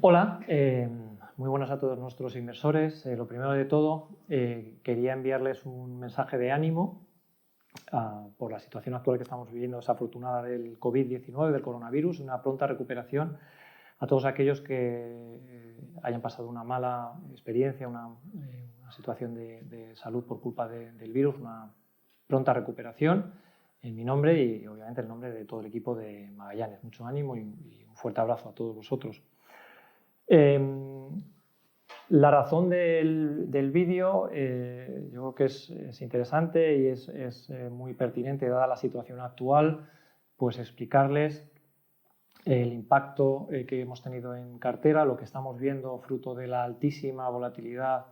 Hola, muy buenas a todos nuestros inversores. Lo primero de todo, quería enviarles un mensaje de ánimo por la situación actual que estamos viviendo desafortunada del COVID-19, del coronavirus, una pronta recuperación a todos aquellos que hayan pasado una mala experiencia, una situación de salud por culpa del virus, una pronta recuperación en mi nombre y obviamente en nombre de todo el equipo de Magallanes. Mucho ánimo y un fuerte abrazo a todos vosotros. La razón del vídeo yo creo que es interesante y es muy pertinente dada la situación actual, pues explicarles el impacto que hemos tenido en cartera, lo que estamos viendo fruto de la altísima volatilidad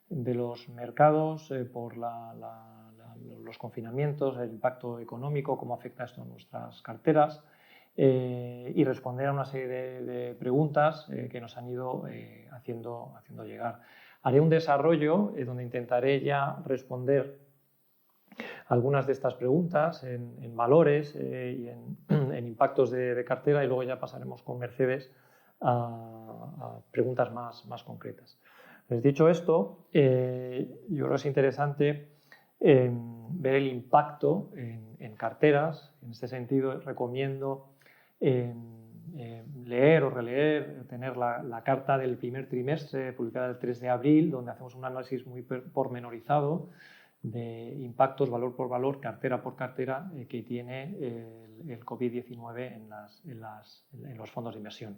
de los mercados por los confinamientos, el impacto económico, cómo afecta esto a nuestras carteras. Y responder a una serie de preguntas que nos han ido haciendo llegar. Haré un desarrollo donde intentaré ya responder algunas de estas preguntas en valores y en impactos de cartera, y luego ya pasaremos con Mercedes a preguntas más concretas. Les dicho esto, yo creo que es interesante ver el impacto en carteras. En este sentido, recomiendo leer o releer, tener la carta del primer trimestre publicada el 3 de abril, donde hacemos un análisis muy pormenorizado de impactos valor por valor, cartera por cartera, que tiene el COVID-19 en los fondos de inversión.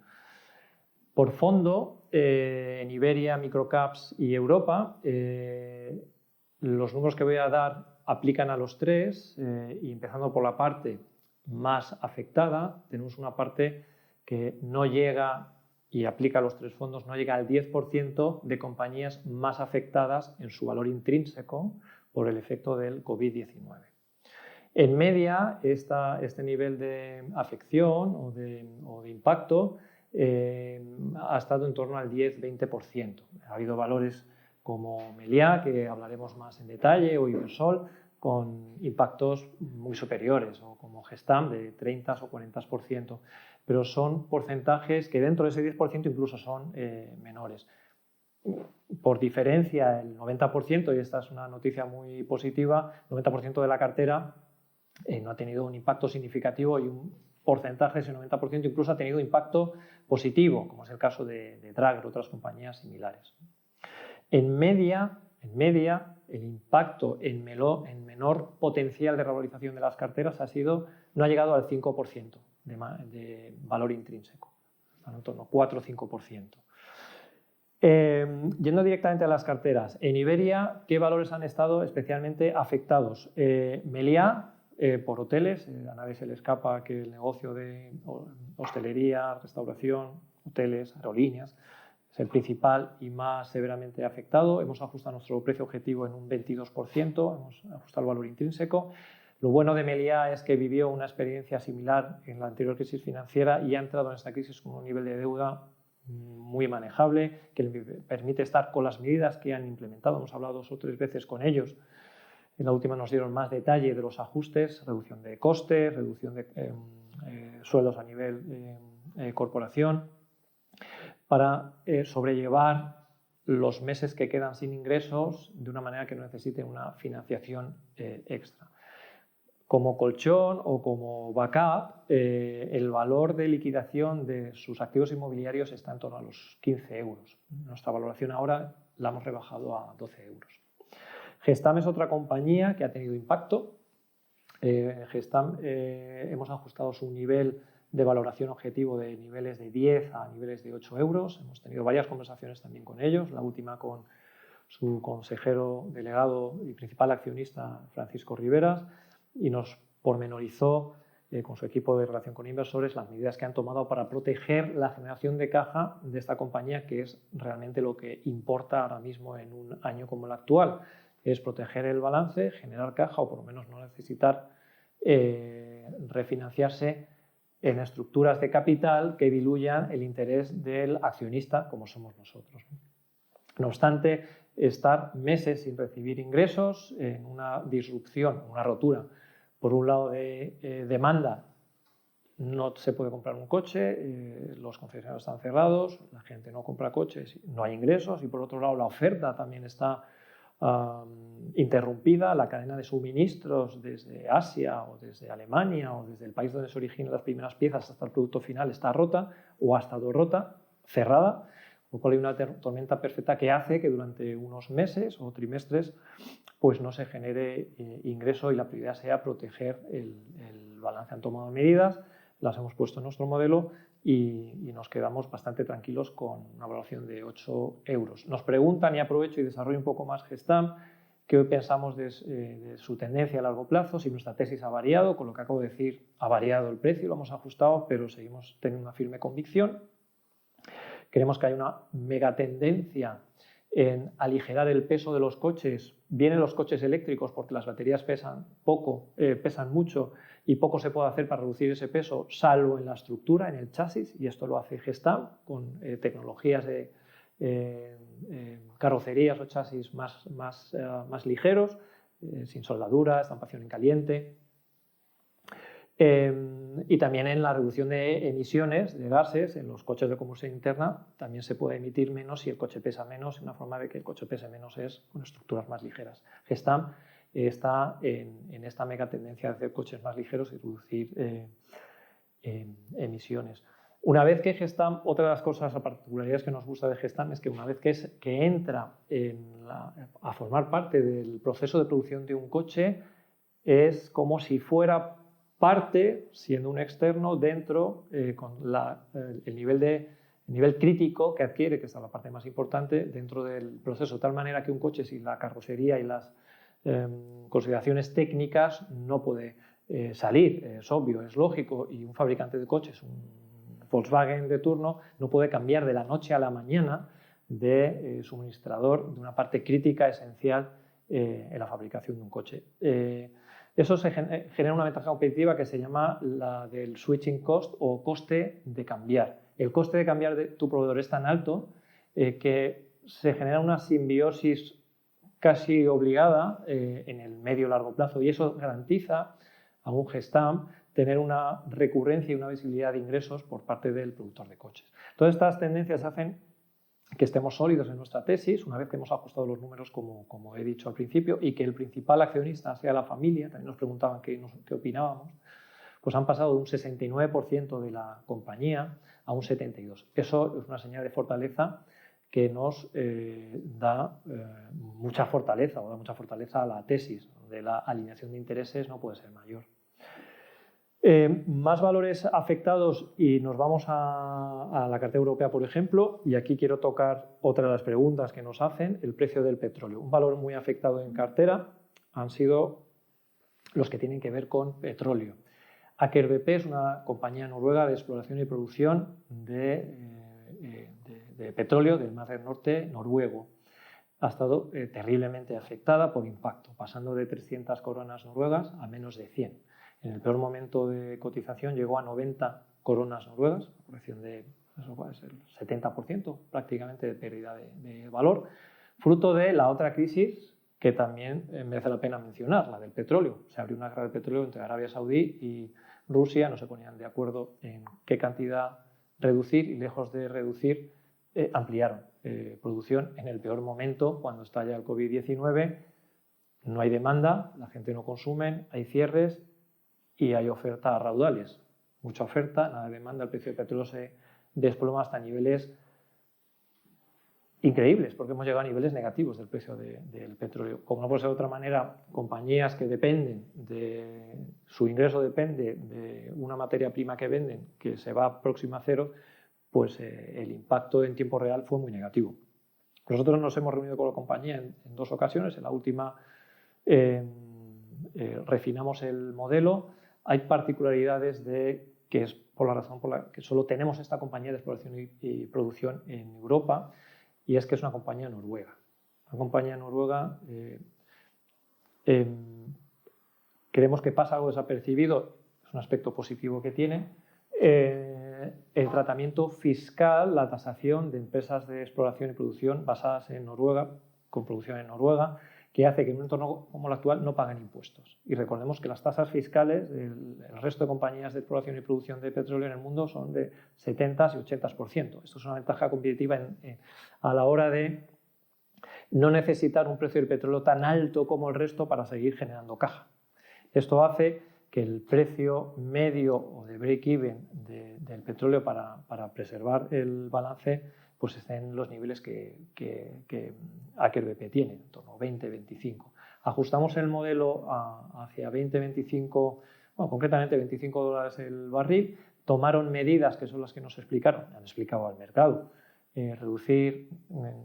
Por fondo, en Iberia, Microcaps y Europa, los números que voy a dar aplican a los tres, y empezando por la parte más afectada, tenemos una parte que no llega, y aplica a los tres fondos, no llega al 10% de compañías más afectadas en su valor intrínseco por el efecto del COVID-19. En media, este nivel de afección o de impacto ha estado en torno al 10-20%. Ha habido valores como Meliá, que hablaremos más en detalle, o Ibersol, con impactos muy superiores, o como Gestamp de 30 o 40%, pero son porcentajes que dentro de ese 10% incluso son menores. Por diferencia, el 90%, y esta es una noticia muy positiva, el 90% de la cartera no ha tenido un impacto significativo, y un porcentaje de ese 90% incluso ha tenido impacto positivo, como es el caso de Drager o otras compañías similares. En media, el impacto en menor potencial de revalorización de las carteras no ha llegado al 5% de valor intrínseco, en torno a 4 o 5%. Yendo directamente a las carteras, en Iberia, ¿qué valores han estado especialmente afectados? Meliá, por hoteles, a nadie se le escapa que el negocio de hostelería, restauración, hoteles, aerolíneas, es el principal y más severamente afectado. Hemos ajustado nuestro precio objetivo en un 22%, hemos ajustado el valor intrínseco. Lo bueno de Meliá es que vivió una experiencia similar en la anterior crisis financiera y ha entrado en esta crisis con un nivel de deuda muy manejable, que le permite estar con las medidas que han implementado. Hemos hablado 2 o 3 veces con ellos. En la última nos dieron más detalle de los ajustes, reducción de costes, reducción de sueldos a nivel corporación, para sobrellevar los meses que quedan sin ingresos de una manera que no necesite una financiación extra. Como colchón o como backup, el valor de liquidación de sus activos inmobiliarios está en torno a los 15 euros. Nuestra valoración ahora la hemos rebajado a 12 euros. Gestamp es otra compañía que ha tenido impacto. Gestamp hemos ajustado su nivel de valoración objetivo de niveles de 10 a niveles de 8 euros. Hemos tenido varias conversaciones también con ellos, la última con su consejero delegado y principal accionista, Francisco Riveras, y nos pormenorizó con su equipo de relación con inversores las medidas que han tomado para proteger la generación de caja de esta compañía, que es realmente lo que importa ahora mismo en un año como el actual. Es proteger el balance, generar caja, o por lo menos no necesitar refinanciarse en estructuras de capital que diluyan el interés del accionista, como somos nosotros. No obstante, estar meses sin recibir ingresos, en una disrupción, una rotura, por un lado de demanda no se puede comprar un coche, los concesionarios están cerrados, la gente no compra coches, no hay ingresos y por otro lado la oferta también está interrumpida, la cadena de suministros desde Asia o desde Alemania o desde el país donde se originan las primeras piezas hasta el producto final está rota o ha estado rota, cerrada, con lo cual hay una tormenta perfecta que hace que durante unos meses o trimestres pues no se genere ingreso y la prioridad sea proteger el balance. Han tomado medidas, las hemos puesto en nuestro modelo y nos quedamos bastante tranquilos con una valoración de 8 euros. Nos preguntan, y aprovecho y desarrollo un poco más Gestamp, qué pensamos de su tendencia a largo plazo, si nuestra tesis ha variado, con lo que acabo de decir, ha variado el precio, lo hemos ajustado, pero seguimos teniendo una firme convicción. Creemos que hay una megatendencia en aligerar el peso de los coches. Vienen los coches eléctricos porque las baterías pesan mucho y poco se puede hacer para reducir ese peso, salvo en la estructura, en el chasis, y esto lo hace Gestamp con tecnologías de carrocerías o chasis más ligeros, sin soldadura, estampación en caliente. Y también en la reducción de emisiones de gases en los coches de combustión interna también se puede emitir menos si el coche pesa menos. Una forma de que el coche pese menos es con estructuras más ligeras. Gestamp está en esta mega tendencia de hacer coches más ligeros y reducir emisiones. Una vez que Gestamp, otra de las cosas, las particularidades que nos gusta de Gestamp es que una vez que entra a formar parte del proceso de producción de un coche, es como si fuera parte, siendo un externo, dentro con el nivel crítico que adquiere, que es la parte más importante, dentro del proceso, de tal manera que un coche sin la carrocería y las consideraciones técnicas no puede salir, es obvio, es lógico, y un fabricante de coches, un Volkswagen de turno, no puede cambiar de la noche a la mañana de suministrador de una parte crítica esencial en la fabricación de un coche. Eso genera una ventaja competitiva que se llama la del switching cost o coste de cambiar. El coste de cambiar de tu proveedor es tan alto que se genera una simbiosis casi obligada en el medio y largo plazo y eso garantiza a un Gestamp tener una recurrencia y una visibilidad de ingresos por parte del productor de coches. Todas estas tendencias hacen que estemos sólidos en nuestra tesis, una vez que hemos ajustado los números, como he dicho al principio, y que el principal accionista sea la familia. También nos preguntaban qué opinábamos. Pues han pasado de un 69% de la compañía a un 72%. Eso es una señal de fortaleza que nos da mucha fortaleza, o da mucha fortaleza a la tesis, donde la alineación de intereses no puede ser mayor. Más valores afectados y nos vamos a la cartera europea, por ejemplo, y aquí quiero tocar otra de las preguntas que nos hacen, el precio del petróleo. Un valor muy afectado en cartera han sido los que tienen que ver con petróleo. Aker BP es una compañía noruega de exploración y producción de petróleo del Mar del Norte noruego. Ha estado terriblemente afectada por impacto, pasando de 300 coronas noruegas a menos de 100. En el peor momento de cotización llegó a 90 coronas noruegas, una corrección de eso puede ser el 70% prácticamente de pérdida de valor, fruto de la otra crisis que también merece la pena mencionar, la del petróleo. Se abrió una guerra de petróleo entre Arabia Saudí y Rusia, no se ponían de acuerdo en qué cantidad reducir y lejos de reducir ampliaron producción en el peor momento cuando estalla el COVID-19. No hay demanda, la gente no consume, hay cierres y hay oferta a raudales. Mucha oferta, nada de demanda, el precio del petróleo se desploma hasta niveles increíbles, porque hemos llegado a niveles negativos del precio del petróleo. Como no puede ser de otra manera, compañías que dependen su ingreso depende de una materia prima que venden, que se va próxima a cero, pues el impacto en tiempo real fue muy negativo. Nosotros nos hemos reunido con la compañía en 2 ocasiones, en la última refinamos el modelo. Hay particularidades que es por la razón por la que solo tenemos esta compañía de exploración y producción en Europa, y es que es una compañía noruega. Una compañía noruega, creemos que pasa algo desapercibido, es un aspecto positivo que tiene, el tratamiento fiscal, la tasación de empresas de exploración y producción basadas en Noruega, con producción en Noruega, que hace que en un entorno como el actual no paguen impuestos. Y recordemos que las tasas fiscales del resto de compañías de exploración y producción de petróleo en el mundo son de 70 y 80%. Esto es una ventaja competitiva a la hora de no necesitar un precio del petróleo tan alto como el resto para seguir generando caja. Esto hace que el precio medio o de break-even del petróleo para preservar el balance pues esté en los niveles que Aker BP tiene, en torno a 20-25. Ajustamos el modelo hacia 20-25, bueno, concretamente $25 el barril. Tomaron medidas que son las que nos explicaron, han explicado al mercado. Reducir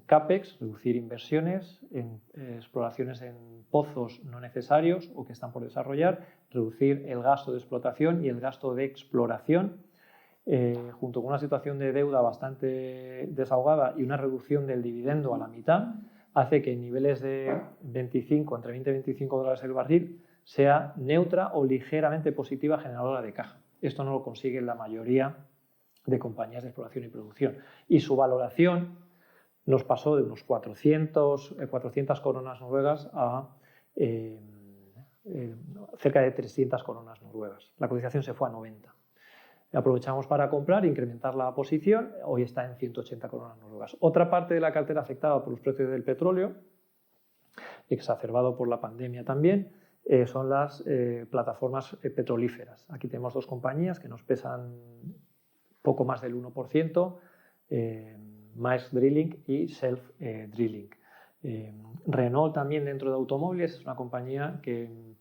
CAPEX, reducir inversiones en exploraciones en pozos no necesarios o que están por desarrollar, reducir el gasto de explotación y el gasto de exploración, junto con una situación de deuda bastante desahogada y una reducción del dividendo a la mitad, hace que en niveles de 25, entre 20 y 25 dólares el barril, sea neutra o ligeramente positiva generadora de caja. Esto no lo consigue la mayoría de compañías de exploración y producción. Y su valoración nos pasó de unos 400 coronas noruegas a cerca de 300 coronas noruegas. La cotización se fue a 90. Aprovechamos para comprar e incrementar la posición. Hoy está en 180 coronas noruegas. Otra parte de la cartera afectada por los precios del petróleo, exacerbado por la pandemia también, son las plataformas petrolíferas. Aquí tenemos dos compañías que nos pesan poco más del 1%, Maersk Drilling y Self Drilling. Renault también dentro de automóviles es una compañía que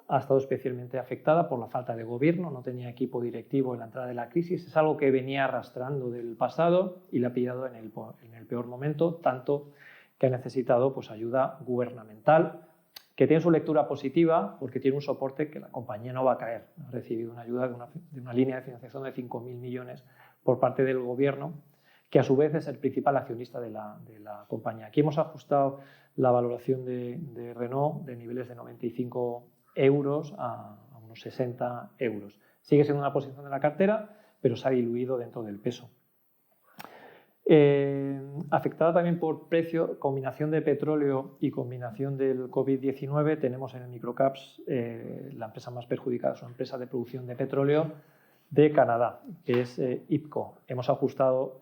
ha estado especialmente afectada por la falta de gobierno, no tenía equipo directivo en la entrada de la crisis, es algo que venía arrastrando del pasado y le ha pillado en el peor momento, tanto que ha necesitado pues, ayuda gubernamental, que tiene su lectura positiva porque tiene un soporte que la compañía no va a caer. Ha recibido una ayuda de una línea de financiación de 5.000 millones por parte del gobierno, que a su vez es el principal accionista de la compañía. Aquí hemos ajustado la valoración de Renault de niveles de 95 euros a unos 60 euros. Sigue siendo una posición de la cartera, pero se ha diluido dentro del peso. Afectada también por precio, combinación de petróleo y combinación del COVID-19, tenemos en el microcaps la empresa más perjudicada, es una empresa de producción de petróleo de Canadá, que es IPCO. Hemos ajustado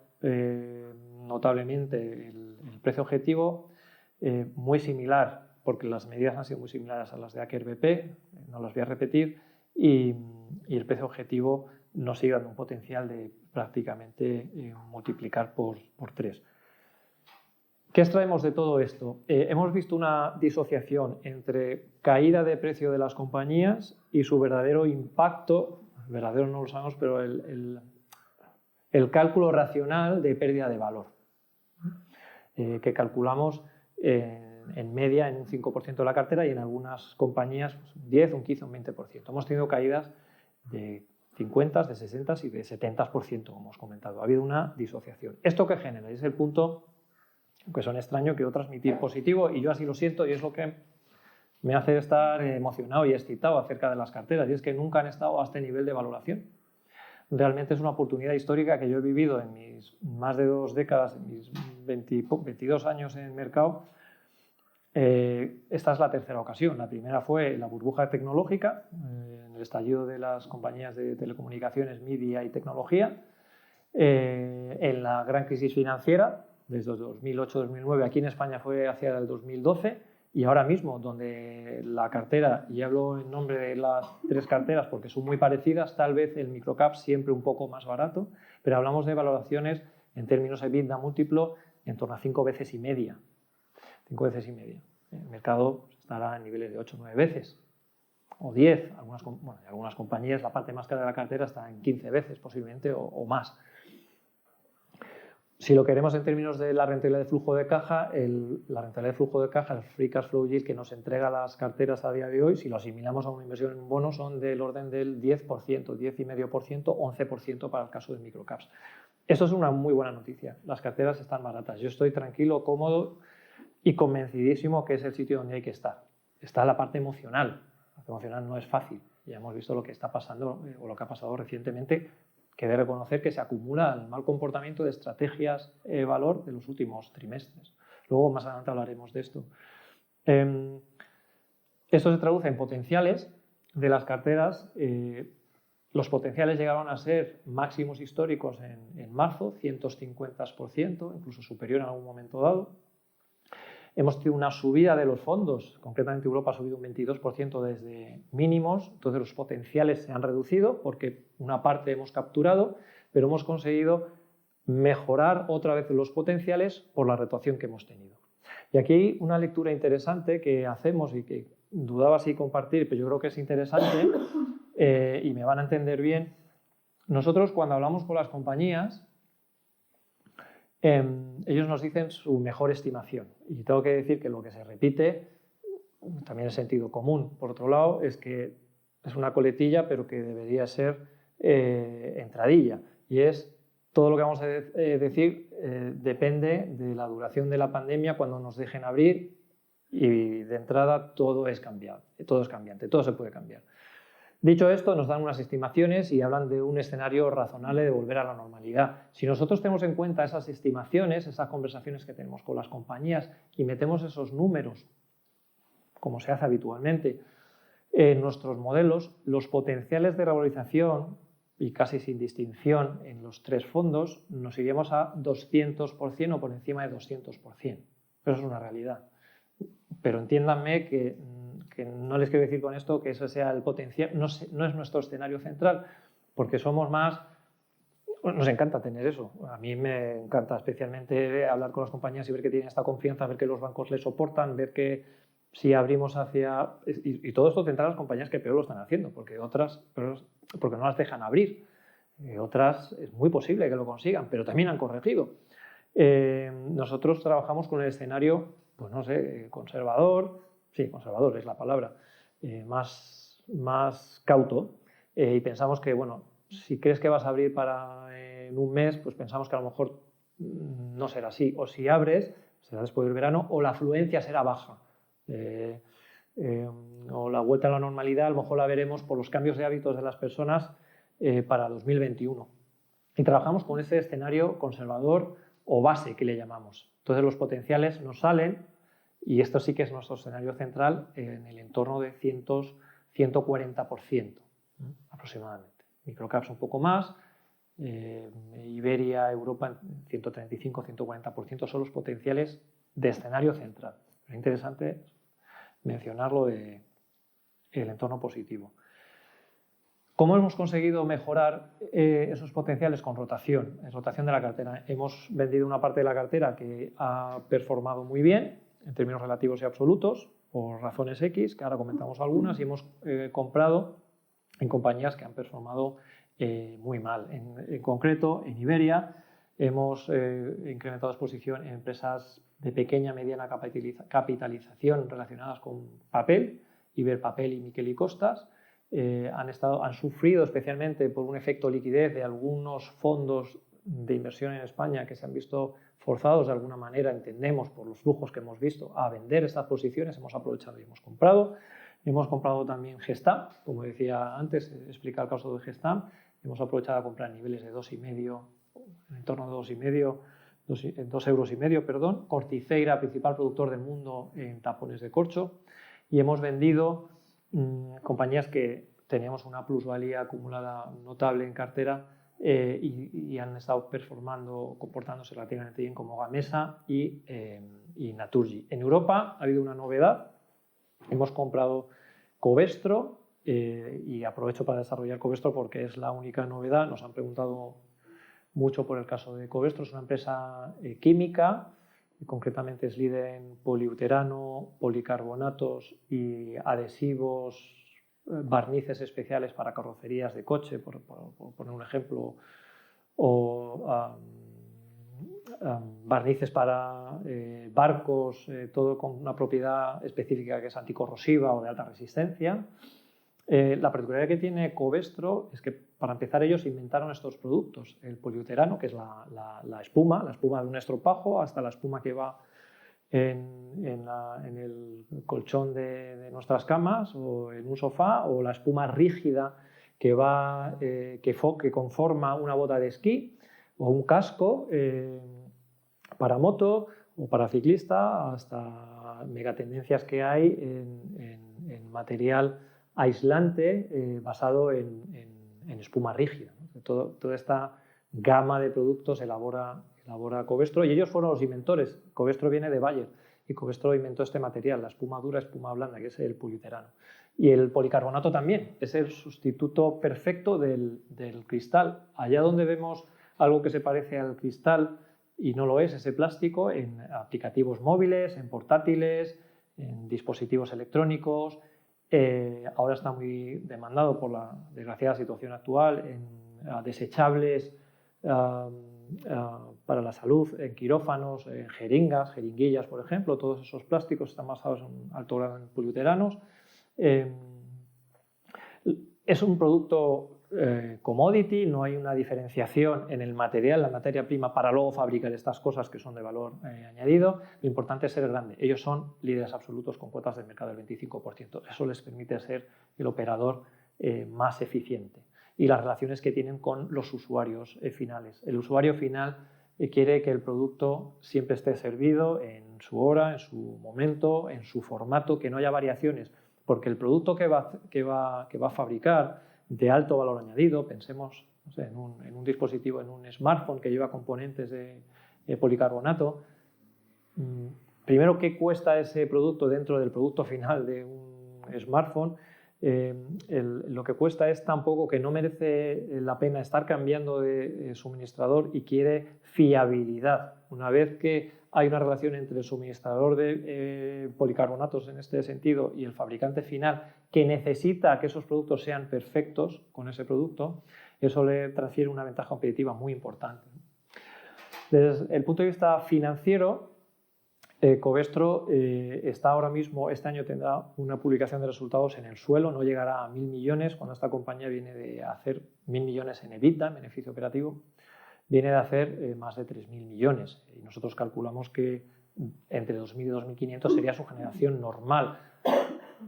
notablemente el precio objetivo, muy similar, porque las medidas han sido muy similares a las de Aker BP, no las voy a repetir, y el precio objetivo nos sigue dando un potencial de prácticamente multiplicar por 3. ¿Qué extraemos de todo esto? Hemos visto una disociación entre caída de precio de las compañías y su verdadero impacto, verdadero no lo sabemos, pero el cálculo racional de pérdida de valor, que calculamos en media en un 5% de la cartera y en algunas compañías pues, un 10, un 15, un 20%. Hemos tenido caídas de 50, de 60 y de 70%, como hemos comentado. Ha habido una disociación. ¿Esto qué genera? Es el punto que son extraño, quiero transmitir positivo y yo así lo siento y es lo que me hace estar emocionado y excitado acerca de las carteras y es que nunca han estado a este nivel de valoración. Realmente es una oportunidad histórica que yo he vivido en mis más de 2 décadas, en mis 22 años en el mercado. Esta es la tercera ocasión. La primera fue la burbuja tecnológica, en el estallido de las compañías de telecomunicaciones, media y tecnología, en la gran crisis financiera, desde 2008-2009, aquí en España fue hacia el 2012, y ahora mismo, donde la cartera, y hablo en nombre de las 3 carteras porque son muy parecidas, tal vez el microcap siempre un poco más barato, pero hablamos de valoraciones en términos de EBITDA múltiplo en torno a 5 veces y media. 5 veces y media. El mercado estará en niveles de 8 o 9 veces, o 10. Algunas compañías, la parte más cara de la cartera está en 15 veces posiblemente o más. Si lo queremos en términos de la rentabilidad de flujo de caja, la rentabilidad de flujo de caja, el free cash flow yield que nos entrega las carteras a día de hoy, si lo asimilamos a una inversión en bonos, son del orden del 10%, 10,5%, 11% para el caso de microcaps. Esto es una muy buena noticia. Las carteras están baratas. Yo estoy tranquilo, cómodo y convencidísimo que es el sitio donde hay que estar. Está la parte emocional. La parte emocional no es fácil. Ya hemos visto lo que está pasando o lo que ha pasado recientemente, que debe reconocer que se acumula el mal comportamiento de estrategias valor de los últimos trimestres. Luego, más adelante hablaremos de esto. Esto se traduce en potenciales de las carteras. Los potenciales llegaron a ser máximos históricos en marzo, 150%, incluso superior en algún momento dado. Hemos tenido una subida de los fondos, concretamente Europa ha subido un 22% desde mínimos, entonces los potenciales se han reducido porque una parte hemos capturado, pero hemos conseguido mejorar otra vez los potenciales por la retroacción que hemos tenido. Y aquí hay una lectura interesante que hacemos y que dudaba si compartir, pero yo creo que es interesante y me van a entender bien. Nosotros cuando hablamos con las compañías, ellos nos dicen su mejor estimación y tengo que decir que lo que se repite, también es sentido común, por otro lado, es que es una coletilla pero que debería ser entradilla y es todo lo que vamos a decir depende de la duración de la pandemia cuando nos dejen abrir y de entrada todo es cambiante, todo se puede cambiar. Dicho esto, nos dan unas estimaciones y hablan de un escenario razonable de volver a la normalidad. Si nosotros tenemos en cuenta esas estimaciones, esas conversaciones que tenemos con las compañías y metemos esos números, como se hace habitualmente, en nuestros modelos, los potenciales de revalorización, y casi sin distinción en los tres fondos, nos iríamos a 200% o por encima de 200%. Eso es una realidad. Pero entiéndanme que no les quiero decir con esto que eso sea el potencial, no es nuestro escenario central, porque somos más, nos encanta tener eso. A mí me encanta especialmente hablar con las compañías y ver que tienen esta confianza, ver que los bancos les soportan, ver que si abrimos hacia... Y todo esto centrado en las compañías que peor lo están haciendo, porque otras, porque no las dejan abrir. Otras es muy posible que lo consigan, pero también han corregido. Nosotros trabajamos con el escenario, pues no sé, conservador, sí, conservador es la palabra, más cauto, y pensamos que, bueno, si crees que vas a abrir en un mes, pues pensamos que a lo mejor no será así, o si abres, será después del verano, o la afluencia será baja. O la vuelta a la normalidad a lo mejor la veremos por los cambios de hábitos de las personas para 2021. Y trabajamos con ese escenario conservador o base que le llamamos. Entonces los potenciales nos salen y esto sí que es nuestro escenario central en el entorno de 140% aproximadamente. Microcaps un poco más, Iberia, Europa 135, 140% son los potenciales de escenario central. Es interesante mencionarlo del entorno positivo. ¿Cómo hemos conseguido mejorar esos potenciales? Con rotación de la cartera. Hemos vendido una parte de la cartera que ha performado muy bien en términos relativos y absolutos por razones X, que ahora comentamos algunas, y hemos comprado en compañías que han performado muy mal. En concreto, en Iberia hemos incrementado exposición en empresas de pequeña mediana capitalización relacionadas con papel, Iberpapel y Miquel y Costas. Han sufrido especialmente por un efecto liquidez de algunos fondos de inversión en España que se han visto forzados de alguna manera, entendemos, por los flujos que hemos visto, a vender estas posiciones. Hemos aprovechado y hemos comprado. Hemos comprado también Gestamp, como decía antes, explicar el caso de Gestamp. Hemos aprovechado a comprar niveles de 2,5, en torno a 2,5 euros, perdón. Corticeira, principal productor del mundo en tapones de corcho. Y hemos vendido compañías que teníamos una plusvalía acumulada notable en cartera y han estado comportándose relativamente bien, como Gamesa y Naturgy. En Europa ha habido una novedad. Hemos comprado Covestro y aprovecho para desarrollar Covestro porque es la única novedad. Nos han preguntado mucho por el caso de Covestro. Es una empresa química, concretamente es líder en poliuterano, policarbonatos y adhesivos, barnices especiales para carrocerías de coche, por poner un ejemplo, o barnices para barcos, todo con una propiedad específica que es anticorrosiva o de alta resistencia. La particularidad que tiene Covestro es que, para empezar, ellos inventaron estos productos, el poliuterano, que es la espuma de un estropajo, hasta la espuma que va en el colchón de nuestras camas o en un sofá, o la espuma rígida que conforma una bota de esquí o un casco para moto, o para ciclista, hasta megatendencias que hay en material aislante basado en espuma rígida, ¿no? Toda esta gama de productos elabora Covestro, y ellos fueron los inventores. Covestro viene de Bayer y Covestro inventó este material, la espuma dura, espuma blanda, que es el poliuretano. Y el policarbonato también, es el sustituto perfecto del cristal. Allá donde vemos algo que se parece al cristal y no lo es, ese plástico, en aplicativos móviles, en portátiles, en dispositivos electrónicos. Ahora está muy demandado por la desgraciada situación actual en desechables para la salud, en quirófanos, en jeringas, jeringuillas, por ejemplo. Todos esos plásticos están basados en alto grado en poliuteranos. Es un producto commodity, no hay una diferenciación en el material, la materia prima, para luego fabricar estas cosas que son de valor añadido. Lo importante es ser grande. Ellos son líderes absolutos con cuotas de mercado del 25%. Eso les permite ser el operador más eficiente. Y las relaciones que tienen con los usuarios finales. El usuario final quiere que el producto siempre esté servido en su hora, en su momento, en su formato, que no haya variaciones, porque el producto que va a fabricar de alto valor añadido, pensemos, no sé, en un dispositivo, en un smartphone que lleva componentes de policarbonato, primero, ¿qué cuesta ese producto dentro del producto final de un smartphone? Lo que cuesta es tan poco que no merece la pena estar cambiando de suministrador, y quiere fiabilidad. Una vez que hay una relación entre el suministrador de policarbonatos en este sentido y el fabricante final, que necesita que esos productos sean perfectos con ese producto, eso le transfiere una ventaja competitiva muy importante. Desde el punto de vista financiero, Covestro está ahora mismo, este año tendrá una publicación de resultados en el suelo, no llegará a 1.000 millones, cuando esta compañía viene de hacer 1.000 millones en EBITDA, en beneficio operativo, viene de hacer más de 3.000 millones. Y nosotros calculamos que entre 2.000 y 2.500 sería su generación normal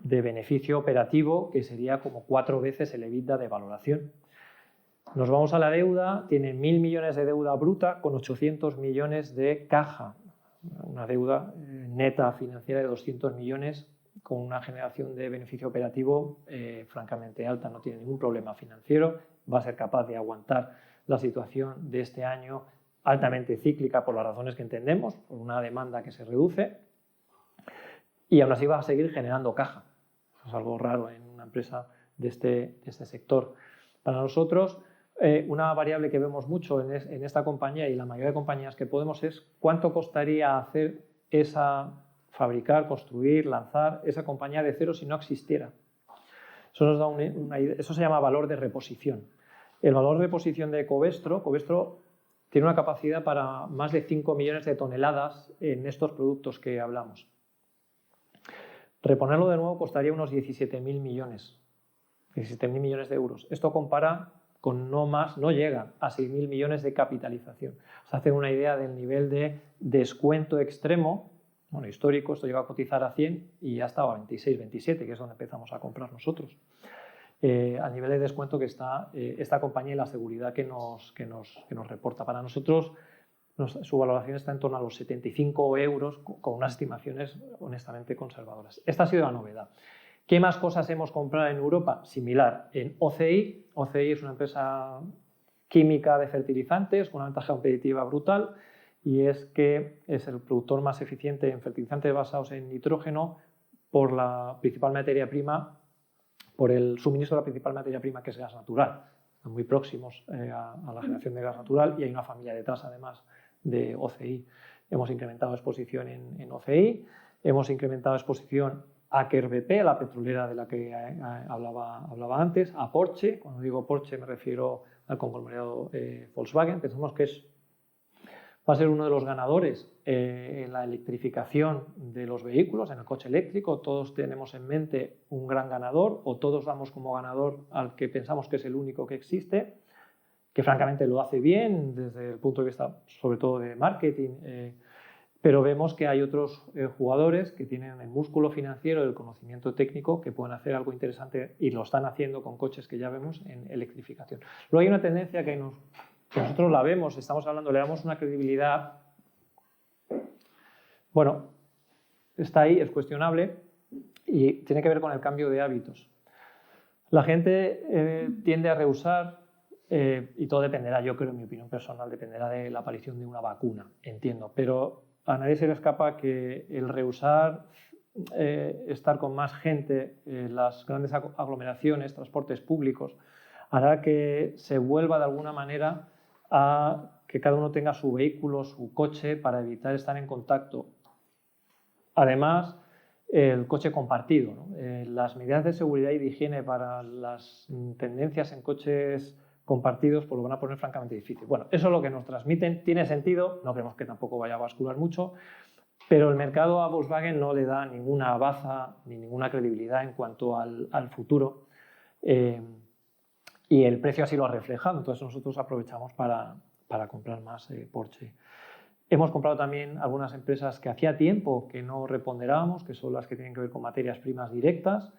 de beneficio operativo, que sería como 4 veces el EBITDA de valoración. Nos vamos a la deuda, tiene 1.000 millones de deuda bruta con 800 millones de caja. Una deuda neta financiera de 200 millones con una generación de beneficio operativo francamente alta. No tiene ningún problema financiero, va a ser capaz de aguantar la situación de este año altamente cíclica por las razones que entendemos, por una demanda que se reduce, y aún así va a seguir generando caja. Eso es algo raro en una empresa de este sector. Para nosotros, una variable que vemos mucho en esta compañía y la mayoría de compañías que podemos es cuánto costaría hacer fabricar, construir, lanzar esa compañía de cero si no existiera. Eso nos da una idea, eso se llama valor de reposición. El valor de reposición de Covestro tiene una capacidad para más de 5 millones de toneladas en estos productos que hablamos. Reponerlo de nuevo costaría unos 17.000 millones, 17.000 millones de euros. Esto compara con no llega a 6.000 millones de capitalización. Os hacen una idea del nivel de descuento extremo, bueno, histórico. Esto llega a cotizar a 100 y ya estaba a 26, 27, que es donde empezamos a comprar nosotros. Al nivel de descuento que está esta compañía y la seguridad que nos reporta. Para nosotros, su valoración está en torno a los 75 euros, con unas estimaciones honestamente conservadoras. Esta ha sido la novedad. ¿Qué más cosas hemos comprado en Europa? Similar, en OCI. OCI es una empresa química de fertilizantes con una ventaja competitiva brutal, y es que es el productor más eficiente en fertilizantes basados en nitrógeno por la principal materia prima, por el suministro de la principal materia prima, que es gas natural. Están muy próximos a la generación de gas natural, y hay una familia detrás, además, de OCI. Hemos incrementado exposición en OCI, hemos incrementado exposición a Aker BP, la petrolera de la que hablaba antes, a Porsche. Cuando digo Porsche me refiero al conglomerado Volkswagen. Pensamos que va a ser uno de los ganadores en la electrificación de los vehículos, en el coche eléctrico. Todos tenemos en mente un gran ganador, o todos damos como ganador al que pensamos que es el único que existe, que francamente lo hace bien desde el punto de vista sobre todo de marketing, pero vemos que hay otros jugadores que tienen el músculo financiero y el conocimiento técnico que pueden hacer algo interesante, y lo están haciendo con coches que ya vemos en electrificación. Luego hay una tendencia que nosotros la vemos, estamos hablando, le damos una credibilidad Bueno, está ahí, es cuestionable y tiene que ver con el cambio de hábitos. La gente tiende a rehusar y todo dependerá, yo creo, en mi opinión personal, dependerá de la aparición de una vacuna, entiendo, pero a nadie se le escapa que el rehusar estar con más gente en las grandes aglomeraciones, transportes públicos, hará que se vuelva de alguna manera a que cada uno tenga su vehículo, su coche, para evitar estar en contacto. Además, el coche compartido, ¿no? Las medidas de seguridad y de higiene para las tendencias en coches compartidos pues lo van a poner francamente difícil. Bueno, eso es lo que nos transmiten, tiene sentido, no creemos que tampoco vaya a bascular mucho, pero el mercado a Volkswagen no le da ninguna baza ni ninguna credibilidad en cuanto al futuro y el precio así lo ha reflejado, entonces nosotros aprovechamos para comprar más Porsche. Hemos comprado también algunas empresas que hacía tiempo que no reponderábamos, que son las que tienen que ver con materias primas directas.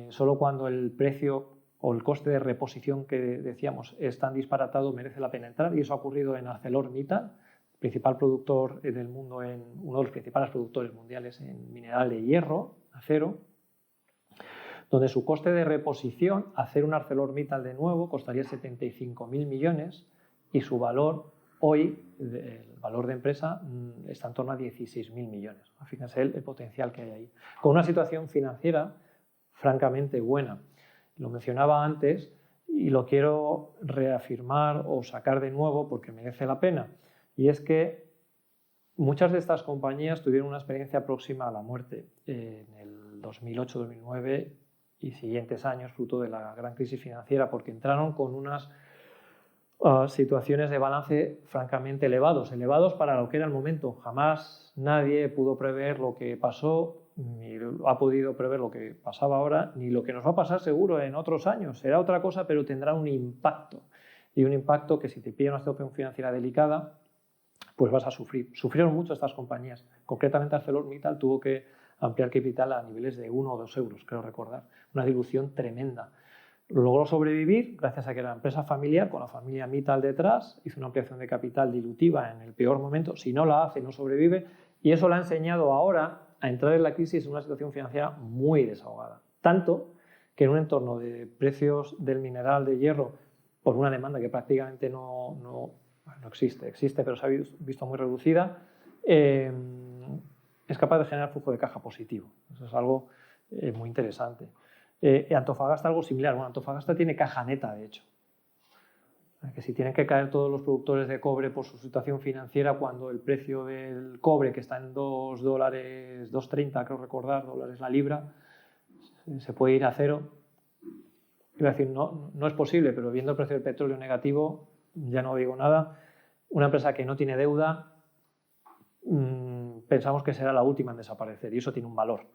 Solo cuando el precio o el coste de reposición que decíamos es tan disparatado merece la pena entrar, y eso ha ocurrido en ArcelorMittal, principal productor del mundo, uno de los principales productores mundiales en mineral de hierro, acero, donde su coste de reposición, hacer un ArcelorMittal de nuevo, costaría 75.000 millones y su valor hoy, el valor de empresa, está en torno a 16.000 millones. Fíjense el potencial que hay ahí. Con una situación financiera francamente buena. Lo mencionaba antes y lo quiero reafirmar o sacar de nuevo porque merece la pena. Y es que muchas de estas compañías tuvieron una experiencia próxima a la muerte en el 2008, 2009 y siguientes años, fruto de la gran crisis financiera, porque entraron con unas situaciones de balance francamente elevados para lo que era el momento. Jamás nadie pudo prever lo que pasó, ni ha podido prever lo que pasaba ahora, ni lo que nos va a pasar seguro en otros años. Será otra cosa, pero tendrá un impacto. Y un impacto que si te pilla una situación financiera delicada, pues vas a sufrir. Sufrieron mucho estas compañías. Concretamente ArcelorMittal tuvo que ampliar capital a niveles de 1 o 2 euros, creo recordar. Una dilución tremenda. Logró sobrevivir gracias a que era empresa familiar, con la familia Mittal detrás, hizo una ampliación de capital dilutiva en el peor momento. Si no la hace, no sobrevive, y eso le ha enseñado ahora a entrar en la crisis en una situación financiera muy desahogada. Tanto que en un entorno de precios del mineral de hierro, por una demanda que prácticamente no existe, pero se ha visto muy reducida, es capaz de generar flujo de caja positivo. Eso es algo muy interesante. Antofagasta algo similar. Bueno, Antofagasta tiene caja neta, de hecho. Que si tienen que caer todos los productores de cobre por su situación financiera, cuando el precio del cobre, que está en $2, 2,30 creo recordar, dólares la libra, se puede ir a cero. Iba a decir, no es posible, pero viendo el precio del petróleo negativo, ya no digo nada. Una empresa que no tiene deuda, pensamos que será la última en desaparecer, y eso tiene un valor.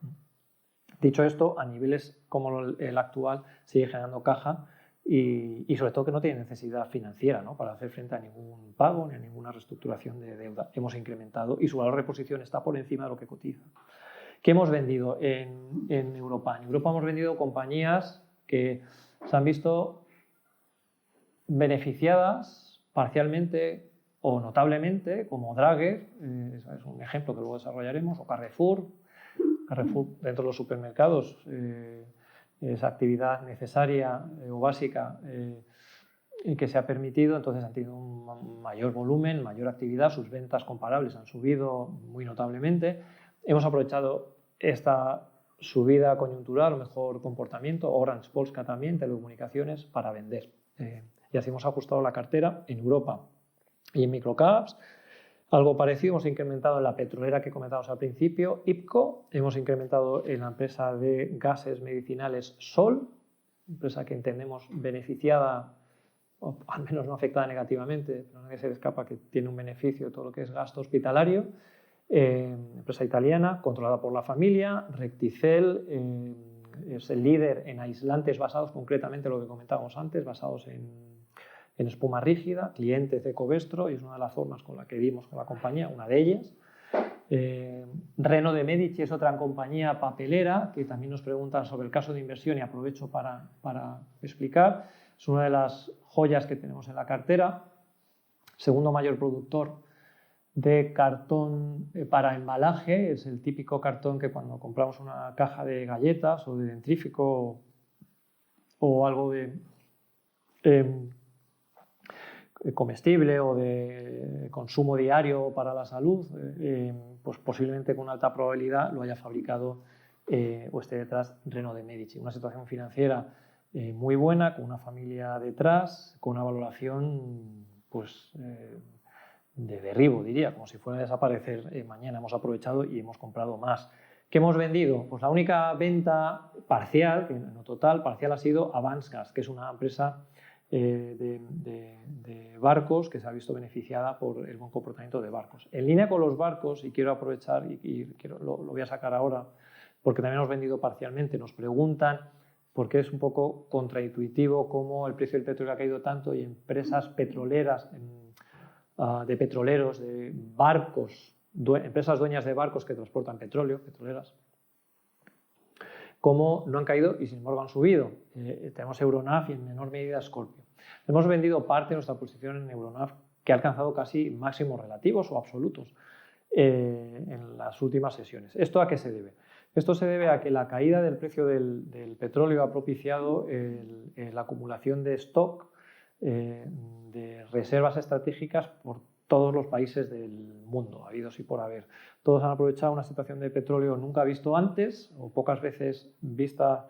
Dicho esto, a niveles como el actual sigue generando caja y sobre todo que no tiene necesidad financiera, ¿no?, para hacer frente a ningún pago ni a ninguna reestructuración de deuda. Hemos incrementado y su valor de reposición está por encima de lo que cotiza. ¿Qué hemos vendido en Europa? En Europa hemos vendido compañías que se han visto beneficiadas parcialmente o notablemente, como Draeger, es un ejemplo que luego desarrollaremos, o Carrefour. Carrefour, dentro de los supermercados, es actividad necesaria o básica que se ha permitido, entonces han tenido un mayor volumen, mayor actividad, sus ventas comparables han subido muy notablemente. Hemos aprovechado esta subida coyuntural o mejor comportamiento, Orange Polska también, telecomunicaciones, para vender. Y así hemos ajustado la cartera en Europa y en microcaps. Algo parecido hemos incrementado en la petrolera que comentamos al principio, IPCO, hemos incrementado en la empresa de gases medicinales Sol, empresa que entendemos beneficiada, o al menos no afectada negativamente, pero nadie se le escapa que tiene un beneficio de todo lo que es gasto hospitalario, empresa italiana, controlada por la familia. Recticel es el líder en aislantes basados, concretamente lo que comentábamos antes, basados en espuma rígida, clientes de Covestro, y es una de las formas con la que vimos con la compañía, una de ellas. Reno de Medici es otra compañía papelera que también nos preguntan sobre el caso de inversión y aprovecho para explicar. Es una de las joyas que tenemos en la cartera, segundo mayor productor de cartón para embalaje, es el típico cartón que cuando compramos una caja de galletas o de dentrífico o algo de comestible o de consumo diario para la salud, pues posiblemente con alta probabilidad lo haya fabricado o esté detrás Renault de Medici. Una situación financiera muy buena, con una familia detrás, con una valoración pues, de derribo, diría, como si fuera a desaparecer mañana. Hemos aprovechado y hemos comprado más. ¿Qué hemos vendido? Pues la única venta parcial, que no total, parcial ha sido Avansgas, que es una empresa de barcos que se ha visto beneficiada por el buen comportamiento de barcos. En línea con los barcos, y quiero aprovechar lo voy a sacar ahora, porque también hemos vendido parcialmente, nos preguntan por qué es un poco contraintuitivo cómo el precio del petróleo ha caído tanto y empresas petroleras, de petroleros, de barcos, empresas dueñas de barcos que transportan petróleo, petroleras, cómo no han caído y sin embargo han subido. Tenemos Euronav y en menor medida Scorpio. Hemos vendido parte de nuestra posición en Euronav, que ha alcanzado casi máximos relativos o absolutos en las últimas sesiones. ¿Esto a qué se debe? Esto se debe a que la caída del precio del petróleo ha propiciado la acumulación de stock de reservas estratégicas por todos los países del mundo, habidos y por haber. Todos han aprovechado una situación de petróleo nunca visto antes o pocas veces vista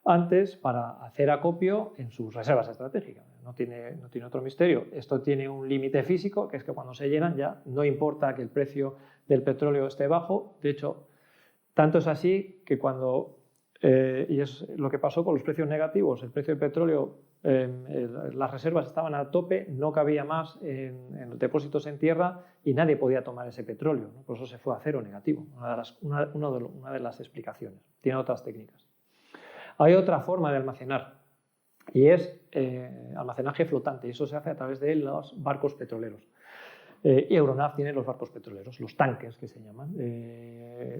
antes para hacer acopio en sus reservas estratégicas. No tiene otro misterio. Esto tiene un límite físico, que es que cuando se llenan ya no importa que el precio del petróleo esté bajo. De hecho, tanto es así que cuando, y es lo que pasó con los precios negativos, el precio del petróleo, las reservas estaban a tope, no cabía más en los depósitos en tierra y nadie podía tomar ese petróleo, ¿no? Por eso se fue a cero negativo, una de las explicaciones. Tiene otras técnicas. Hay otra forma de almacenar y es almacenaje flotante, y eso se hace a través de los barcos petroleros. Y Euronav tiene los barcos petroleros, los tanques que se llaman.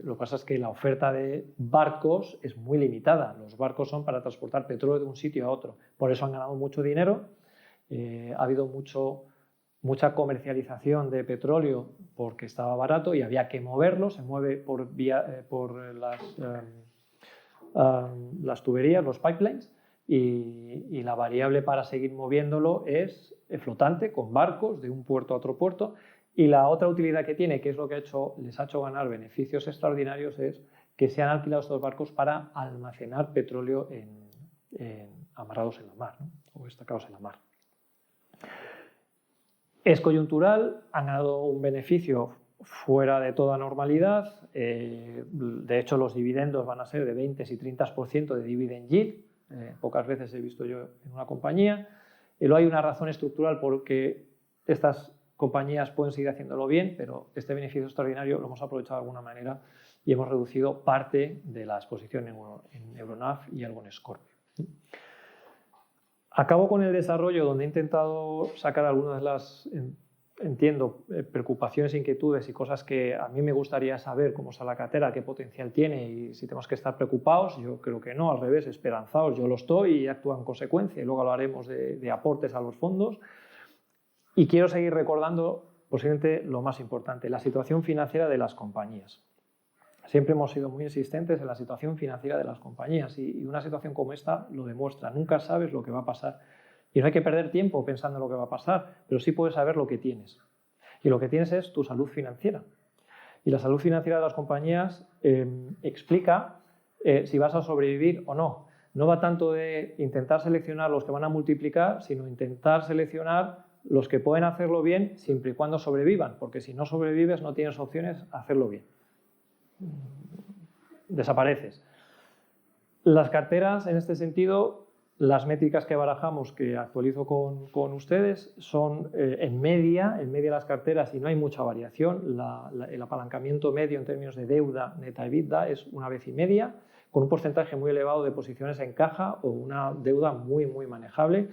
Lo que pasa es que la oferta de barcos es muy limitada. Los barcos son para transportar petróleo de un sitio a otro. Por eso han ganado mucho dinero. Ha habido mucha comercialización de petróleo porque estaba barato y había que moverlo. Se mueve por las tuberías, los pipelines. Y la variable para seguir moviéndolo es flotante, con barcos de un puerto a otro puerto. Y la otra utilidad que tiene, que es lo que les ha hecho ganar beneficios extraordinarios, es que se han alquilado estos barcos para almacenar petróleo amarrados en la mar, ¿no? O estacados en la mar. Es coyuntural, han ganado un beneficio fuera de toda normalidad. De hecho, los dividendos van a ser de 20 y 30% de dividend yield. Pocas veces he visto yo en una compañía. Luego hay una razón estructural porque estas compañías pueden seguir haciéndolo bien, pero este beneficio extraordinario lo hemos aprovechado de alguna manera y hemos reducido parte de la exposición en Euronav y algo en Scorpio. Acabo con el desarrollo, donde he intentado sacar algunas de las, preocupaciones, inquietudes y cosas que a mí me gustaría saber cómo está la cartera, qué potencial tiene y si tenemos que estar preocupados. Yo creo que no, al revés, esperanzados. Yo lo estoy y actúo en consecuencia. Y luego hablaremos de aportes a los fondos. Y quiero seguir recordando, posiblemente lo más importante, la situación financiera de las compañías. Siempre hemos sido muy insistentes en la situación financiera de las compañías y una situación como esta lo demuestra. Nunca sabes lo que va a pasar. Y no hay que perder tiempo pensando en lo que va a pasar, pero sí puedes saber lo que tienes. Y lo que tienes es tu salud financiera. Y la salud financiera de las compañías explica si vas a sobrevivir o no. No va tanto de intentar seleccionar los que van a multiplicar, sino intentar seleccionar los que pueden hacerlo bien siempre y cuando sobrevivan, porque si no sobrevives no tienes opciones a hacerlo bien. Desapareces. Las carteras, en este sentido, las métricas que barajamos, que actualizo con ustedes, son en media las carteras y no hay mucha variación. El apalancamiento medio en términos de deuda neta EBITDA es 1,5 veces, con un porcentaje muy elevado de posiciones en caja o una deuda muy, muy manejable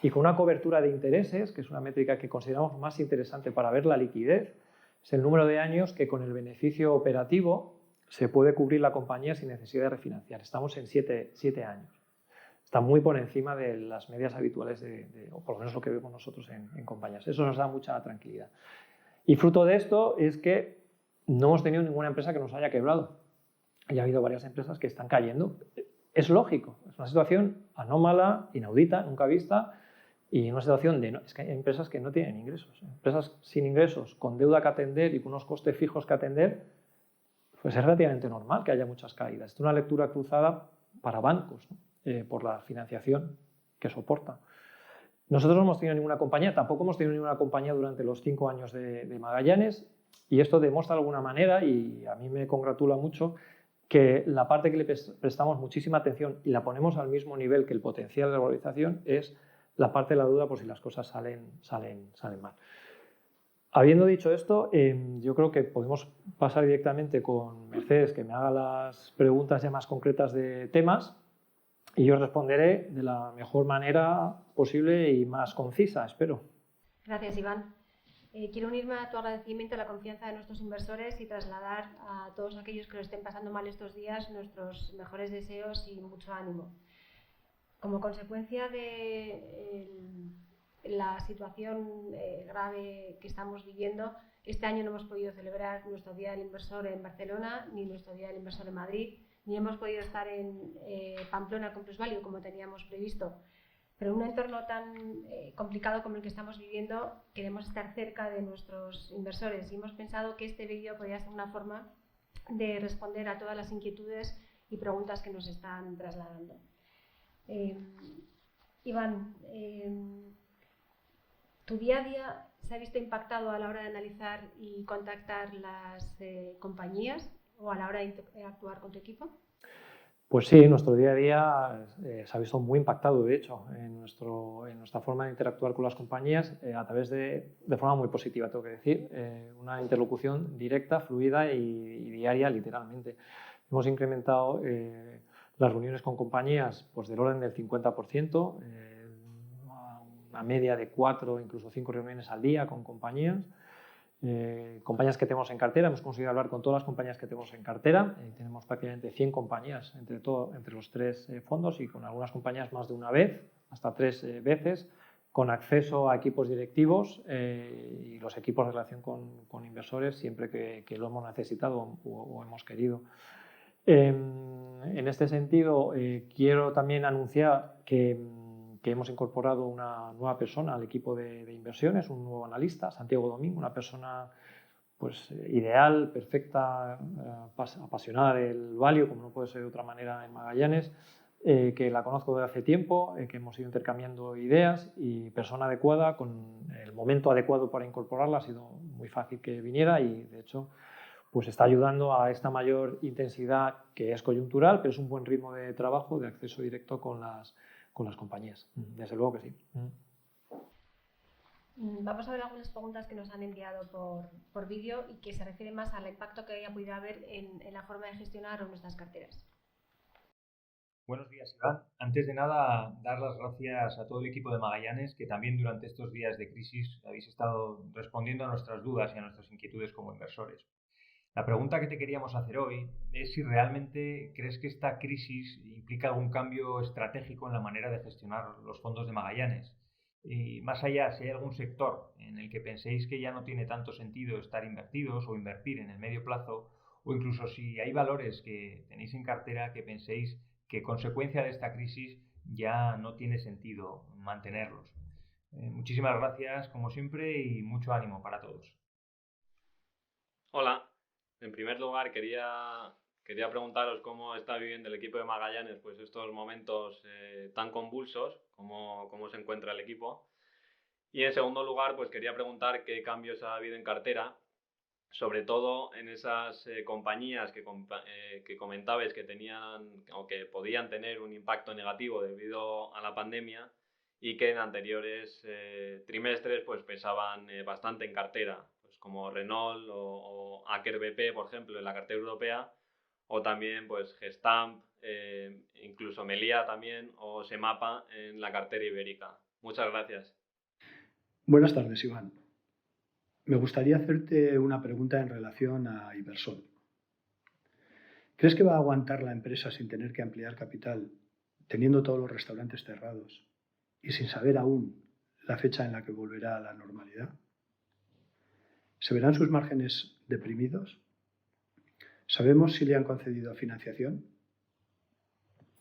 y con una cobertura de intereses, que es una métrica que consideramos más interesante para ver la liquidez. Es el número de años que con el beneficio operativo se puede cubrir la compañía sin necesidad de refinanciar. Estamos en 7 años. Está muy por encima de las medias habituales, o por lo menos lo que vemos nosotros en compañías. Eso nos da mucha tranquilidad. Y fruto de esto es que no hemos tenido ninguna empresa que nos haya quebrado. Y ha habido varias empresas que están cayendo. Es lógico, es una situación anómala, inaudita, nunca vista, y una situación de... es que hay empresas que no tienen ingresos. Empresas sin ingresos, con deuda que atender y con unos costes fijos que atender, pues es relativamente normal que haya muchas caídas. Es una lectura cruzada para bancos, ¿no? Por la financiación que soporta. Nosotros no hemos tenido ninguna compañía, tampoco hemos tenido ninguna compañía durante los 5 años de Magallanes, y esto demuestra de alguna manera, y a mí me congratula mucho, que la parte que le prestamos muchísima atención y la ponemos al mismo nivel que el potencial de la valorización es la parte de la duda por si las cosas salen mal. Habiendo dicho esto, yo creo que podemos pasar directamente con Mercedes, que me haga las preguntas ya más concretas de temas, y yo responderé de la mejor manera posible y más concisa, espero. Gracias, Iván. Quiero unirme a tu agradecimiento a la confianza de nuestros inversores y trasladar a todos aquellos que lo estén pasando mal estos días nuestros mejores deseos y mucho ánimo. Como consecuencia de la situación grave que estamos viviendo, este año no hemos podido celebrar nuestro Día del Inversor en Barcelona ni nuestro Día del Inversor en Madrid, ni hemos podido estar en Pamplona con Plusvalue como teníamos previsto. Pero en un entorno tan complicado como el que estamos viviendo, queremos estar cerca de nuestros inversores y hemos pensado que este vídeo podría ser una forma de responder a todas las inquietudes y preguntas que nos están trasladando. Iván, ¿tu día a día se ha visto impactado a la hora de analizar y contactar las compañías o a la hora de actuar con tu equipo? Pues sí, nuestro día a día se ha visto muy impactado, de hecho, en nuestra forma de interactuar con las compañías a través de forma muy positiva, tengo que decir, una interlocución directa, fluida y diaria, literalmente. Hemos incrementado las reuniones con compañías pues, del orden del 50%, una media de 4, incluso 5 reuniones al día con compañías. Compañías que tenemos en cartera, hemos conseguido hablar con todas las compañías que tenemos en cartera, tenemos prácticamente 100 compañías entre los 3 fondos y con algunas compañías más de una vez, hasta 3 veces, con acceso a equipos directivos y los equipos de relación con inversores siempre que lo hemos necesitado o hemos querido. En este sentido, quiero también anunciar que hemos incorporado una nueva persona al equipo de inversiones, un nuevo analista, Santiago Domingo, una persona pues, ideal, perfecta, apasionada del value, como no puede ser de otra manera en Magallanes, que la conozco desde hace tiempo, que hemos ido intercambiando ideas y persona adecuada, con el momento adecuado para incorporarla, ha sido muy fácil que viniera y de hecho pues está ayudando a esta mayor intensidad que es coyuntural, pero es un buen ritmo de trabajo, de acceso directo con las compañías. Desde luego que sí. Vamos a ver algunas preguntas que nos han enviado por vídeo y que se refieren más al impacto que haya podido haber en la forma de gestionar nuestras carteras. Buenos días, Iván. Antes de nada, dar las gracias a todo el equipo de Magallanes que también durante estos días de crisis habéis estado respondiendo a nuestras dudas y a nuestras inquietudes como inversores. La pregunta que te queríamos hacer hoy es si realmente crees que esta crisis implica algún cambio estratégico en la manera de gestionar los fondos de Magallanes. Y más allá, si hay algún sector en el que penséis que ya no tiene tanto sentido estar invertidos o invertir en el medio plazo, o incluso si hay valores que tenéis en cartera que penséis que consecuencia de esta crisis ya no tiene sentido mantenerlos. Muchísimas gracias, como siempre, y mucho ánimo para todos. Hola. En primer lugar, quería preguntaros cómo está viviendo el equipo de Magallanes pues estos momentos tan convulsos, cómo se encuentra el equipo. Y en segundo lugar, pues quería preguntar qué cambios ha habido en cartera, sobre todo en esas compañías que comentabais que tenían o que podían tener un impacto negativo debido a la pandemia y que en anteriores trimestres pues pesaban bastante en cartera, pues como Renault o Aker BP, por ejemplo, en la cartera europea, o también pues Gestamp, incluso Meliá también, o Semapa en la cartera ibérica. Muchas gracias. Buenas tardes, Iván. Me gustaría hacerte una pregunta en relación a Ibersol. ¿Crees que va a aguantar la empresa sin tener que ampliar capital, teniendo todos los restaurantes cerrados y sin saber aún la fecha en la que volverá a la normalidad? ¿Se verán sus márgenes deprimidos? ¿Sabemos si le han concedido financiación?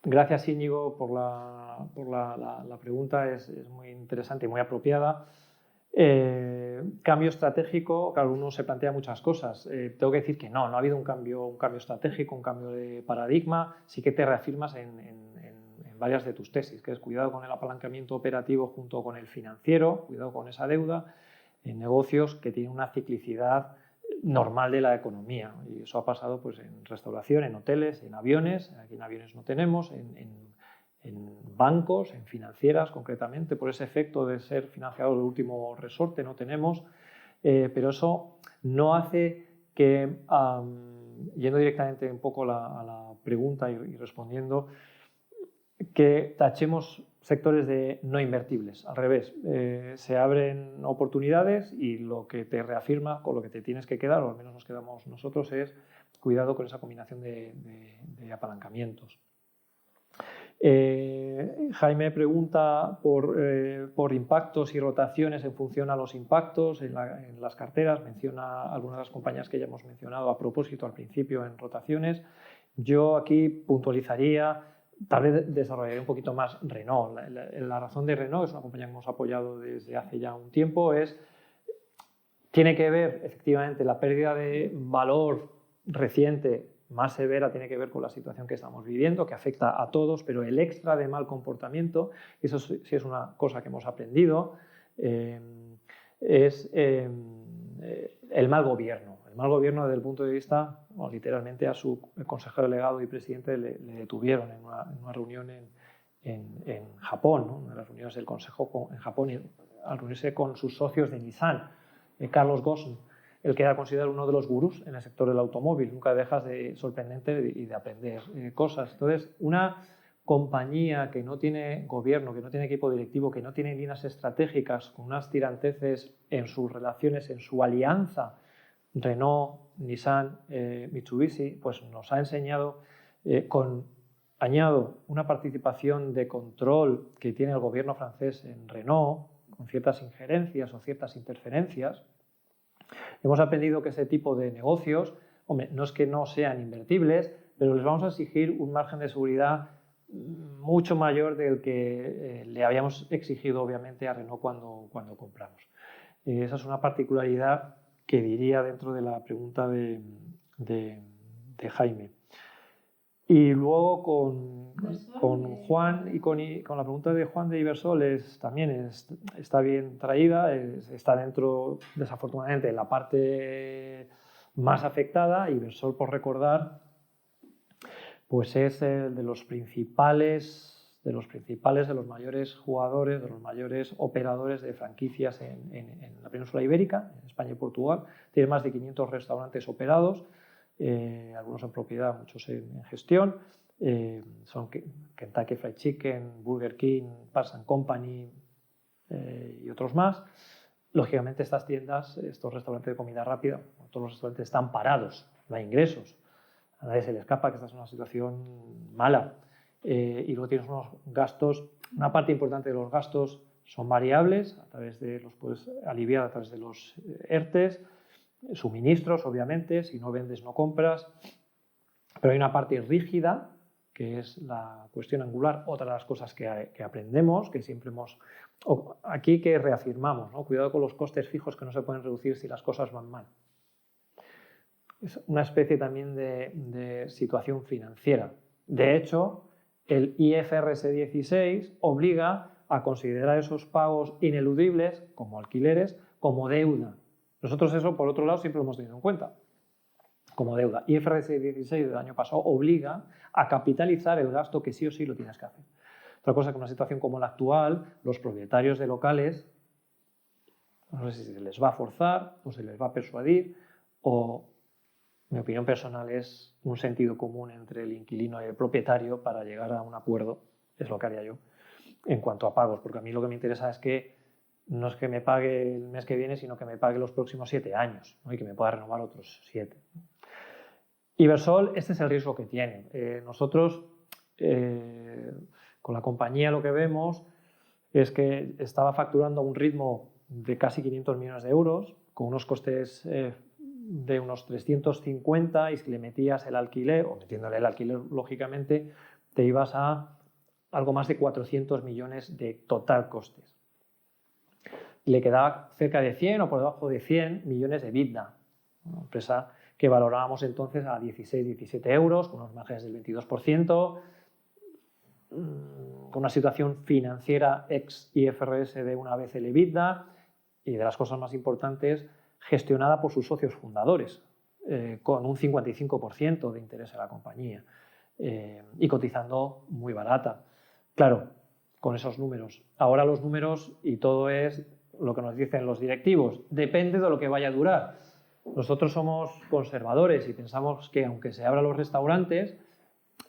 Gracias, Íñigo, por la pregunta. Es muy interesante y muy apropiada. Cambio estratégico, claro, uno se plantea muchas cosas. Tengo que decir que no ha habido un cambio estratégico, un cambio de paradigma. Sí que te reafirmas en varias de tus tesis, que es cuidado con el apalancamiento operativo junto con el financiero, cuidado con esa deuda en negocios que tienen una ciclicidad normal de la economía. Y eso ha pasado pues, en restauración, en hoteles, en aviones. Aquí en aviones no tenemos, en bancos, en financieras concretamente, por ese efecto de ser financiado de último resorte no tenemos, pero eso no hace que, yendo directamente un poco a la pregunta y respondiendo, que tachemos sectores de no invertibles. Al revés, se abren oportunidades y lo que te reafirma, con lo que te tienes que quedar, o al menos nos quedamos nosotros, es cuidado con esa combinación de apalancamientos. Jaime pregunta por impactos y rotaciones en función a los impactos en las carteras. Menciona algunas de las compañías que ya hemos mencionado a propósito al principio en rotaciones. Yo aquí puntualizaría, tal vez desarrollaría un poquito más Renault. La razón de Renault, es una compañía que hemos apoyado desde hace ya un tiempo, tiene que ver efectivamente la pérdida de valor reciente más severa, tiene que ver con la situación que estamos viviendo, que afecta a todos, pero el extra de mal comportamiento, eso sí es una cosa que hemos aprendido, es el mal gobierno. El mal gobierno desde el punto de vista, bueno, literalmente a su consejero delegado y presidente le detuvieron en una reunión en Japón, ¿no? Una de las reuniones del consejo en Japón, al reunirse con sus socios de Nissan, Carlos Ghosn, el que era considerado uno de los gurús en el sector del automóvil. Nunca dejas de sorprenderte y de aprender cosas. Entonces, una compañía que no tiene gobierno, que no tiene equipo directivo, que no tiene líneas estratégicas, con unas tiranteces en sus relaciones, en su alianza, Renault, Nissan, Mitsubishi, pues nos ha enseñado, añado una participación de control que tiene el gobierno francés en Renault, con ciertas injerencias o ciertas interferencias. Hemos aprendido que ese tipo de negocios, hombre, no es que no sean invertibles, pero les vamos a exigir un margen de seguridad mucho mayor del que le habíamos exigido obviamente a Renault cuando compramos. Esa es una particularidad que diría dentro de la pregunta de Jaime. Y luego con Juan y con la pregunta de Juan de Ibersol también está bien traída, está dentro, desafortunadamente, en la parte más afectada. Ibersol, por recordar, pues es el de los mayores jugadores, de los mayores operadores de franquicias en la península ibérica, en España y Portugal. Tiene más de 500 restaurantes operados, algunos en propiedad, muchos en gestión. Son Kentucky Fried Chicken, Burger King, Parks & Company y otros más. Lógicamente estas tiendas, estos restaurantes de comida rápida, todos los restaurantes están parados, no hay ingresos. A nadie se le escapa que esta es una situación mala. Y luego tienes unos gastos, una parte importante de los gastos son variables, a través de los puedes aliviar a través de los ERTES, suministros, obviamente, si no vendes no compras, pero hay una parte rígida, que es la cuestión angular, otra de las cosas que aprendemos, que siempre aquí que reafirmamos, ¿no? Cuidado con los costes fijos que no se pueden reducir si las cosas van mal. Es una especie también de situación financiera. De hecho, el IFRS 16 obliga a considerar esos pagos ineludibles, como alquileres, como deuda. Nosotros eso, por otro lado, siempre lo hemos tenido en cuenta, como deuda. IFRS 16 del año pasado obliga a capitalizar el gasto que sí o sí lo tienes que hacer. Otra cosa que en una situación como la actual, los propietarios de locales, no sé si se les va a forzar o se les va a persuadir, o mi opinión personal es un sentido común entre el inquilino y el propietario para llegar a un acuerdo, es lo que haría yo, en cuanto a pagos, porque a mí lo que me interesa es que no es que me pague el mes que viene, sino que me pague los próximos 7 años, ¿no? Y que me pueda renovar otros 7. Ibersol, este es el riesgo que tiene. Nosotros, con la compañía, lo que vemos es que estaba facturando a un ritmo de casi 500 millones de euros, con unos costes de unos 350, y si le metías el alquiler, o metiéndole el alquiler lógicamente, te ibas a algo más de 400 millones de total costes. Le quedaba cerca de 100 o por debajo de 100 millones de EBITDA, una empresa que valorábamos entonces a 16-17 euros, con unos márgenes del 22%, con una situación financiera ex IFRS de una vez el EBITDA, y de las cosas más importantes, gestionada por sus socios fundadores, con un 55% de interés en la compañía, y cotizando muy barata. Claro, con esos números. Ahora los números, y todo es lo que nos dicen los directivos, depende de lo que vaya a durar. Nosotros somos conservadores y pensamos que aunque se abran los restaurantes,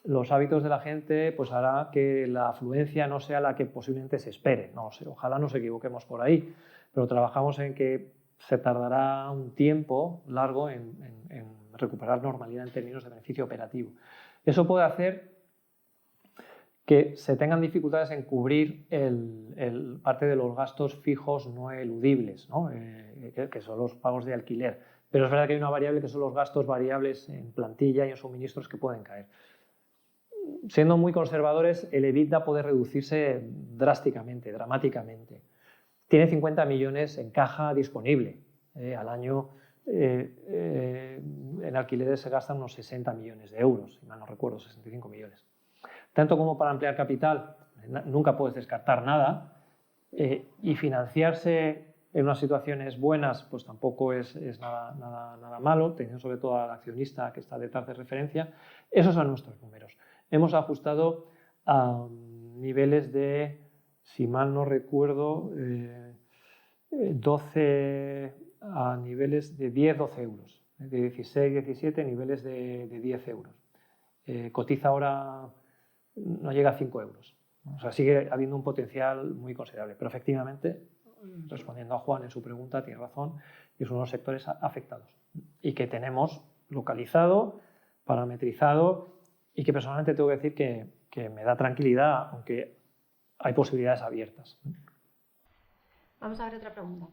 los hábitos de la gente pues hará que la afluencia no sea la que posiblemente se espere. No sé, ojalá nos equivoquemos por ahí, pero trabajamos en que se tardará un tiempo largo en recuperar normalidad en términos de beneficio operativo. Eso puede hacer que se tengan dificultades en cubrir parte de los gastos fijos no eludibles, ¿no? Que son los pagos de alquiler. Pero es verdad que hay una variable que son los gastos variables en plantilla y en suministros que pueden caer. Siendo muy conservadores, el EBITDA puede reducirse drásticamente, dramáticamente. Tiene 50 millones en caja disponible. Al año en alquileres se gastan unos 60 millones de euros, si mal no recuerdo, 65 millones. Tanto como para ampliar capital, nunca puedes descartar nada, y financiarse en unas situaciones buenas pues tampoco es nada malo, teniendo sobre todo al accionista que está detrás de referencia. Esos son nuestros números. Hemos ajustado a niveles de, si mal no recuerdo, 12 a niveles de 10-12 euros, de 16-17 niveles de 10 euros. Cotiza ahora, no llega a 5 euros. O sea, sigue habiendo un potencial muy considerable, pero efectivamente, respondiendo a Juan en su pregunta, tiene razón, y son unos sectores afectados y que tenemos localizado, parametrizado, y que personalmente tengo que decir que me da tranquilidad, aunque hay posibilidades abiertas. Vamos a ver otra pregunta.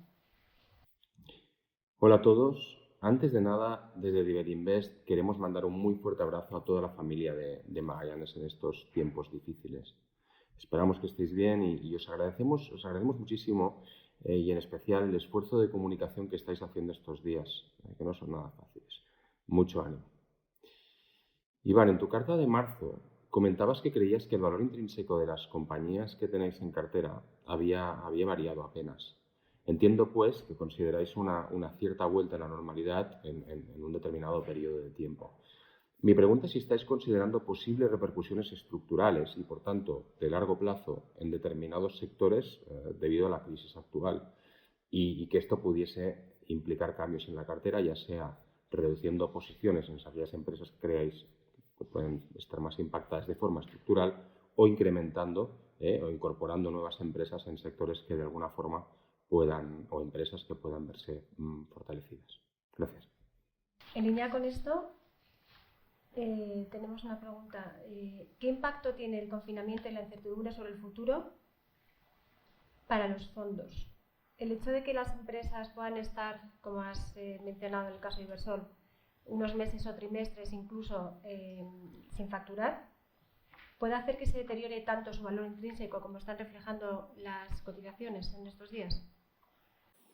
Hola a todos. Antes de nada, desde Diverinvest queremos mandar un muy fuerte abrazo a toda la familia de Magallanes en estos tiempos difíciles. Esperamos que estéis bien y os agradecemos muchísimo, y en especial el esfuerzo de comunicación que estáis haciendo estos días, que no son nada fáciles. Mucho ánimo. Iván, en tu carta de marzo comentabas que creías que el valor intrínseco de las compañías que tenéis en cartera había variado apenas. Entiendo, pues, que consideráis una cierta vuelta a la normalidad en un determinado periodo de tiempo. Mi pregunta es si estáis considerando posibles repercusiones estructurales y, por tanto, de largo plazo en determinados sectores debido a la crisis actual, y que esto pudiese implicar cambios en la cartera, ya sea reduciendo posiciones en aquellas empresas que creáis que pueden estar más impactadas de forma estructural, o incrementando o incorporando nuevas empresas en sectores que de alguna forma puedan, o empresas que puedan verse fortalecidas. Gracias. En línea con esto, tenemos una pregunta. ¿Qué impacto tiene el confinamiento y la incertidumbre sobre el futuro para los fondos? El hecho de que las empresas puedan estar, como has mencionado en el caso de Ibersol, unos meses o trimestres incluso sin facturar, ¿puede hacer que se deteriore tanto su valor intrínseco como están reflejando las cotizaciones en estos días?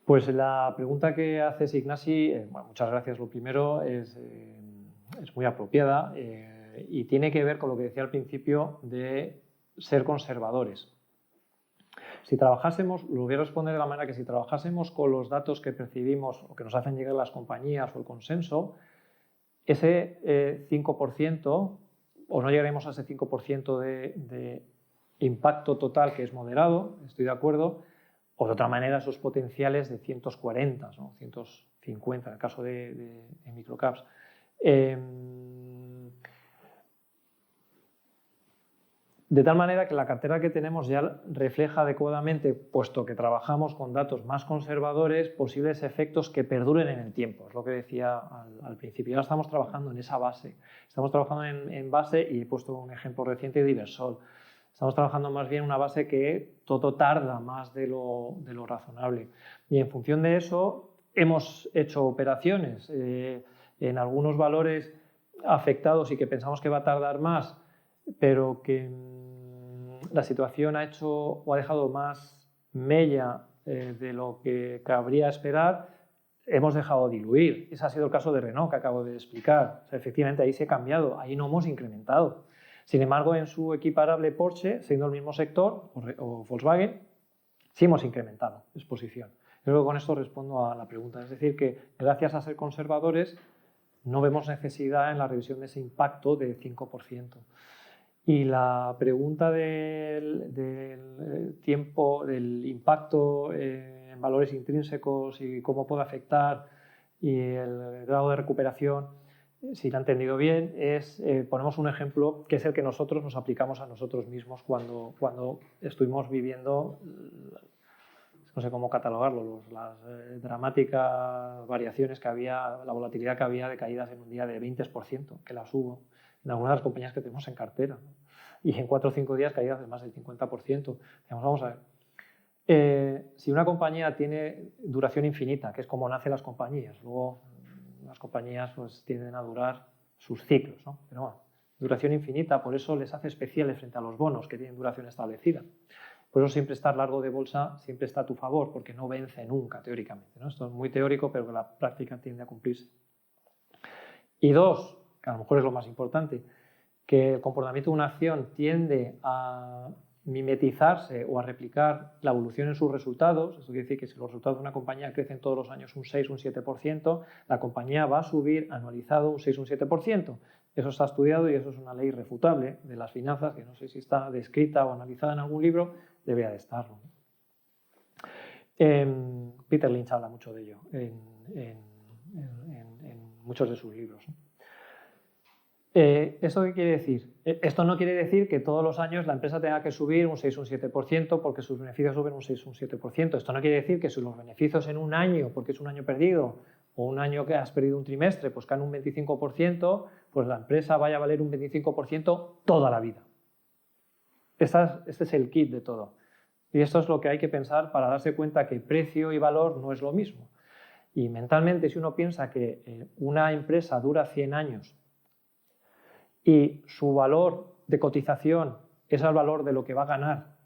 Pues la pregunta que haces, Ignasi, bueno, muchas gracias. Lo primero es muy apropiada y tiene que ver con lo que decía al principio de ser conservadores. Si trabajásemos, lo voy a responder de la manera que si trabajásemos con los datos que percibimos o que nos hacen llegar las compañías o el consenso, ese 5%, o no llegaremos a ese 5% de impacto total, que es moderado, estoy de acuerdo, o de otra manera esos potenciales de 140, ¿no? 150 en el caso de microcaps. De tal manera que la cartera que tenemos ya refleja adecuadamente, puesto que trabajamos con datos más conservadores, posibles efectos que perduren en el tiempo. Es lo que decía al principio. Ahora estamos trabajando en esa base. Estamos trabajando en base, y he puesto un ejemplo reciente de Ibersol. Estamos trabajando más bien una base que todo tarda más de lo razonable. Y en función de eso hemos hecho operaciones en algunos valores afectados y que pensamos que va a tardar más, pero que la situación ha hecho o ha dejado más mella de lo que cabría esperar, hemos dejado diluir. Ese ha sido el caso de Renault que acabo de explicar. O sea, efectivamente ahí se ha cambiado, ahí no hemos incrementado. Sin embargo, en su equiparable Porsche, siendo el mismo sector, o Volkswagen, sí hemos incrementado exposición. Creo que con esto respondo a la pregunta. Es decir, que gracias a ser conservadores no vemos necesidad en la revisión de ese impacto de 5%. Y la pregunta del tiempo, del impacto en valores intrínsecos y cómo puede afectar y el grado de recuperación, si lo he entendido bien, ponemos un ejemplo que es el que nosotros nos aplicamos a nosotros mismos cuando estuvimos viviendo, no sé cómo catalogarlo, las dramáticas variaciones que había, la volatilidad que había de caídas en un día de 20%, que las hubo en algunas de las compañías que tenemos en cartera, ¿no? Y en 4 o 5 días caídas de más del 50%. Digamos, vamos a ver, si una compañía tiene duración infinita, que es como nacen las compañías, luego las compañías pues tienden a durar sus ciclos, ¿no? Pero bueno, duración infinita, por eso les hace especiales frente a los bonos que tienen duración establecida. Por eso siempre estar largo de bolsa siempre está a tu favor, porque no vence nunca, teóricamente, ¿no? Esto es muy teórico, pero que la práctica tiende a cumplirse. Y dos, que a lo mejor es lo más importante, que el comportamiento de una acción tiende a mimetizarse o a replicar la evolución en sus resultados. Esto quiere decir que si los resultados de una compañía crecen todos los años un 6 o un 7%, la compañía va a subir anualizado un 6 o un 7%. Eso está estudiado y eso es una ley irrefutable de las finanzas, que no sé si está descrita o analizada en algún libro, debería de estarlo. Peter Lynch habla mucho de ello en muchos de sus libros. ¿Esto qué quiere decir? Esto no quiere decir que todos los años la empresa tenga que subir un 6 o un 7% porque sus beneficios suben un 6 o un 7%. Esto no quiere decir que si los beneficios en un año, porque es un año perdido, o un año que has perdido un trimestre, pues caen un 25%, pues la empresa vaya a valer un 25% toda la vida. Este es el kit de todo. Y esto es lo que hay que pensar para darse cuenta que precio y valor no es lo mismo. Y mentalmente, si uno piensa que una empresa dura 100 años y su valor de cotización es el valor de lo que va a ganar,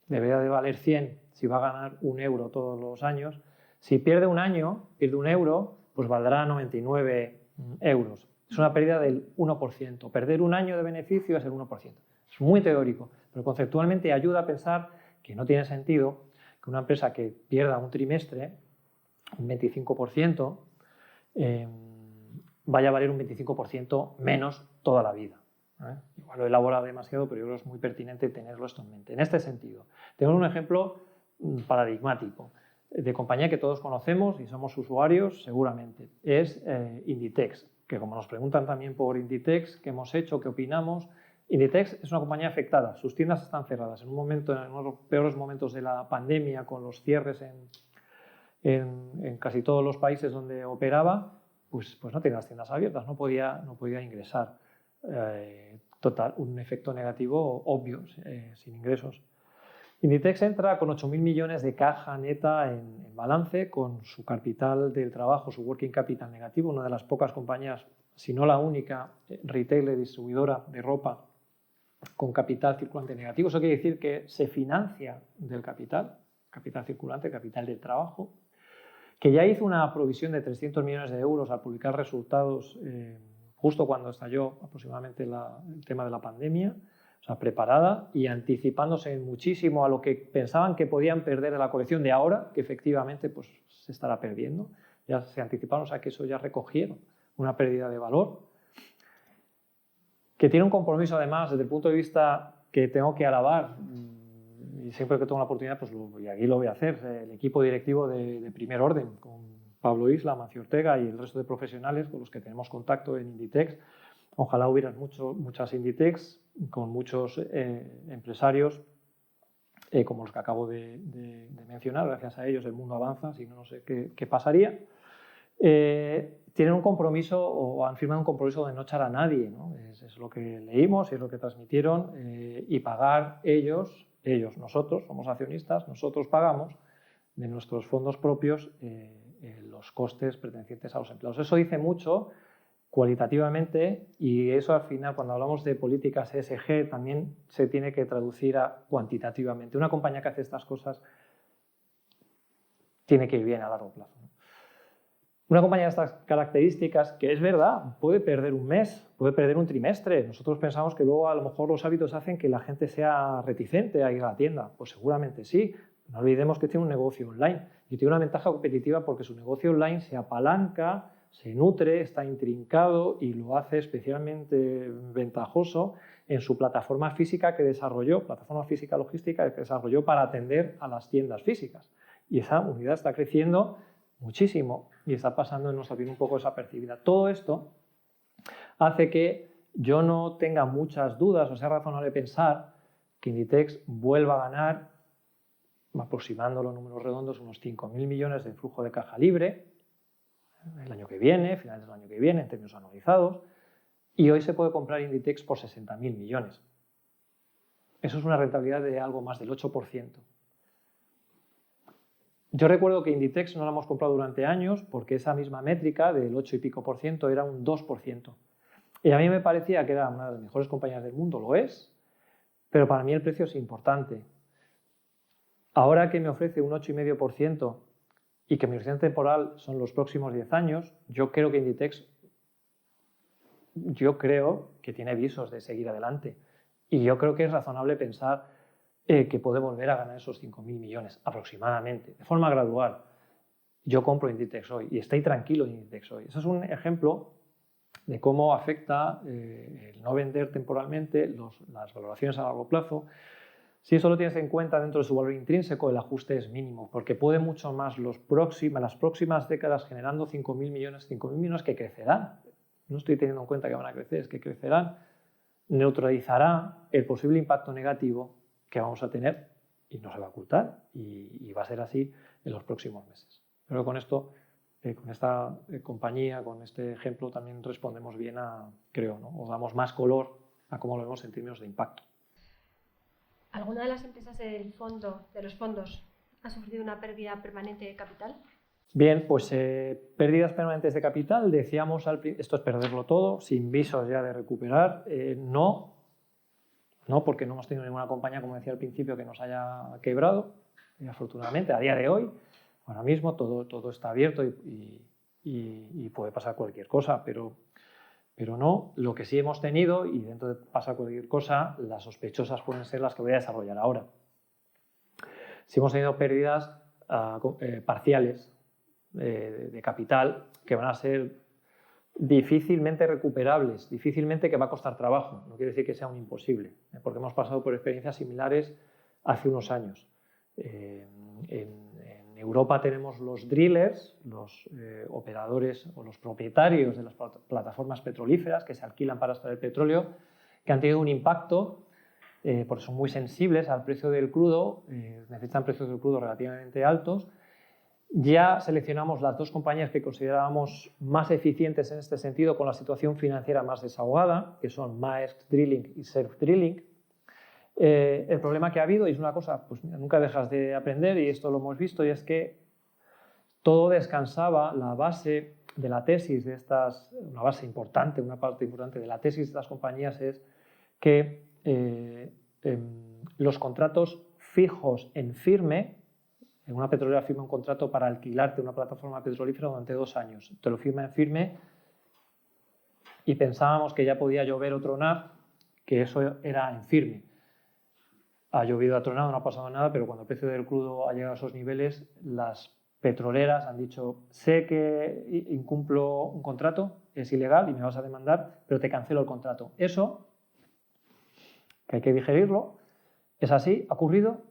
debería de valer 100 si va a ganar 1 euro todos los años. Si pierde un año, pierde 1 euro, pues valdrá 99 euros. Es una pérdida del 1%. Perder un año de beneficio es el 1%. Es muy teórico, pero conceptualmente ayuda a pensar que no tiene sentido que una empresa que pierda un trimestre, un 25%, vaya a valer un 25% menos toda la vida. Igual lo he elaborado demasiado, pero yo creo que es muy pertinente tenerlo esto en mente. En este sentido, tenemos un ejemplo paradigmático de compañía que todos conocemos y somos usuarios seguramente. Es Inditex, que como nos preguntan también por Inditex, qué hemos hecho, qué opinamos. Inditex es una compañía afectada, sus tiendas están cerradas. En uno de los peores momentos de la pandemia, con los cierres en casi todos los países donde operaba, pues no tenía las tiendas abiertas, no podía ingresar. Total, un efecto negativo obvio, sin ingresos. Inditex entra con 8.000 millones de caja neta en balance, con su capital del trabajo, su working capital negativo, una de las pocas compañías, si no la única, retailer distribuidora de ropa con capital circulante negativo. Eso quiere decir que se financia del capital circulante, capital del trabajo, que ya hizo una provisión de 300 millones de euros al publicar resultados justo cuando estalló aproximadamente el tema de la pandemia, o sea, preparada y anticipándose muchísimo a lo que pensaban que podían perder en la colección de ahora, que efectivamente pues, se estará perdiendo. Ya se anticiparon, o sea, que eso ya recogieron una pérdida de valor, que tiene un compromiso además desde el punto de vista que tengo que alabar, y siempre que tengo la oportunidad, pues y aquí lo voy a hacer, el equipo directivo de primer orden, con Pablo Isla, Mancio Ortega y el resto de profesionales con los que tenemos contacto en Inditex. Ojalá hubieran muchas Inditex con muchos empresarios como los que acabo de mencionar. Gracias a ellos el mundo avanza, si no, no sé qué pasaría. tienen un compromiso o han firmado un compromiso de no echar a nadie, ¿no? Es lo que leímos y es lo que transmitieron, y pagar ellos, nosotros somos accionistas, nosotros pagamos de nuestros fondos propios los costes pertenecientes a los empleados. Eso dice mucho cualitativamente, y eso al final, cuando hablamos de políticas ESG, también se tiene que traducir cuantitativamente. Una compañía que hace estas cosas tiene que ir bien a largo plazo. Una compañía de estas características, que es verdad, puede perder un mes, puede perder un trimestre. Nosotros pensamos que luego a lo mejor los hábitos hacen que la gente sea reticente a ir a la tienda. Pues seguramente sí. No olvidemos que tiene un negocio online y tiene una ventaja competitiva porque su negocio online se apalanca, se nutre, está intrincado y lo hace especialmente ventajoso en su plataforma física que desarrolló, plataforma física logística que desarrolló para atender a las tiendas físicas. Y esa unidad está creciendo muchísimo y está pasando en nuestra vida un poco desapercibida. Todo esto hace que yo no tenga muchas dudas, o sea razonable pensar que Inditex vuelva a ganar, aproximando los números redondos, unos 5.000 millones de flujo de caja libre el año que viene, finales del año que viene, en términos anualizados, y hoy se puede comprar Inditex por 60.000 millones. Eso es una rentabilidad de algo más del 8%. Yo recuerdo que Inditex no la hemos comprado durante años porque esa misma métrica del 8 y pico por ciento era un 2%. Y a mí me parecía que era una de las mejores compañías del mundo, lo es, pero para mí el precio es importante. Ahora que me ofrece un 8,5% y que mi horizonte temporal son los próximos 10 años, yo creo que Inditex tiene visos de seguir adelante. Y yo creo que es razonable pensar que puede volver a ganar esos 5.000 millones aproximadamente, de forma gradual. Yo compro Inditex hoy y estoy tranquilo en Inditex hoy. Eso es un ejemplo de cómo afecta el no vender temporalmente las valoraciones a largo plazo. Si eso lo tienes en cuenta dentro de su valor intrínseco, el ajuste es mínimo, porque puede mucho más las próximas décadas generando 5.000 millones que crecerán. No estoy teniendo en cuenta que van a crecer, es que crecerán, neutralizará el posible impacto negativo que vamos a tener y no se va a ocultar y va a ser así en los próximos meses. Pero con esto, con esta compañía, con este ejemplo, también respondemos bien o damos más color a cómo lo vemos en términos de impacto. ¿Alguna de las empresas de los fondos ha sufrido una pérdida permanente de capital? Bien, pues pérdidas permanentes de capital, decíamos, esto es perderlo todo, sin visos ya de recuperar, no, porque no hemos tenido ninguna compañía, como decía al principio, que nos haya quebrado, y afortunadamente, a día de hoy, ahora mismo todo está abierto y puede pasar cualquier cosa, pero no. Lo que sí hemos tenido, y dentro de pasar cualquier cosa, las sospechosas pueden ser las que voy a desarrollar ahora. Sí hemos tenido pérdidas parciales de capital que van a ser difícilmente recuperables, difícilmente que va a costar trabajo. No quiere decir que sea un imposible, porque hemos pasado por experiencias similares hace unos años. En Europa tenemos los drillers, los operadores o los propietarios de las plataformas petrolíferas que se alquilan para extraer petróleo, que han tenido un impacto porque son muy sensibles al precio del crudo, necesitan precios del crudo relativamente altos. Ya seleccionamos las dos compañías que considerábamos más eficientes en este sentido, con la situación financiera más desahogada, que son Maersk Drilling y Surf Drilling. El problema que ha habido, y es una cosa, pues nunca dejas de aprender, y esto lo hemos visto, y es que todo descansaba, la base de la tesis de estas, una base importante, una parte importante de la tesis de estas compañías es que los contratos fijos en firme, en una petrolera firma un contrato para alquilarte una plataforma petrolífera durante 2 años, te lo firma en firme y pensábamos que ya podía llover o tronar, que eso era en firme. Ha llovido, ha tronado, no ha pasado nada, pero cuando el precio del crudo ha llegado a esos niveles, las petroleras han dicho: sé que incumplo un contrato, es ilegal y me vas a demandar, pero te cancelo el contrato. Eso, que hay que digerirlo, es así, ha ocurrido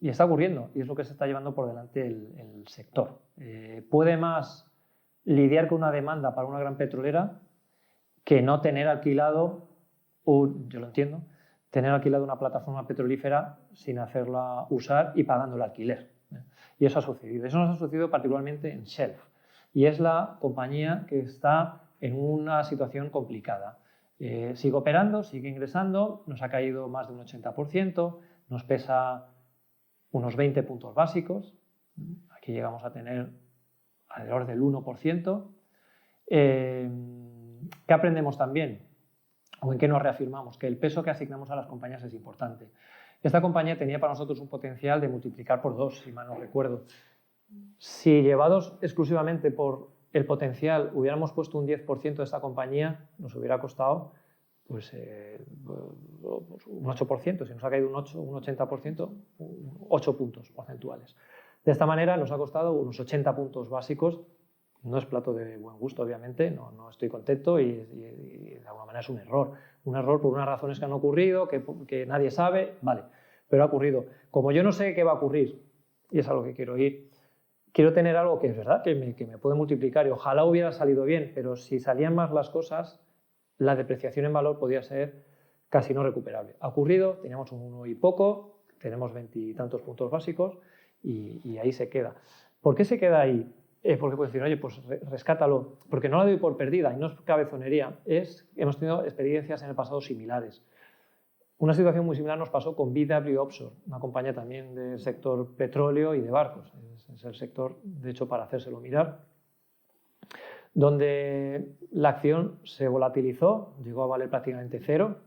y está ocurriendo, y es lo que se está llevando por delante el sector. Puede más lidiar con una demanda para una gran petrolera que no tener alquilado, yo lo entiendo, tener alquilado una plataforma petrolífera sin hacerla usar y pagando el alquiler. Y eso ha sucedido. Eso nos ha sucedido particularmente en Shelf. y es la compañía que está en una situación complicada. Sigue operando, sigue ingresando, nos ha caído más de un 80%, nos pesa unos 20 puntos básicos, aquí llegamos a tener alrededor del 1%. ¿Qué aprendemos también? ¿O en qué nos reafirmamos? Que el peso que asignamos a las compañías es importante. Esta compañía tenía para nosotros un potencial de multiplicar por 2, si mal no recuerdo. Si llevados exclusivamente por el potencial hubiéramos puesto un 10% de esta compañía, nos hubiera costado pues, un 8%. Si nos ha caído un 80%, 8 puntos porcentuales. De esta manera nos ha costado unos 80 puntos básicos. No es plato de buen gusto, obviamente, no estoy contento y de alguna manera es un error. Un error por unas razones que han ocurrido, que nadie sabe, vale, pero ha ocurrido. Como yo no sé qué va a ocurrir, y es a lo que quiero ir, quiero tener algo que es verdad, que me puede multiplicar y ojalá hubiera salido bien, pero si salían más las cosas, la depreciación en valor podía ser casi no recuperable. Ha ocurrido, teníamos un 1 y poco, tenemos 20 y tantos puntos básicos y ahí se queda. ¿Por qué se queda ahí? Porque puedes decir, oye, pues rescátalo, porque no la doy por perdida y no es cabezonería, hemos tenido experiencias en el pasado similares. Una situación muy similar nos pasó con BW Offshore, una compañía también del sector petróleo y de barcos, es el sector, de hecho, para hacérselo mirar, donde la acción se volatilizó, llegó a valer prácticamente cero.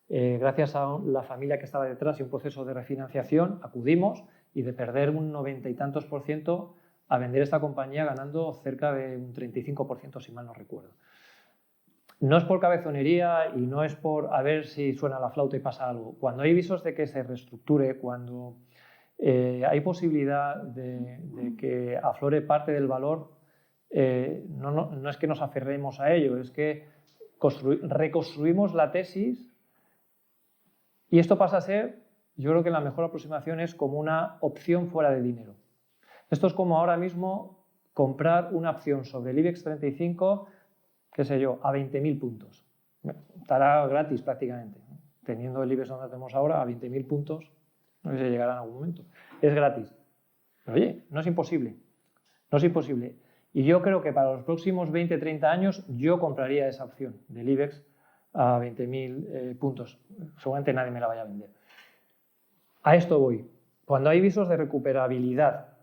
Gracias a la familia que estaba detrás y un proceso de refinanciación, acudimos y de perder un 90 y tantos % a vender esta compañía ganando cerca de un 35%, si mal no recuerdo. No es por cabezonería y no es por a ver si suena la flauta y pasa algo. Cuando hay visos de que se reestructure, cuando hay posibilidad de que aflore parte del valor, no es que nos aferremos a ello, es que reconstruimos la tesis y esto pasa a ser, yo creo que la mejor aproximación es como una opción fuera de dinero. Esto es como ahora mismo comprar una opción sobre el IBEX 35, qué sé yo, a 20.000 puntos. Estará gratis prácticamente. Teniendo el IBEX donde tenemos ahora, a 20.000 puntos, no sé si llegará en algún momento. Es gratis. Pero oye, no es imposible. No es imposible. Y yo creo que para los próximos 20, 30 años yo compraría esa opción del IBEX a 20.000 puntos. Seguramente nadie me la vaya a vender. A esto voy. Cuando hay visos de recuperabilidad,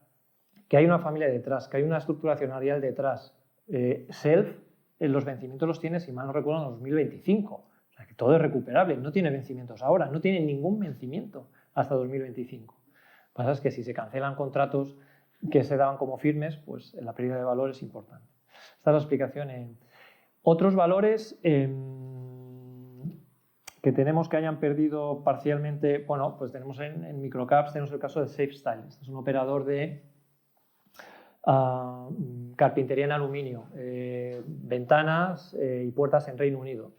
que hay una familia detrás, que hay una estructura accionarial detrás, Self, los vencimientos los tiene, si mal no recuerdo, en 2025. O sea, que todo es recuperable, no tiene vencimientos ahora, no tiene ningún vencimiento hasta 2025. Lo que pasa es que si se cancelan contratos que se daban como firmes, pues la pérdida de valor es importante. Esta es la explicación. Otros valores que tenemos que hayan perdido parcialmente, bueno, pues tenemos en microcaps, tenemos el caso de Safestyle. Este es un operador de carpintería en aluminio, ventanas y puertas en Reino Unido.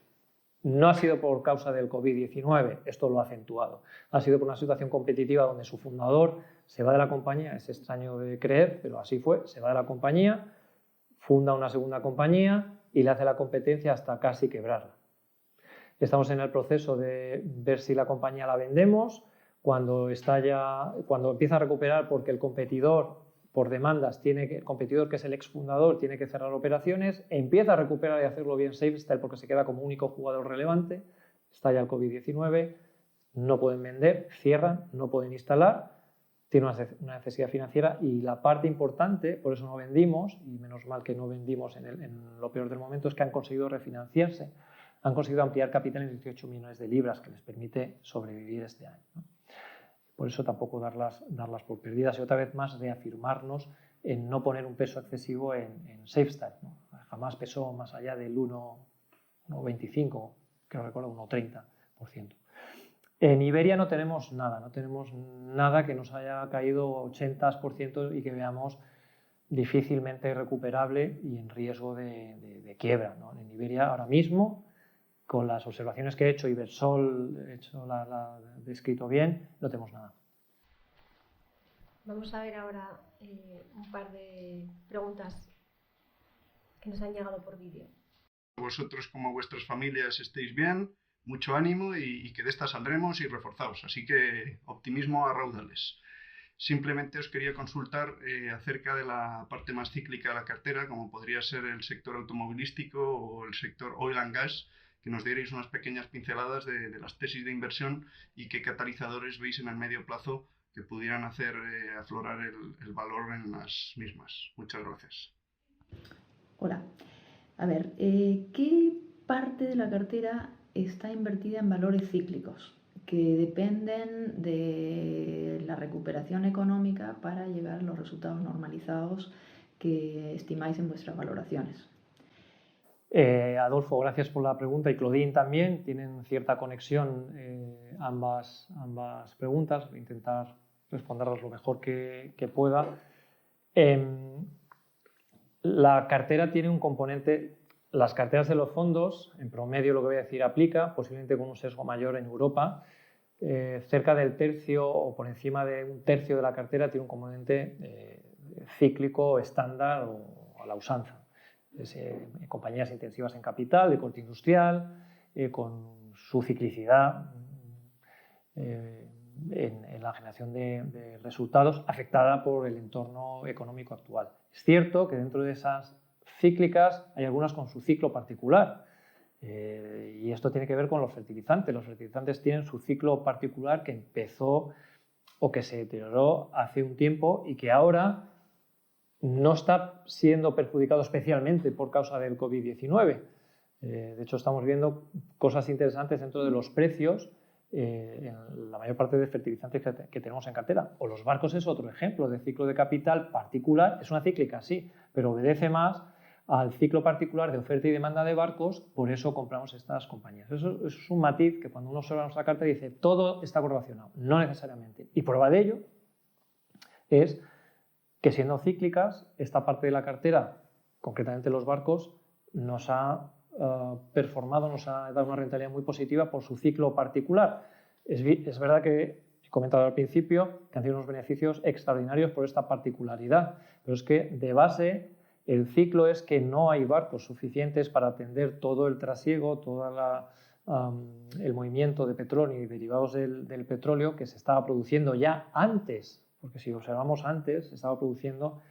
No ha sido por causa del COVID-19, esto lo ha acentuado. Ha sido por una situación competitiva donde su fundador se va de la compañía, es extraño de creer, pero así fue, se va de la compañía, funda una segunda compañía y le hace la competencia hasta casi quebrarla. Estamos en el proceso de ver si la compañía la vendemos, cuando empieza a recuperar porque el competidor por demandas, el competidor que es el exfundador tiene que cerrar operaciones, empieza a recuperar y hacerlo bien Safestyle porque se queda como único jugador relevante, estalla el COVID-19, no pueden vender, cierran, no pueden instalar, tiene una necesidad financiera y la parte importante, por eso no vendimos, y menos mal que no vendimos en lo peor del momento, es que han conseguido refinanciarse, han conseguido ampliar capital en 18 millones de libras que les permite sobrevivir este año, ¿no? Por eso tampoco darlas por perdidas y otra vez más reafirmarnos en no poner un peso excesivo en Safestyle, ¿no? Jamás pesó más allá del 1,25, creo recuerdo, 1,30%. En Iberia no tenemos nada que nos haya caído 80% y que veamos difícilmente recuperable y en riesgo de quiebra, ¿no? En Iberia ahora mismo, con las observaciones que he hecho, Ibersol, he hecho la descrito bien, no tenemos nada. Vamos a ver ahora un par de preguntas que nos han llegado por vídeo. Vosotros como vuestras familias estéis bien, mucho ánimo y que de esta saldremos y reforzados. Así que optimismo a raudales. Simplemente os quería consultar acerca de la parte más cíclica de la cartera, como podría ser el sector automovilístico o el sector oil and gas, que nos dierais unas pequeñas pinceladas de las tesis de inversión y qué catalizadores veis en el medio plazo que pudieran hacer aflorar el valor en las mismas. Muchas gracias. Hola. A ver, ¿qué parte de la cartera está invertida en valores cíclicos que dependen de la recuperación económica para llegar a los resultados normalizados que estimáis en vuestras valoraciones? Adolfo, gracias por la pregunta, y Claudine también. Tienen cierta conexión ambas preguntas. Voy a intentar responderlas lo mejor que pueda. La cartera tiene un componente. Las carteras de los fondos, en promedio lo que voy a decir aplica, posiblemente con un sesgo mayor en Europa. Cerca del tercio o por encima de un tercio de la cartera tiene un componente cíclico, estándar o a la usanza. Compañías intensivas en capital, de corte industrial, con su ciclicidad en la generación de resultados afectada por el entorno económico actual. Es cierto que dentro de esas cíclicas hay algunas con su ciclo particular, y esto tiene que ver con los fertilizantes. Los fertilizantes tienen su ciclo particular que empezó o que se deterioró hace un tiempo y que ahora no está siendo perjudicado especialmente por causa del COVID-19. De hecho, estamos viendo cosas interesantes dentro de los precios en la mayor parte de fertilizantes que tenemos en cartera. O los barcos es otro ejemplo de ciclo de capital particular. Es una cíclica, sí, pero obedece más al ciclo particular de oferta y demanda de barcos. Por eso compramos estas compañías. Eso es un matiz que cuando uno observa nuestra cartera dice todo está correlacionado. No necesariamente. Y prueba de ello es que, siendo cíclicas, esta parte de la cartera, concretamente los barcos, nos ha performado, nos ha dado una rentabilidad muy positiva por su ciclo particular. Es verdad que he comentado al principio que han tenido unos beneficios extraordinarios por esta particularidad, pero es que de base el ciclo es que no hay barcos suficientes para atender todo el trasiego, todo el movimiento de petróleo y derivados del petróleo que se estaba produciendo ya antes. Porque si observamos antes, se estaba produciendo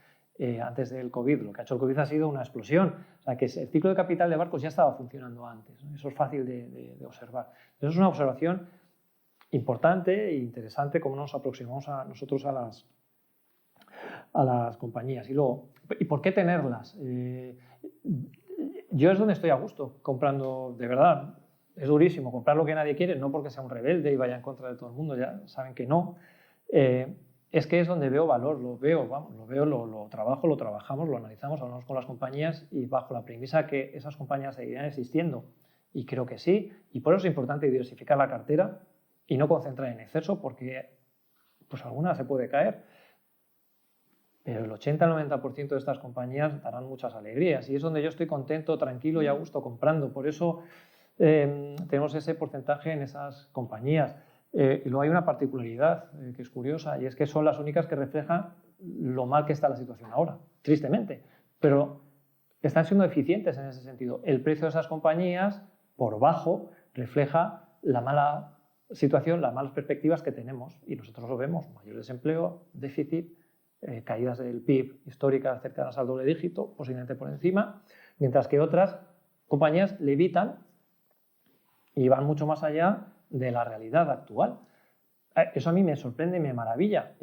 antes del COVID. Lo que ha hecho el COVID ha sido una explosión. O sea, que el ciclo de capital de barcos ya estaba funcionando antes, ¿no? Eso es fácil de observar. Eso es una observación importante e interesante, cómo nos aproximamos nosotros a las compañías. Y luego, ¿y por qué tenerlas? Yo es donde estoy a gusto comprando, de verdad. Es durísimo comprar lo que nadie quiere, no porque sea un rebelde y vaya en contra de todo el mundo, ya saben que no. Es que es donde veo valor, lo trabajo, lo trabajamos, lo analizamos, hablamos con las compañías y bajo la premisa que esas compañías seguirán existiendo. Y creo que sí, y por eso es importante diversificar la cartera y no concentrar en exceso, porque pues alguna se puede caer. Pero el 80-90% de estas compañías darán muchas alegrías y es donde yo estoy contento, tranquilo y a gusto comprando. Por eso tenemos ese porcentaje en esas compañías. Y luego hay una particularidad que es curiosa, y es que son las únicas que reflejan lo mal que está la situación ahora, tristemente, pero están siendo eficientes en ese sentido. El precio de esas compañías, por bajo, refleja la mala situación, las malas perspectivas que tenemos, y nosotros lo vemos: mayor desempleo, déficit, caídas del PIB históricas cercanas al doble dígito, posiblemente por encima, mientras que otras compañías levitan y van mucho más allá de la realidad actual. Eso a mí me sorprende y me maravilla,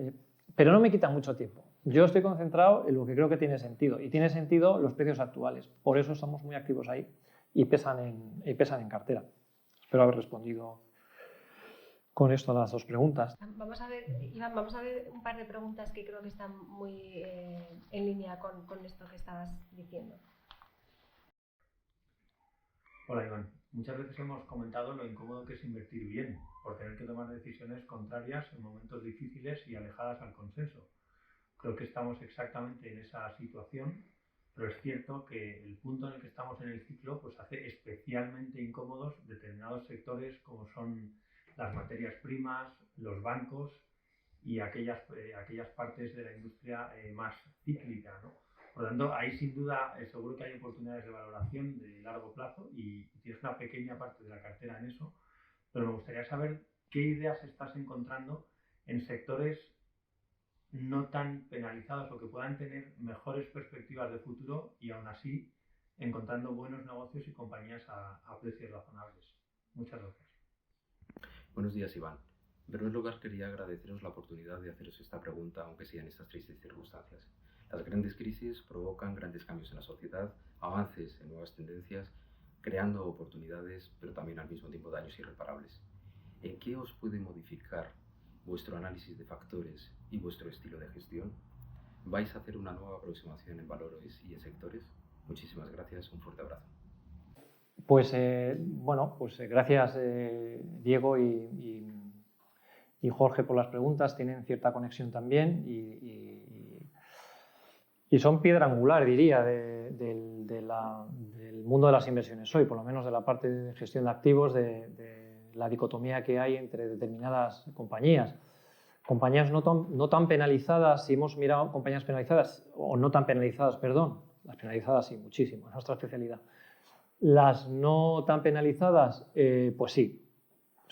pero no me quita mucho tiempo. Yo estoy concentrado en lo que creo que tiene sentido, y tiene sentido los precios actuales. Por eso estamos muy activos ahí y pesan en cartera. Espero haber respondido con esto a las dos preguntas. Vamos a ver, Iván, un par de preguntas que creo que están muy en línea con esto que estabas diciendo. Hola, Iván. Muchas veces hemos comentado lo incómodo que es invertir bien, por tener que tomar decisiones contrarias en momentos difíciles y alejadas al consenso. Creo que estamos exactamente en esa situación, pero es cierto que el punto en el que estamos en el ciclo pues hace especialmente incómodos determinados sectores como son las materias primas, los bancos y aquellas partes de la industria más cíclica, ¿no? Por lo tanto, ahí sin duda seguro que hay oportunidades de valoración de largo plazo y tienes una pequeña parte de la cartera en eso, pero me gustaría saber qué ideas estás encontrando en sectores no tan penalizados o que puedan tener mejores perspectivas de futuro y aún así encontrando buenos negocios y compañías a precios razonables. Muchas gracias. Buenos días, Iván. En primer lugar, quería agradeceros la oportunidad de haceros esta pregunta, aunque sea en estas tristes circunstancias. Las grandes crisis provocan grandes cambios en la sociedad, avances en nuevas tendencias, creando oportunidades, pero también al mismo tiempo daños irreparables. ¿En qué os puede modificar vuestro análisis de factores y vuestro estilo de gestión? ¿Vais a hacer una nueva aproximación en valores y en sectores? Muchísimas gracias, un fuerte abrazo. Pues gracias Diego y Jorge por las preguntas, tienen cierta conexión también y son piedra angular, diría, del mundo de las inversiones hoy, por lo menos de la parte de gestión de activos, de la dicotomía que hay entre determinadas compañías. Compañías no tan penalizadas, si hemos mirado compañías penalizadas, o no tan penalizadas, perdón, las penalizadas sí, muchísimo, es nuestra especialidad. Las no tan penalizadas, pues sí,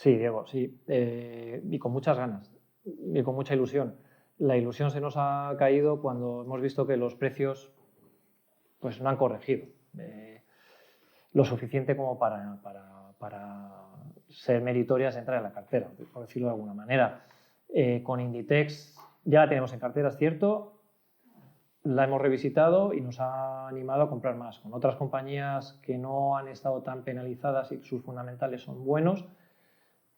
Diego, sí, y con muchas ganas y con mucha ilusión. La ilusión se nos ha caído cuando hemos visto que los precios pues, no han corregido lo suficiente como para ser meritorias de entrar en la cartera, por decirlo de alguna manera. Con Inditex ya la tenemos en cartera, es cierto, la hemos revisitado y nos ha animado a comprar más. Con otras compañías que no han estado tan penalizadas y sus fundamentales son buenos,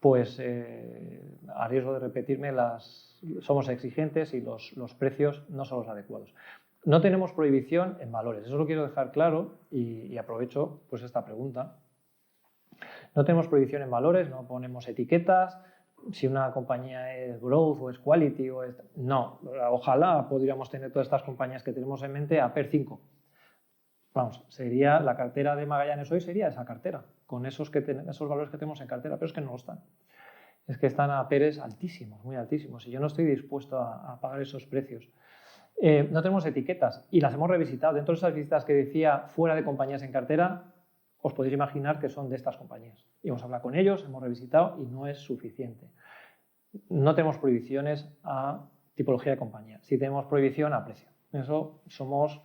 pues a riesgo de repetirme, somos exigentes y los precios no son los adecuados. No tenemos prohibición en valores, eso lo quiero dejar claro y aprovecho pues, esta pregunta. No tenemos prohibición en valores, no ponemos etiquetas, si una compañía es growth o es quality o es... No, ojalá podríamos tener todas estas compañías que tenemos en mente a PER 5. Vamos, sería la cartera de Magallanes hoy, sería esa cartera, con esos valores que tenemos en cartera, pero es que no lo están. Es que están a PERes altísimos, muy altísimos, y yo no estoy dispuesto a pagar esos precios. No tenemos etiquetas y las hemos revisitado. Dentro de esas visitas que decía fuera de compañías en cartera, os podéis imaginar que son de estas compañías. Y hemos hablado con ellos, hemos revisitado y no es suficiente. No tenemos prohibiciones a tipología de compañía, sí tenemos prohibición a precio. En eso somos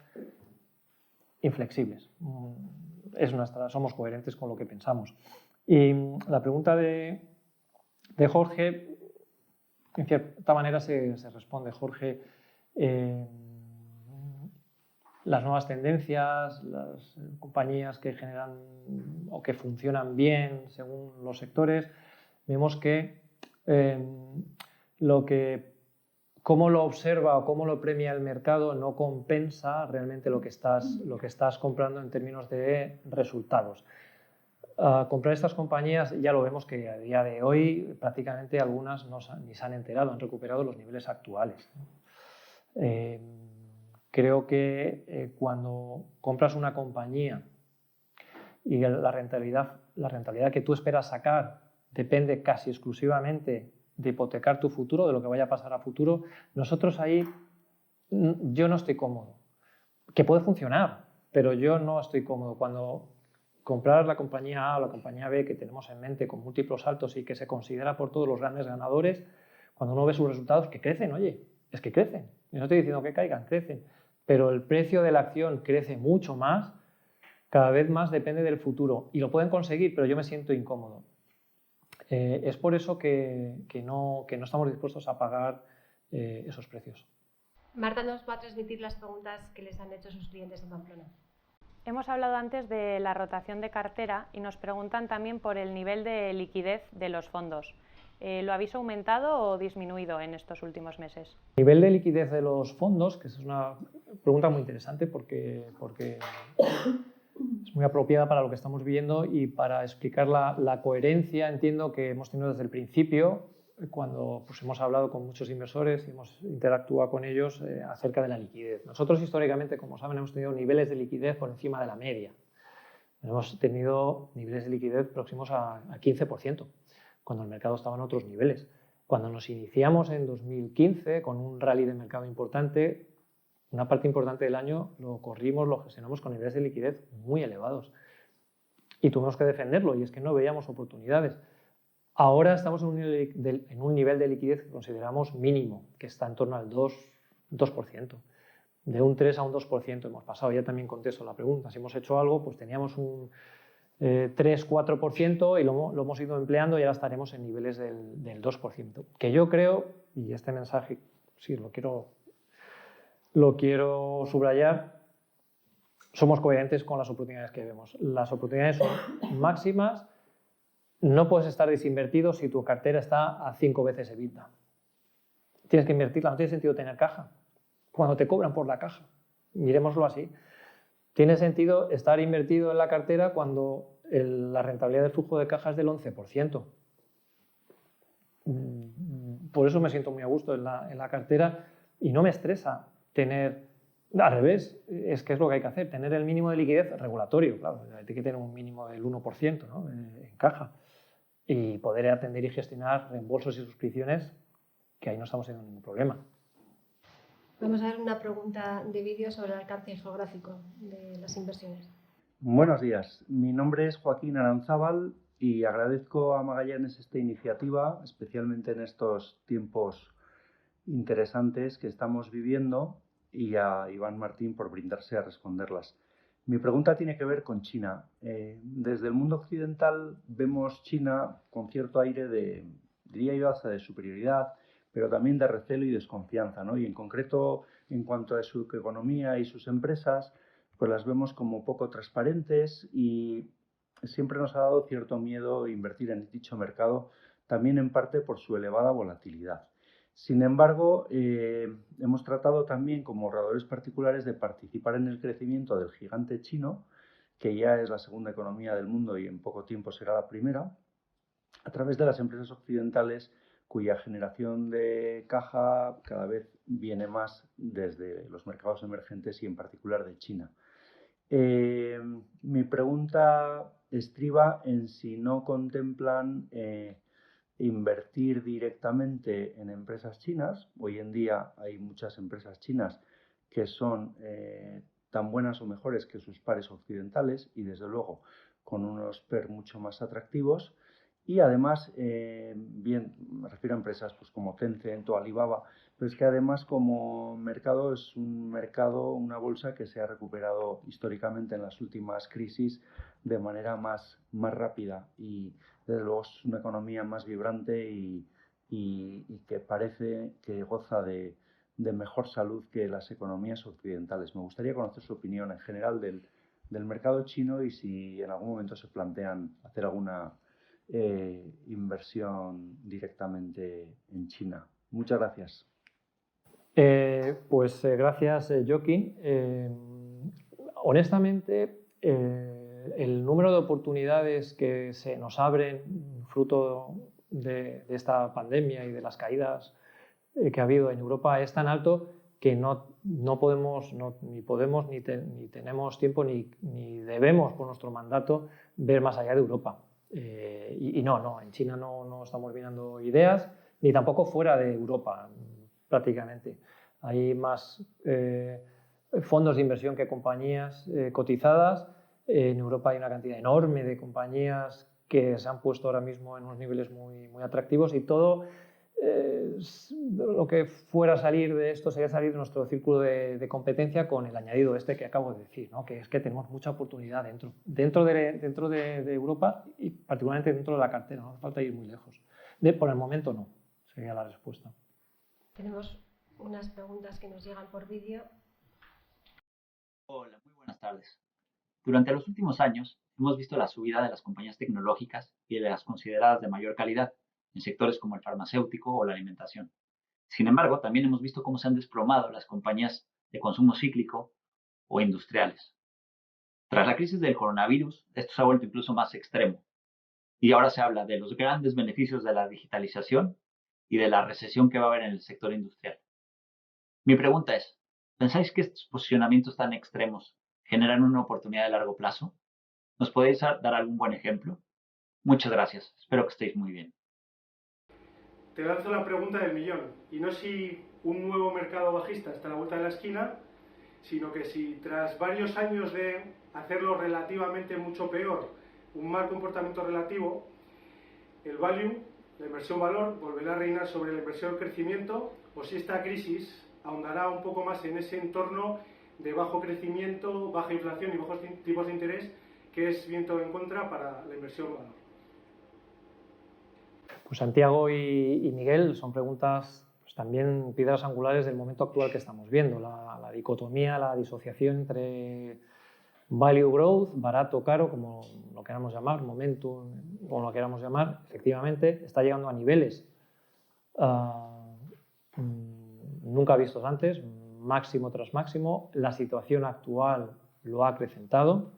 inflexibles, somos coherentes con lo que pensamos. Y la pregunta de Jorge, en cierta manera se responde, Jorge, las nuevas tendencias, las compañías que generan o que funcionan bien según los sectores, vemos que cómo lo observa o cómo lo premia el mercado no compensa realmente lo que estás comprando en términos de resultados. Comprar estas compañías, ya lo vemos que a día de hoy prácticamente algunas ni se han enterado, han recuperado los niveles actuales. Creo que cuando compras una compañía y la rentabilidad que tú esperas sacar depende casi exclusivamente de hipotecar tu futuro, de lo que vaya a pasar a futuro, nosotros ahí yo no estoy cómodo. Que puede funcionar, pero yo no estoy cómodo. Cuando comprar la compañía A o la compañía B que tenemos en mente con múltiplos altos y que se considera por todos los grandes ganadores, cuando uno ve sus resultados, que crecen, oye, es que crecen. Yo no estoy diciendo que caigan, crecen. Pero el precio de la acción crece mucho más, cada vez más depende del futuro. Y lo pueden conseguir, pero yo me siento incómodo. Es por eso que no estamos dispuestos a pagar esos precios. Marta nos va a transmitir las preguntas que les han hecho sus clientes en Pamplona. Hemos hablado antes de la rotación de cartera y nos preguntan también por el nivel de liquidez de los fondos. ¿Lo habéis aumentado o disminuido en estos últimos meses? El nivel de liquidez de los fondos, que es una pregunta muy interesante porque es muy apropiada para lo que estamos viendo y para explicar la coherencia, entiendo, que hemos tenido desde el principio, cuando pues, hemos hablado con muchos inversores y hemos interactuado con ellos acerca de la liquidez. Nosotros históricamente, como saben, hemos tenido niveles de liquidez por encima de la media. Hemos tenido niveles de liquidez próximos a 15%, cuando el mercado estaba en otros niveles. Cuando nos iniciamos en 2015 con un rally de mercado importante, una parte importante del año lo gestionamos con niveles de liquidez muy elevados. Y tuvimos que defenderlo, y es que no veíamos oportunidades. Ahora estamos en un nivel de liquidez que consideramos mínimo, que está en torno al 2%. De un 3 a un 2% hemos pasado. Ya también contesto la pregunta. Si hemos hecho algo, pues teníamos un 3-4% y lo hemos ido empleando y ahora estaremos en niveles del 2%. Que yo creo, y este mensaje sí lo quiero subrayar, somos coherentes con las oportunidades que vemos. Las oportunidades son máximas. No puedes estar desinvertido si tu cartera está a 5 veces EBITDA. Tienes que invertirla, no tiene sentido tener caja. Cuando te cobran por la caja, miremoslo así. Tiene sentido estar invertido en la cartera cuando la rentabilidad del flujo de caja es del 11%. Por eso me siento muy a gusto en la cartera y no me estresa tener, al revés, es que es lo que hay que hacer, tener el mínimo de liquidez regulatorio, claro, hay que tener un mínimo del 1%, ¿no? En caja y poder atender y gestionar reembolsos y suscripciones, que ahí no estamos teniendo ningún problema. Vamos a ver una pregunta de vídeo sobre el alcance geográfico de las inversiones. Buenos días, mi nombre es Joaquín Aranzábal y agradezco a Magallanes esta iniciativa, especialmente en estos tiempos interesantes que estamos viviendo, y a Iván Martín por brindarse a responderlas. Mi pregunta tiene que ver con China. Desde el mundo occidental vemos China con cierto aire diría yo, hasta de superioridad, pero también de recelo y desconfianza, ¿no? Y en concreto, en cuanto a su economía y sus empresas, pues las vemos como poco transparentes y siempre nos ha dado cierto miedo invertir en dicho mercado, también en parte por su elevada volatilidad. Sin embargo, hemos tratado también como ahorradores particulares de participar en el crecimiento del gigante chino, que ya es la segunda economía del mundo y en poco tiempo será la primera, a través de las empresas occidentales cuya generación de caja cada vez viene más desde los mercados emergentes y en particular de China. Mi pregunta estriba en si no contemplan invertir directamente en empresas chinas. Hoy en día hay muchas empresas chinas que son tan buenas o mejores que sus pares occidentales y desde luego con unos PER mucho más atractivos. Y además, bien, me refiero a empresas pues, como Tencent o Alibaba, pero es que además como mercado es un mercado, una bolsa que se ha recuperado históricamente en las últimas crisis de manera más rápida y desde luego es una economía más vibrante y que parece que goza de mejor salud que las economías occidentales. Me gustaría conocer su opinión en general del mercado chino y si en algún momento se plantean hacer alguna inversión directamente en China. Muchas gracias. Gracias, Joaquín. Honestamente, el número de oportunidades que se nos abren fruto de esta pandemia y de las caídas que ha habido en Europa es tan alto que no podemos, ni tenemos tiempo ni debemos por nuestro mandato ver más allá de Europa. No, en China no estamos mirando ideas, ni tampoco fuera de Europa prácticamente. Hay más fondos de inversión que compañías cotizadas. En Europa hay una cantidad enorme de compañías que se han puesto ahora mismo en unos niveles muy atractivos y todo lo que fuera a salir de esto sería salir de nuestro círculo de competencia con el añadido que acabo de decir, ¿no? Que es que tenemos mucha oportunidad dentro de Europa y particularmente dentro de la cartera, no hace falta ir muy lejos. Por el momento no, sería la respuesta. Tenemos unas preguntas que nos llegan por vídeo. Hola, muy buenas tardes. Durante los últimos años hemos visto la subida de las compañías tecnológicas y de las consideradas de mayor calidad en sectores como el farmacéutico o la alimentación. Sin embargo, también hemos visto cómo se han desplomado las compañías de consumo cíclico o industriales. Tras la crisis del coronavirus, esto se ha vuelto incluso más extremo. Y ahora se habla de los grandes beneficios de la digitalización y de la recesión que va a haber en el sector industrial. Mi pregunta es, ¿pensáis que estos posicionamientos tan extremos generan una oportunidad de largo plazo? ¿Nos podéis dar algún buen ejemplo? Muchas gracias. Espero que estéis muy bien. Te lanzo la pregunta del millón, y no si un nuevo mercado bajista está a la vuelta de la esquina, sino que si tras varios años de hacerlo relativamente mucho peor, un mal comportamiento relativo, el value la inversión valor volverá a reinar sobre la inversión crecimiento, o si esta crisis ahondará un poco más en ese entorno de bajo crecimiento, baja inflación y bajos tipos de interés, que es viento en contra para la inversión valor. Pues Santiago y Miguel son preguntas, pues también piedras angulares del momento actual que estamos viendo, la dicotomía, la disociación entre value growth, barato, caro, como lo queramos llamar, momentum, como lo queramos llamar, efectivamente está llegando a niveles nunca vistos antes, máximo tras máximo. La situación actual lo ha acrecentado,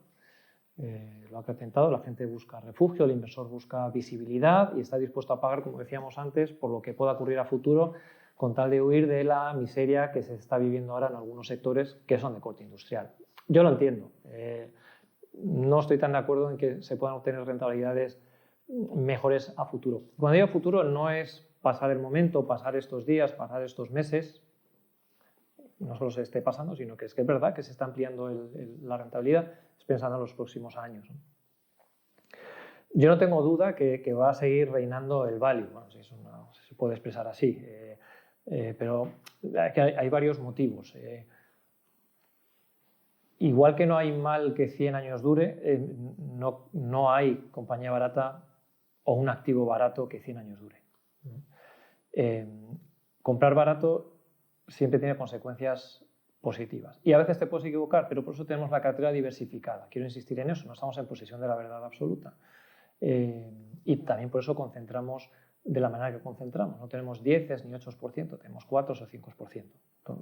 la gente busca refugio, el inversor busca visibilidad y está dispuesto a pagar, como decíamos antes, por lo que pueda ocurrir a futuro, con tal de huir de la miseria que se está viviendo ahora en algunos sectores que son de corte industrial. Yo lo entiendo, no estoy tan de acuerdo en que se puedan obtener rentabilidades mejores a futuro. Cuando digo futuro no es pasar el momento, pasar estos días, pasar estos meses, no solo se esté pasando, sino que es verdad que se está ampliando la rentabilidad, es pensando en los próximos años. Yo no tengo duda que va a seguir reinando el value, bueno, si se puede expresar así, pero hay varios motivos. Igual que no hay mal que 100 años dure, no hay compañía barata o un activo barato que 100 años dure. Comprar barato siempre tiene consecuencias positivas. Y a veces te puedes equivocar, pero por eso tenemos la cartera diversificada. Quiero insistir en eso, no estamos en posesión de la verdad absoluta. Y también por eso concentramos de la manera que concentramos. No tenemos 10 ni 8%, tenemos 4 o 5%.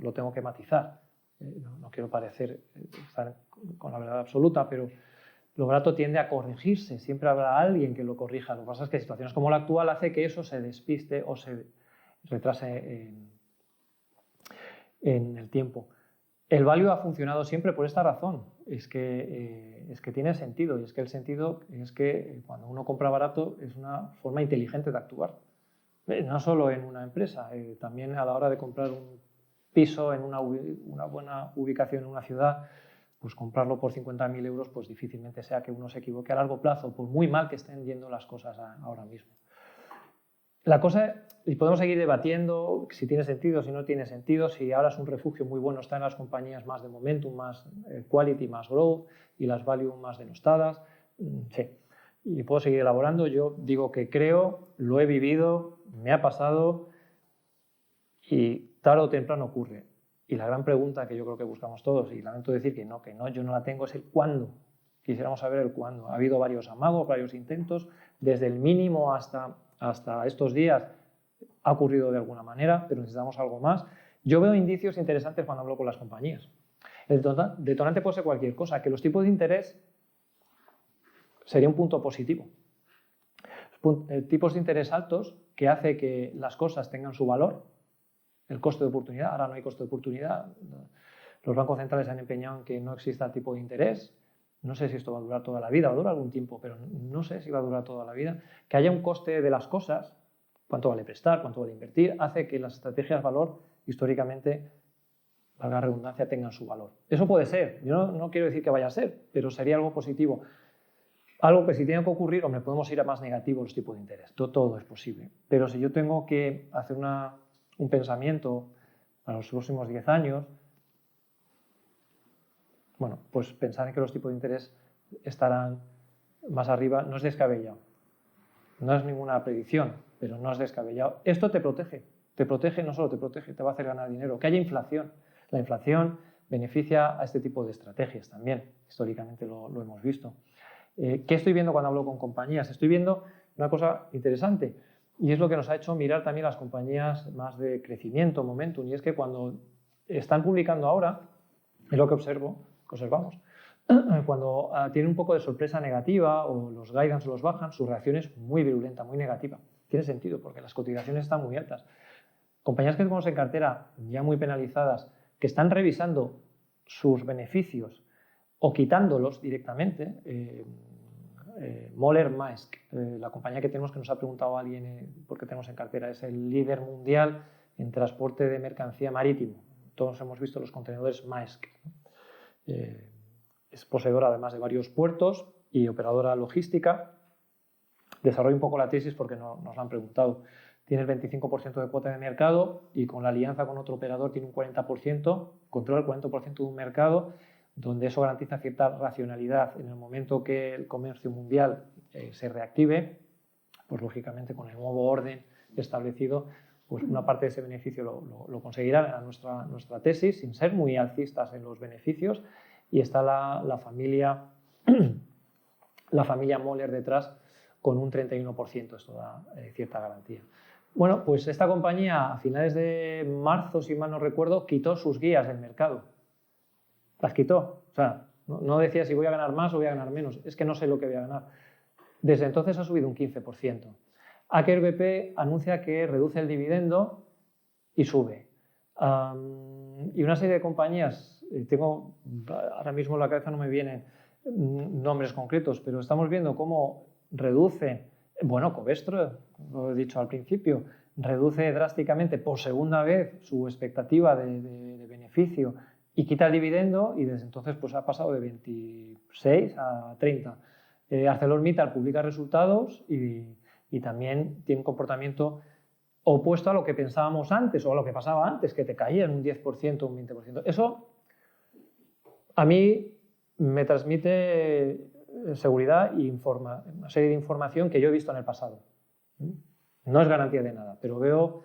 Lo tengo que matizar. No quiero parecer estar con la verdad absoluta, pero lo barato tiende a corregirse. Siempre habrá alguien que lo corrija. Lo que pasa es que situaciones como la actual hace que eso se despiste o se retrase en el tiempo. El value ha funcionado siempre por esta razón. Es que tiene sentido. Y es que el sentido es que cuando uno compra barato es una forma inteligente de actuar. No solo en una empresa, también a la hora de comprar un piso en una buena ubicación en una ciudad, pues comprarlo por 50.000 euros, pues difícilmente sea que uno se equivoque a largo plazo, por muy mal que estén yendo las cosas ahora mismo. La cosa, y podemos seguir debatiendo si tiene sentido, si no tiene sentido, si ahora es un refugio muy bueno, está en las compañías más de momentum, más quality, más growth, y las value más denostadas. Sí, y puedo seguir elaborando. Yo digo que creo, lo he vivido, me ha pasado y tarde o temprano ocurre. Y la gran pregunta que yo creo que buscamos todos, y lamento decir que no, yo no la tengo, es el cuándo. Quisiéramos saber el cuándo. Ha habido varios amagos, varios intentos, desde el mínimo hasta estos días ha ocurrido de alguna manera, pero necesitamos algo más. Yo veo indicios interesantes cuando hablo con las compañías. El detonante puede ser cualquier cosa, que los tipos de interés sería un punto positivo. Tipos de interés altos que hace que las cosas tengan su valor. El coste de oportunidad, ahora no hay coste de oportunidad. Los bancos centrales se han empeñado en que no exista tipo de interés. No sé si esto va a durar toda la vida, va a durar algún tiempo, pero no sé si va a durar toda la vida. Que haya un coste de las cosas, cuánto vale prestar, cuánto vale invertir, hace que las estrategias de valor, históricamente, valga la redundancia, tengan su valor. Eso puede ser, yo no quiero decir que vaya a ser, pero sería algo positivo. Algo que si tiene que ocurrir, hombre, podemos ir a más negativo los tipos de interés. Todo es posible. Pero si yo tengo que hacer un pensamiento para los próximos 10 años, bueno, pues pensar en que los tipos de interés estarán más arriba no es descabellado. No es ninguna predicción, pero no es descabellado. Esto te protege, no solo te protege, te va a hacer ganar dinero. Que haya inflación. La inflación beneficia a este tipo de estrategias también. Históricamente lo hemos visto. ¿Qué estoy viendo cuando hablo con compañías? Estoy viendo una cosa interesante y es lo que nos ha hecho mirar también las compañías más de crecimiento, momentum, y es que cuando están publicando ahora, es lo que observamos, cuando tienen un poco de sorpresa negativa o los guidance los bajan, su reacción es muy virulenta, muy negativa. Tiene sentido porque las cotizaciones están muy altas. Compañías que tenemos en cartera ya muy penalizadas, que están revisando sus beneficios o quitándolos directamente. Moller Maersk, la compañía que tenemos, que nos ha preguntado alguien por qué tenemos en cartera, es el líder mundial en transporte de mercancía marítimo. Todos hemos visto los contenedores Maersk. Es poseedora además de varios puertos y operadora logística. Desarrollo un poco la tesis porque nos la han preguntado. Tiene el 25% de cuota de mercado y con la alianza con otro operador tiene un 40%, controla el 40% de un mercado, donde eso garantiza cierta racionalidad. En el momento que el comercio mundial se reactive, pues lógicamente con el nuevo orden establecido, pues una parte de ese beneficio lo conseguirán. Era nuestra tesis, sin ser muy alcistas en los beneficios, y está la familia Moller detrás con un 31%. Esto da cierta garantía. Bueno, pues esta compañía a finales de marzo, si mal no recuerdo, quitó sus guías del mercado. Las quitó. O sea, no decía si voy a ganar más o voy a ganar menos. Es que no sé lo que voy a ganar. Desde entonces ha subido un 15%. Aker BP anuncia que reduce el dividendo y sube. Y una serie de compañías, ahora mismo en la cabeza no me vienen nombres concretos, pero estamos viendo cómo reduce, bueno, Covestro, lo he dicho al principio, reduce drásticamente por segunda vez su expectativa de beneficio y quita el dividendo, y desde entonces pues ha pasado de 26 a 30. ArcelorMittal publica resultados y también tiene un comportamiento opuesto a lo que pensábamos antes o a lo que pasaba antes, que te caían un 10%, un 20%. Eso a mí me transmite seguridad y una serie de información que yo he visto en el pasado. No es garantía de nada, pero veo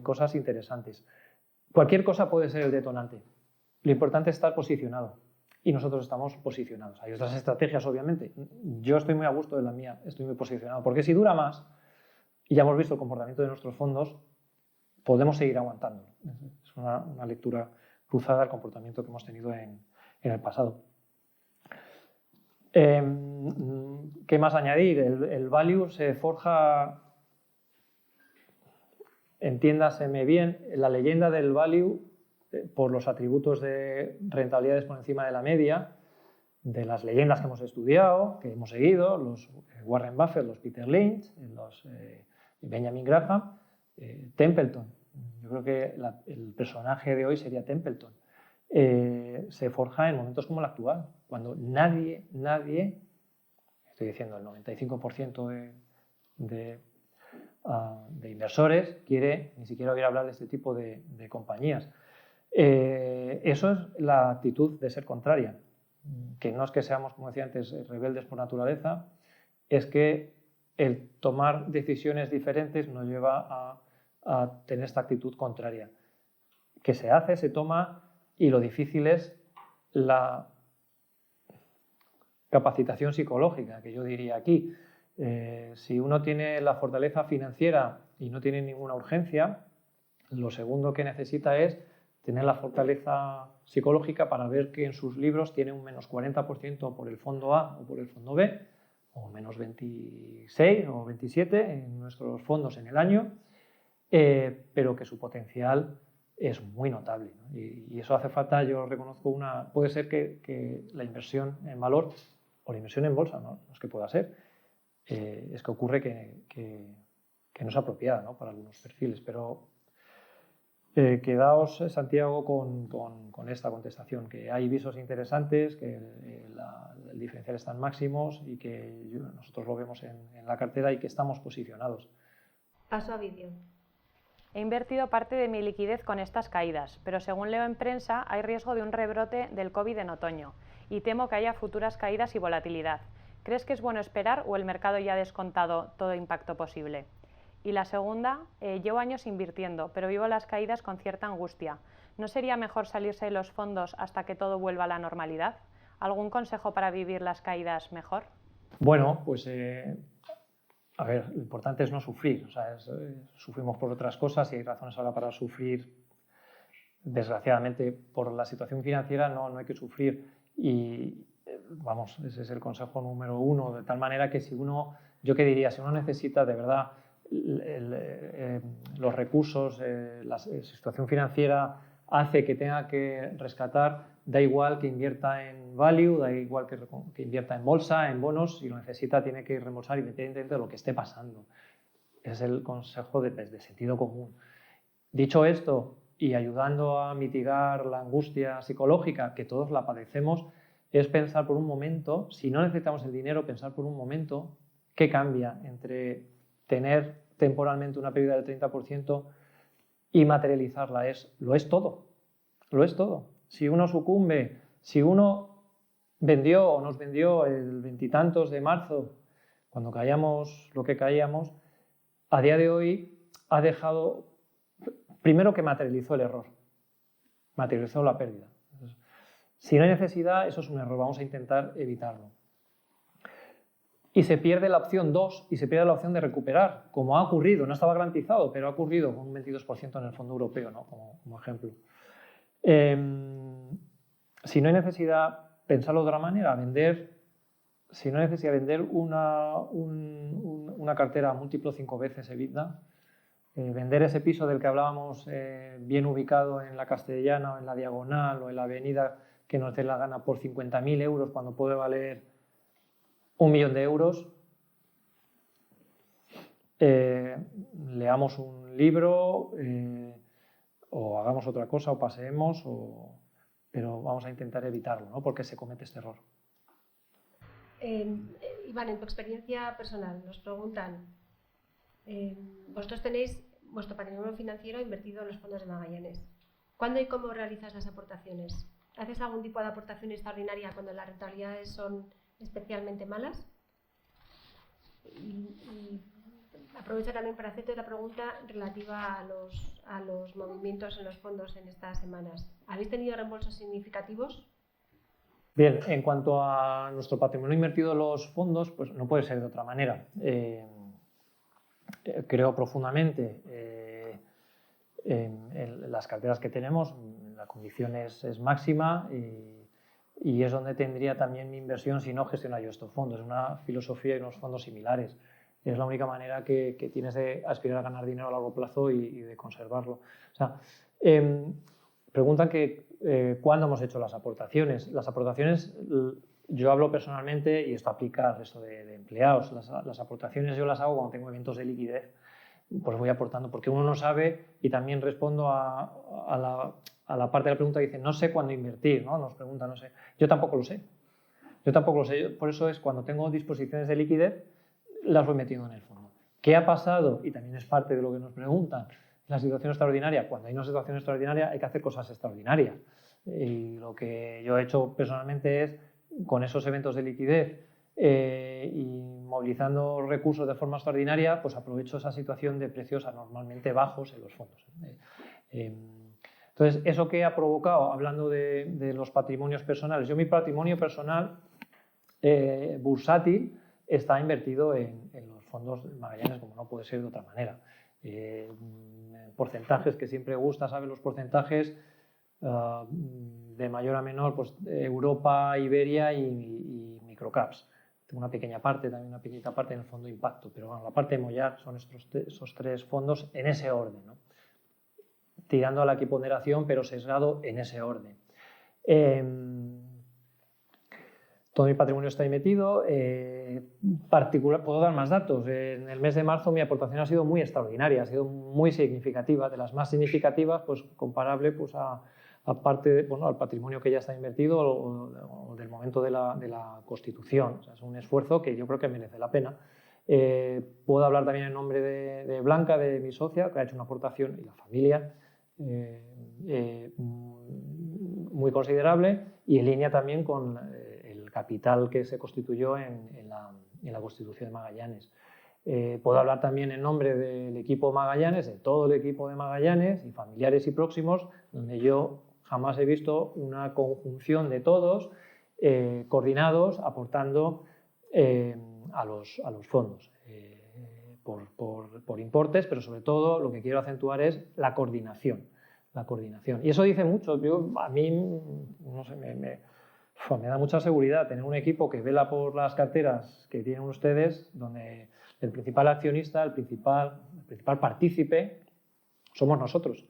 cosas interesantes. Cualquier cosa puede ser el detonante. Lo importante es estar posicionado. Y nosotros estamos posicionados. Hay otras estrategias, obviamente. Yo estoy muy a gusto de la mía, estoy muy posicionado. Porque si dura más, y ya hemos visto el comportamiento de nuestros fondos, podemos seguir aguantando. Es una lectura cruzada al comportamiento que hemos tenido en el pasado. ¿Qué más añadir? El value se forja, entiéndaseme bien, la leyenda del value por los atributos de rentabilidades por encima de la media, de las leyendas que hemos estudiado, que hemos seguido, los Warren Buffett, los Peter Lynch, los Benjamin Graham, Templeton. Yo creo que el personaje de hoy sería Templeton. Se forja en momentos como el actual, cuando nadie, estoy diciendo el 95% de inversores quiere ni siquiera oír hablar de este tipo de compañías. Eso es la actitud de ser contraria, que no es que seamos, como decía antes, rebeldes por naturaleza, es que el tomar decisiones diferentes nos lleva a tener esta actitud contraria. Que se hace, se toma, y lo difícil es la capacitación psicológica, que yo diría aquí. Si uno tiene la fortaleza financiera y no tiene ninguna urgencia, lo segundo que necesita es tener la fortaleza psicológica para ver que en sus libros tiene un menos 40% por el fondo A o por el fondo B, o menos 26 o 27 en nuestros fondos en el año, pero que su potencial es muy notable, ¿no? Y eso hace falta, yo reconozco puede ser que la inversión en valor o la inversión en bolsa, no es que pueda ser, es que ocurre que no es apropiada, ¿no?, para algunos perfiles, pero quedaos, Santiago, con esta contestación, que hay visos interesantes, que el diferencial está en máximos y que nosotros lo vemos en la cartera y que estamos posicionados. Paso a vídeo. He invertido parte de mi liquidez con estas caídas, pero según leo en prensa hay riesgo de un rebrote del COVID en otoño y temo que haya futuras caídas y volatilidad. ¿Crees que es bueno esperar o el mercado ya ha descontado todo impacto posible? Y la segunda, llevo años invirtiendo, pero vivo las caídas con cierta angustia. ¿No sería mejor salirse de los fondos hasta que todo vuelva a la normalidad? ¿Algún consejo para vivir las caídas mejor? Bueno, pues a ver, lo importante es no sufrir. O sea, sufrimos por otras cosas y hay razones ahora para sufrir. Desgraciadamente, por la situación financiera no hay que sufrir. Y vamos, ese es el consejo número uno. De tal manera que yo qué diría, si uno necesita de verdad los recursos, la situación financiera hace que tenga que rescatar, da igual que invierta en value, da igual que invierta en bolsa, en bonos, si lo necesita tiene que reembolsar independientemente de lo que esté pasando. Es el consejo de sentido común. Dicho esto, y ayudando a mitigar la angustia psicológica, que todos la padecemos, es pensar por un momento, si no necesitamos el dinero, pensar por un momento ¿qué cambia entre tener temporalmente una pérdida del 30% y materializarla? Lo es todo, lo es todo. Si uno sucumbe, si uno vendió o nos vendió el 20 y tantos de marzo, cuando caíamos lo que caíamos, a día de hoy ha dejado, primero que materializó el error, materializó la pérdida. Si no hay necesidad, eso es un error, vamos a intentar evitarlo. Y se pierde la opción 2 y se pierde la opción de recuperar, como ha ocurrido, no estaba garantizado, pero ha ocurrido con un 22% en el Fondo Europeo, ¿no? como ejemplo. Si no hay necesidad, pensarlo de otra manera, si no hay necesidad de vender una cartera múltiplo 5 veces EBITDA, vender ese piso del que hablábamos bien ubicado en la Castellana o en la Diagonal o en la Avenida que nos dé la gana por 50.000 euros cuando puede valer 1 millón de euros, leamos un libro o hagamos otra cosa o paseemos, pero vamos a intentar evitarlo, ¿no? Porque se comete este error. Iván, en tu experiencia personal, nos preguntan, vosotros tenéis vuestro patrimonio financiero invertido en los fondos de Magallanes. ¿Cuándo y cómo realizas las aportaciones? ¿Haces algún tipo de aportación extraordinaria cuando las rentabilidades son especialmente malas? Y aprovecho también para hacerte otra pregunta relativa a los movimientos en los fondos en estas semanas. ¿Habéis tenido reembolsos significativos? Bien, en cuanto a nuestro patrimonio invertido en los fondos, pues no puede ser de otra manera. Creo profundamente en las carteras que tenemos, la condición es máxima y es donde tendría también mi inversión si no gestionara yo estos fondos. Es una filosofía y unos fondos similares. Es la única manera que tienes de aspirar a ganar dinero a largo plazo y de conservarlo. O sea, preguntan que cuándo hemos hecho las aportaciones. Las aportaciones, yo hablo personalmente y esto aplica al resto de empleados. Las aportaciones yo las hago cuando tengo eventos de liquidez, pues voy aportando porque uno no sabe y también respondo a la parte de la pregunta que dice no sé cuándo invertir, ¿no? Nos pregunta, no sé. Yo tampoco lo sé. Por eso es cuando tengo disposiciones de liquidez las voy metiendo en el fondo. ¿Qué ha pasado? Y también es parte de lo que nos preguntan. La situación extraordinaria. Cuando hay una situación extraordinaria hay que hacer cosas extraordinarias. Y lo que yo he hecho personalmente es, con esos eventos de liquidez y movilizando recursos de forma extraordinaria, pues aprovecho esa situación de precios anormalmente bajos en los fondos. Entonces, ¿eso qué ha provocado? Hablando de los patrimonios personales. Yo mi patrimonio personal bursátil está invertido en los fondos de Magallanes, como no puede ser de otra manera. Porcentajes que siempre gusta, ¿sabes? Los porcentajes de mayor a menor, pues Europa, Iberia y microcaps. Tengo una pequeña parte, también una pequeñita parte en el fondo impacto, pero bueno, la parte de Mollar son esos 3 fondos en ese orden, ¿no? Tirando a la equiponderación, pero sesgado en ese orden. Todo mi patrimonio está ahí metido. Puedo dar más datos. En el mes de marzo mi aportación ha sido muy extraordinaria, ha sido muy significativa, de las más significativas, pues comparable pues, al patrimonio que ya está invertido o del momento de la constitución. O sea, es un esfuerzo que yo creo que merece la pena. Puedo hablar también en nombre de Blanca, de mi socia, que ha hecho una aportación, y la familia, muy considerable, y en línea también con el capital que se constituyó en la Constitución de Magallanes. Puedo hablar también en nombre del equipo Magallanes, de todo el equipo de Magallanes, y familiares y próximos, donde yo jamás he visto una conjunción de todos coordinados, aportando a los fondos. Por importes, pero sobre todo lo que quiero acentuar es la coordinación. Y eso dice mucho. A mí, no sé, me da mucha seguridad tener un equipo que vela por las carteras que tienen ustedes, donde el principal accionista, el principal partícipe, somos nosotros.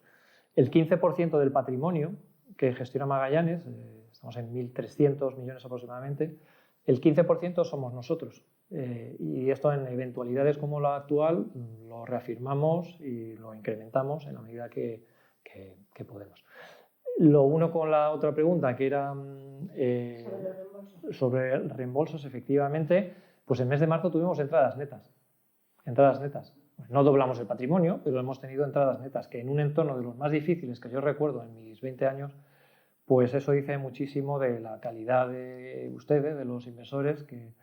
El 15% del patrimonio que gestiona Magallanes, estamos en 1.300 millones aproximadamente, el 15% somos nosotros. Y esto en eventualidades como la actual lo reafirmamos y lo incrementamos en la medida que podemos. Lo uno con la otra pregunta, que era sobre reembolsos, efectivamente, Pues en mes de marzo tuvimos entradas netas. Entradas netas. No doblamos el patrimonio, pero hemos tenido entradas netas, que en un entorno de los más difíciles que yo recuerdo en mis 20 años, pues eso dice muchísimo de la calidad de ustedes, de los inversores, que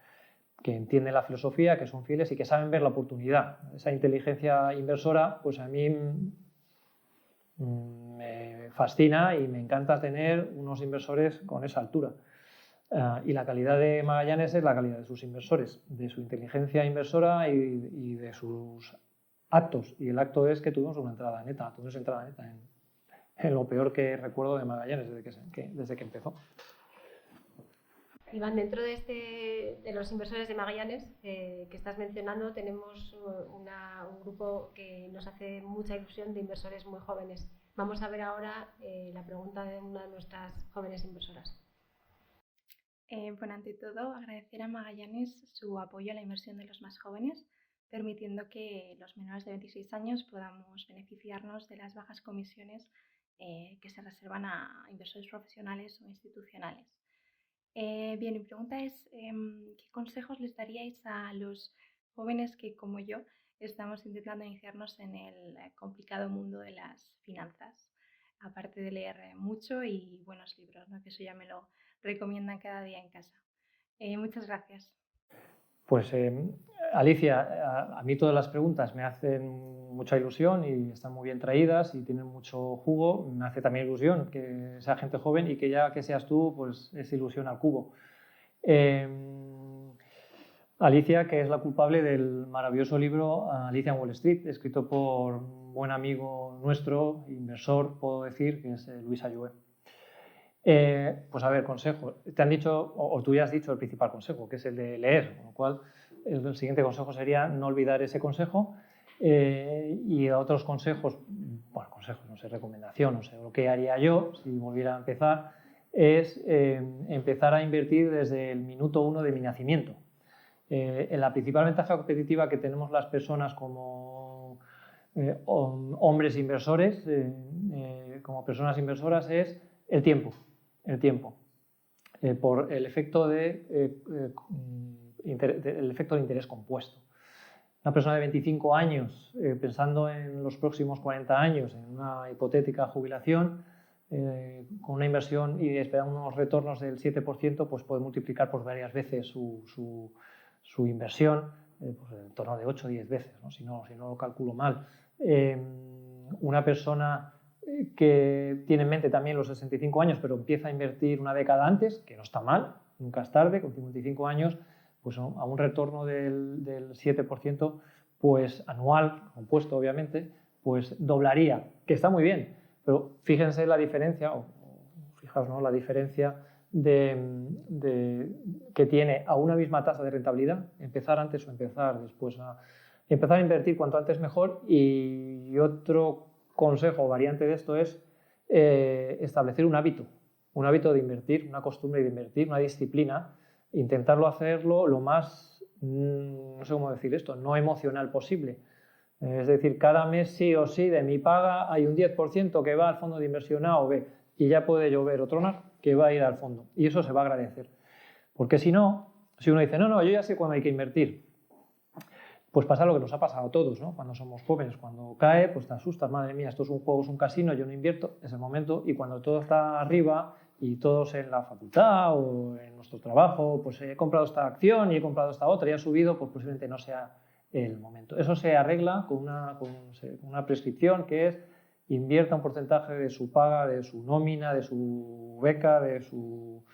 entienden la filosofía, que son fieles y que saben ver la oportunidad. Esa inteligencia inversora, pues a mí me fascina y me encanta tener unos inversores con esa altura. Y la calidad de Magallanes es la calidad de sus inversores, de su inteligencia inversora y de sus actos. Y el acto es que tuvimos una entrada neta, en lo peor que recuerdo de Magallanes desde que empezó. Iván, dentro de los inversores de Magallanes que estás mencionando, tenemos un grupo que nos hace mucha ilusión de inversores muy jóvenes. Vamos a ver ahora la pregunta de una de nuestras jóvenes inversoras. Bueno, ante todo, agradecer a Magallanes su apoyo a la inversión de los más jóvenes, permitiendo que los menores de 26 años podamos beneficiarnos de las bajas comisiones que se reservan a inversores profesionales o institucionales. Bien, mi pregunta es, ¿qué consejos les daríais a los jóvenes que, como yo, estamos intentando iniciarnos en el complicado mundo de las finanzas? Aparte de leer mucho y buenos libros, ¿no? Que eso ya me lo recomiendan cada día en casa. Muchas gracias. Pues Alicia, a mí todas las preguntas me hacen mucha ilusión y están muy bien traídas y tienen mucho jugo. Me hace también ilusión que sea gente joven y que ya que seas tú, pues es ilusión al cubo. Alicia, que es la culpable del maravilloso libro Alicia en Wall Street, escrito por un buen amigo nuestro, inversor, puedo decir, que es Luis Ayué. Pues a ver, consejo. Te han dicho, o tú ya has dicho el principal consejo, que es el de leer, con lo cual el siguiente consejo sería no olvidar ese consejo. Y otros consejos, bueno, consejos, no sé, recomendación, no sé, lo que haría yo si volviera a empezar, es empezar a invertir desde el minuto 1 de mi nacimiento. La principal ventaja competitiva que tenemos las personas como hombres inversores, como personas inversoras, es el tiempo. Por el efecto de interés compuesto. Una persona de 25 años, pensando en los próximos 40 años, en una hipotética jubilación, con una inversión y esperando unos retornos del 7%, pues puede multiplicar por varias veces su inversión, pues en torno de 8 o 10 veces, ¿no? Si no lo calculo mal. Una persona que tiene en mente también los 65 años, pero empieza a invertir una década antes, que no está mal, nunca es tarde, con 55 años, pues a un retorno del 7%, pues anual, compuesto obviamente, pues doblaría, que está muy bien, pero fíjense la diferencia, fijaos, ¿no? La diferencia que tiene a una misma tasa de rentabilidad, empezar antes o empezar después. Empezar a invertir cuanto antes mejor. Y otro consejo o variante de esto es establecer un hábito de invertir, una costumbre de invertir, una disciplina, intentarlo hacerlo lo más, no sé cómo decir esto, no emocional posible. Es decir, cada mes sí o sí de mi paga hay un 10% que va al fondo de inversión A o B y ya puede llover o tronar que va a ir al fondo y eso se va a agradecer. Porque si no, si uno dice, no, yo ya sé cuándo hay que invertir, pues pasa lo que nos ha pasado a todos, ¿no? Cuando somos jóvenes, cuando cae, pues te asustas, madre mía, esto es un juego, es un casino, yo no invierto, es el momento, y cuando todo está arriba y todos en la facultad o en nuestro trabajo, pues he comprado esta acción y he comprado esta otra y ha subido, pues posiblemente no sea el momento. Eso se arregla con una prescripción que es invierta un porcentaje de su paga, de su nómina, de su beca, de su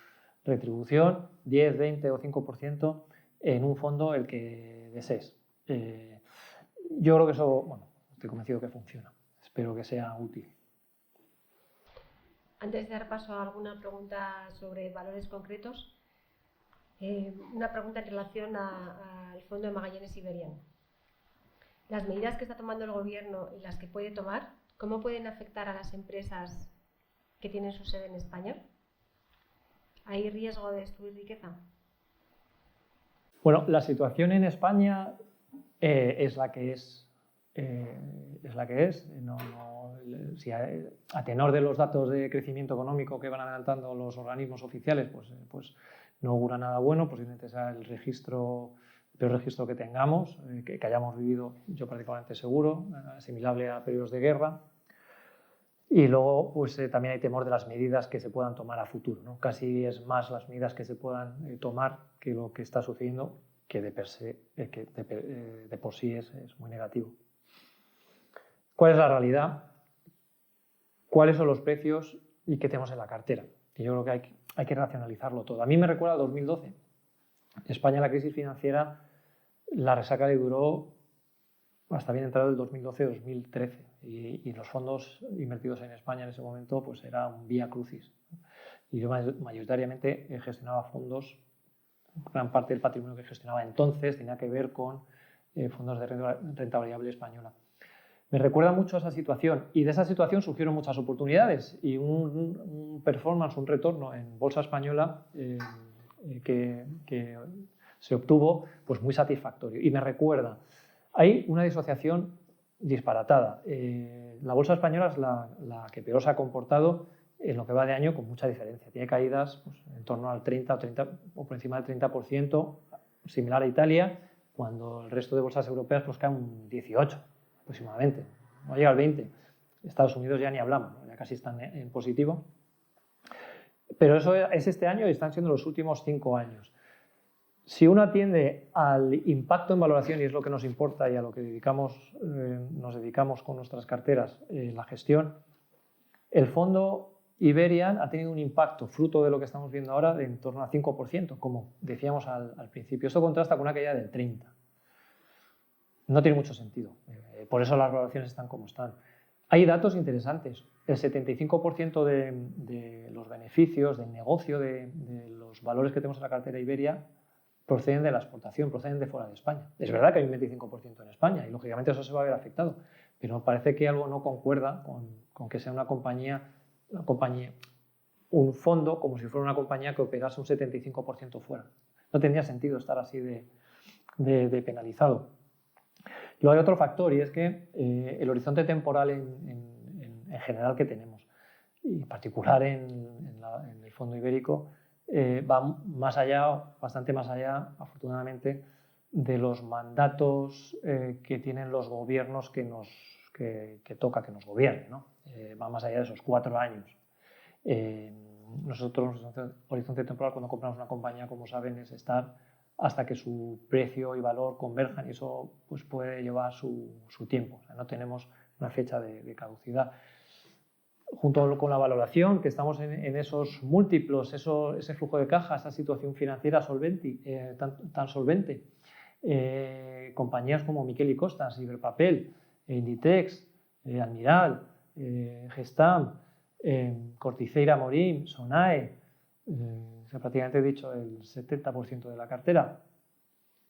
retribución, 10, 20 o 5% en un fondo el que desees. Yo creo que eso, bueno, estoy convencido que funciona. Espero que sea útil. Antes de dar paso a alguna pregunta sobre valores concretos, una pregunta en relación al fondo de Magallanes Iberian. Las medidas que está tomando el gobierno y las que puede tomar, ¿cómo pueden afectar a las empresas que tienen su sede en España? ¿Hay riesgo de destruir riqueza? Bueno, la situación en España es la que es. Si a tenor de los datos de crecimiento económico que van adelantando los organismos oficiales, pues no augura nada bueno, posiblemente sea el registro peor registro que tengamos, que hayamos vivido, yo prácticamente seguro, asimilable a periodos de guerra. Y luego pues, también hay temor de las medidas que se puedan tomar a futuro, ¿no? Casi es más las medidas que se puedan tomar que lo que está sucediendo, que de por sí es muy negativo. ¿Cuál es la realidad? ¿Cuáles son los precios y qué tenemos en la cartera? Que yo creo que hay que racionalizarlo todo. A mí me recuerda a 2012. España, la crisis financiera, la resaca le duró hasta bien entrado el 2012-2013 y los fondos invertidos en España en ese momento pues era un vía crucis. Y yo mayoritariamente gestionaba fondos, gran parte del patrimonio que gestionaba entonces tenía que ver con fondos de renta variable española. Me recuerda mucho a esa situación y de esa situación surgieron muchas oportunidades y un performance, un retorno en bolsa española que se obtuvo pues muy satisfactorio. Y me recuerda, hay una disociación disparatada. La bolsa española es la que peor se ha comportado en lo que va de año con mucha diferencia. Tiene caídas pues, en torno al 30 o por encima del 30%, similar a Italia, cuando el resto de bolsas europeas pues, caen un 18% aproximadamente. No llega al 20%. Estados Unidos ya ni hablamos, ¿no? Ya casi están en positivo. Pero eso es este año y están siendo los últimos 5 años. Si uno atiende al impacto en valoración, y es lo que nos importa y a lo que nos dedicamos con nuestras carteras, la gestión, el fondo Iberian ha tenido un impacto, fruto de lo que estamos viendo ahora, de en torno al 5%, como decíamos al principio. Esto contrasta con una caída del 30%. No tiene mucho sentido. Por eso las valoraciones están como están. Hay datos interesantes. El 75% de los beneficios del negocio, de los valores que tenemos en la cartera Iberia, proceden de la exportación, proceden de fuera de España. Es verdad que hay un 25% en España y lógicamente eso se va a ver afectado, pero parece que algo no concuerda con que sea una compañía, un fondo como si fuera una compañía que operase un 75% fuera. No tendría sentido estar así de penalizado. Y luego hay otro factor y es que el horizonte temporal en general que tenemos, y en particular en el fondo ibérico, va más allá, bastante más allá, afortunadamente, de los mandatos que tienen los gobiernos que toca que nos gobiernen, ¿no? Va más allá de esos 4 años. Nosotros, horizonte temporal, cuando compramos una compañía, como saben, es estar hasta que su precio y valor converjan y eso pues, puede llevar su tiempo. O sea, no tenemos una fecha de caducidad. Junto con la valoración, que estamos en esos múltiplos, ese flujo de caja, esa situación financiera tan solvente, compañías como Miquel y Costas, Iberpapel, Inditex, Almiral, Gestamp, Corticeira Morim, Sonae, prácticamente he dicho el 70% de la cartera.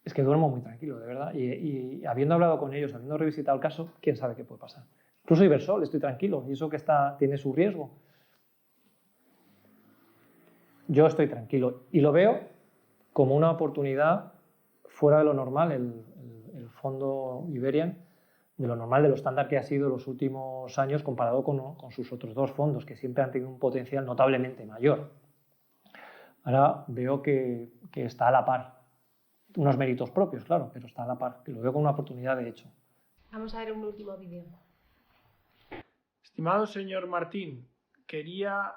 Es que duermo muy tranquilo, de verdad. Y habiendo hablado con ellos, habiendo revisitado el caso, quién sabe qué puede pasar. Incluso Ibersol, estoy tranquilo, y eso que tiene su riesgo. Yo estoy tranquilo y lo veo como una oportunidad fuera de lo normal, el fondo Iberian, de lo normal, de lo estándar que ha sido los últimos años comparado con sus otros 2 fondos, que siempre han tenido un potencial notablemente mayor. Ahora veo que está a la par. Unos méritos propios, claro, pero está a la par, que lo veo como una oportunidad de hecho. Vamos a ver un último vídeo. Estimado señor Martín, quería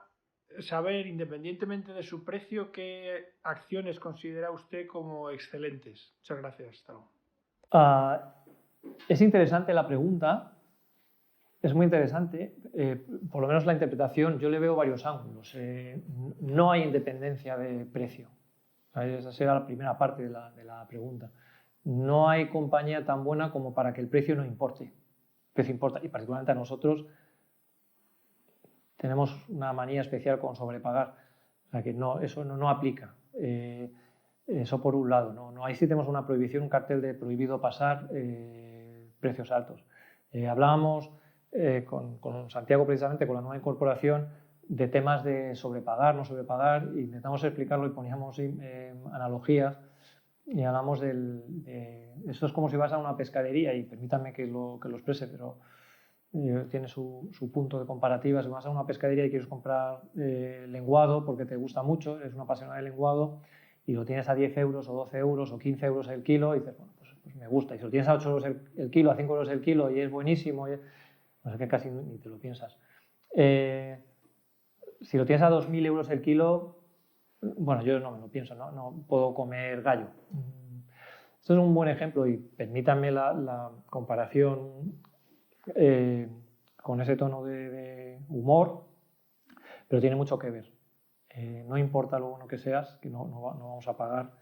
saber, independientemente de su precio, qué acciones considera usted como excelentes. Muchas gracias. Hasta luego. Es interesante la pregunta, es muy interesante, por lo menos la interpretación, yo le veo varios ángulos. No hay independencia de precio. Esa será la primera parte de la pregunta. No hay compañía tan buena como para que el precio no importe. El precio importa, y particularmente a nosotros tenemos una manía especial con sobrepagar. O sea que no, eso no aplica. Eso por un lado. Ahí sí tenemos una prohibición, un cartel de prohibido pasar precios altos. Hablábamos con Santiago precisamente, con la nueva incorporación, de temas de sobrepagar, no sobrepagar, y intentamos explicarlo y poníamos analogías y hablamos esto es como si vas a una pescadería, y permítanme que lo exprese, pero tiene su punto de comparativa. Si vas a una pescadería y quieres comprar lenguado porque te gusta mucho, eres una apasionada del lenguado, y lo tienes a 10 euros o 12 euros o 15 euros el kilo, y dices, bueno, pues me gusta. Y si lo tienes a 8 euros el kilo, a 5 euros el kilo y es buenísimo, no sé, que casi ni te lo piensas. Si lo tienes a 2.000 euros el kilo, bueno, yo no me lo pienso, no puedo comer gallo. Esto es un buen ejemplo y permítanme la comparación con ese tono de humor, pero tiene mucho que ver. No importa lo bueno que seas, que no vamos a pagar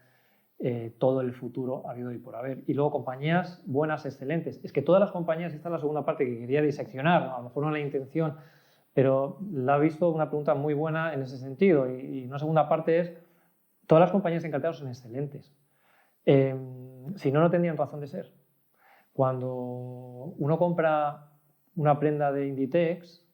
todo el futuro habido y por haber. Y luego compañías buenas, excelentes. Es que todas las compañías, esta es la segunda parte que quería diseccionar, a lo mejor no la intención, pero la he visto una pregunta muy buena en ese sentido. Y una segunda parte es, todas las compañías en cartera son excelentes. Si no, no tendrían razón de ser. Cuando uno compra una prenda de Inditex,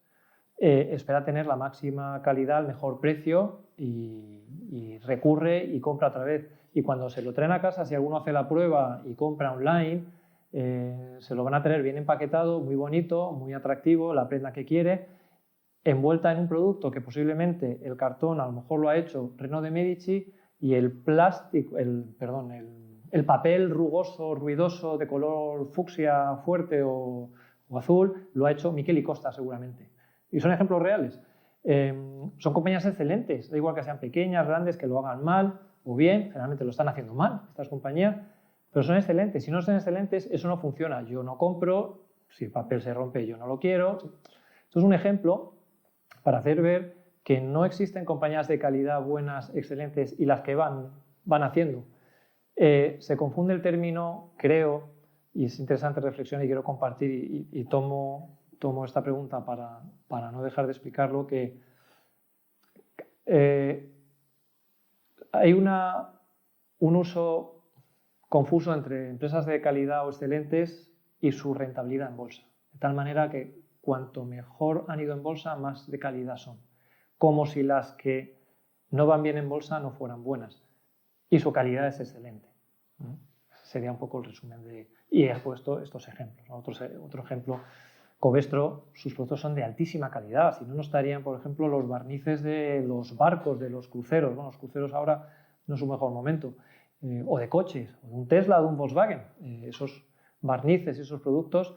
espera tener la máxima calidad, el mejor precio y recurre y compra otra vez. Y cuando se lo traen a casa, si alguno hace la prueba y compra online, se lo van a tener bien empaquetado, muy bonito, muy atractivo, la prenda que quiere, envuelta en un producto que posiblemente el cartón a lo mejor lo ha hecho Renaud de Medici y el plástico, el papel rugoso, ruidoso, de color fucsia fuerte o azul, lo ha hecho Miquel y Costa seguramente. Y son ejemplos reales. Son compañías excelentes, da igual que sean pequeñas, grandes, que lo hagan mal o bien, generalmente lo están haciendo mal estas compañías, pero son excelentes. Si no son excelentes, eso no funciona. Yo no compro, si el papel se rompe, yo no lo quiero. Esto es un ejemplo para hacer ver que no existen compañías de calidad buenas, excelentes y las que van haciendo. Se confunde el término, creo, y es interesante reflexionar y quiero compartir y tomo esta pregunta para no dejar de explicarlo, que hay un uso confuso entre empresas de calidad o excelentes y su rentabilidad en bolsa. De tal manera que cuanto mejor han ido en bolsa, más de calidad son. Como si las que no van bien en bolsa no fueran buenas. Y su calidad es excelente. Sería un poco el resumen de... Y he puesto estos ejemplos. Otro ejemplo, Covestro, sus productos son de altísima calidad. Si no, no estarían, por ejemplo, los barnices de los barcos, de los cruceros. Bueno, los cruceros ahora no es su mejor momento. O de coches, o de un Tesla o de un Volkswagen. Esos barnices y esos productos,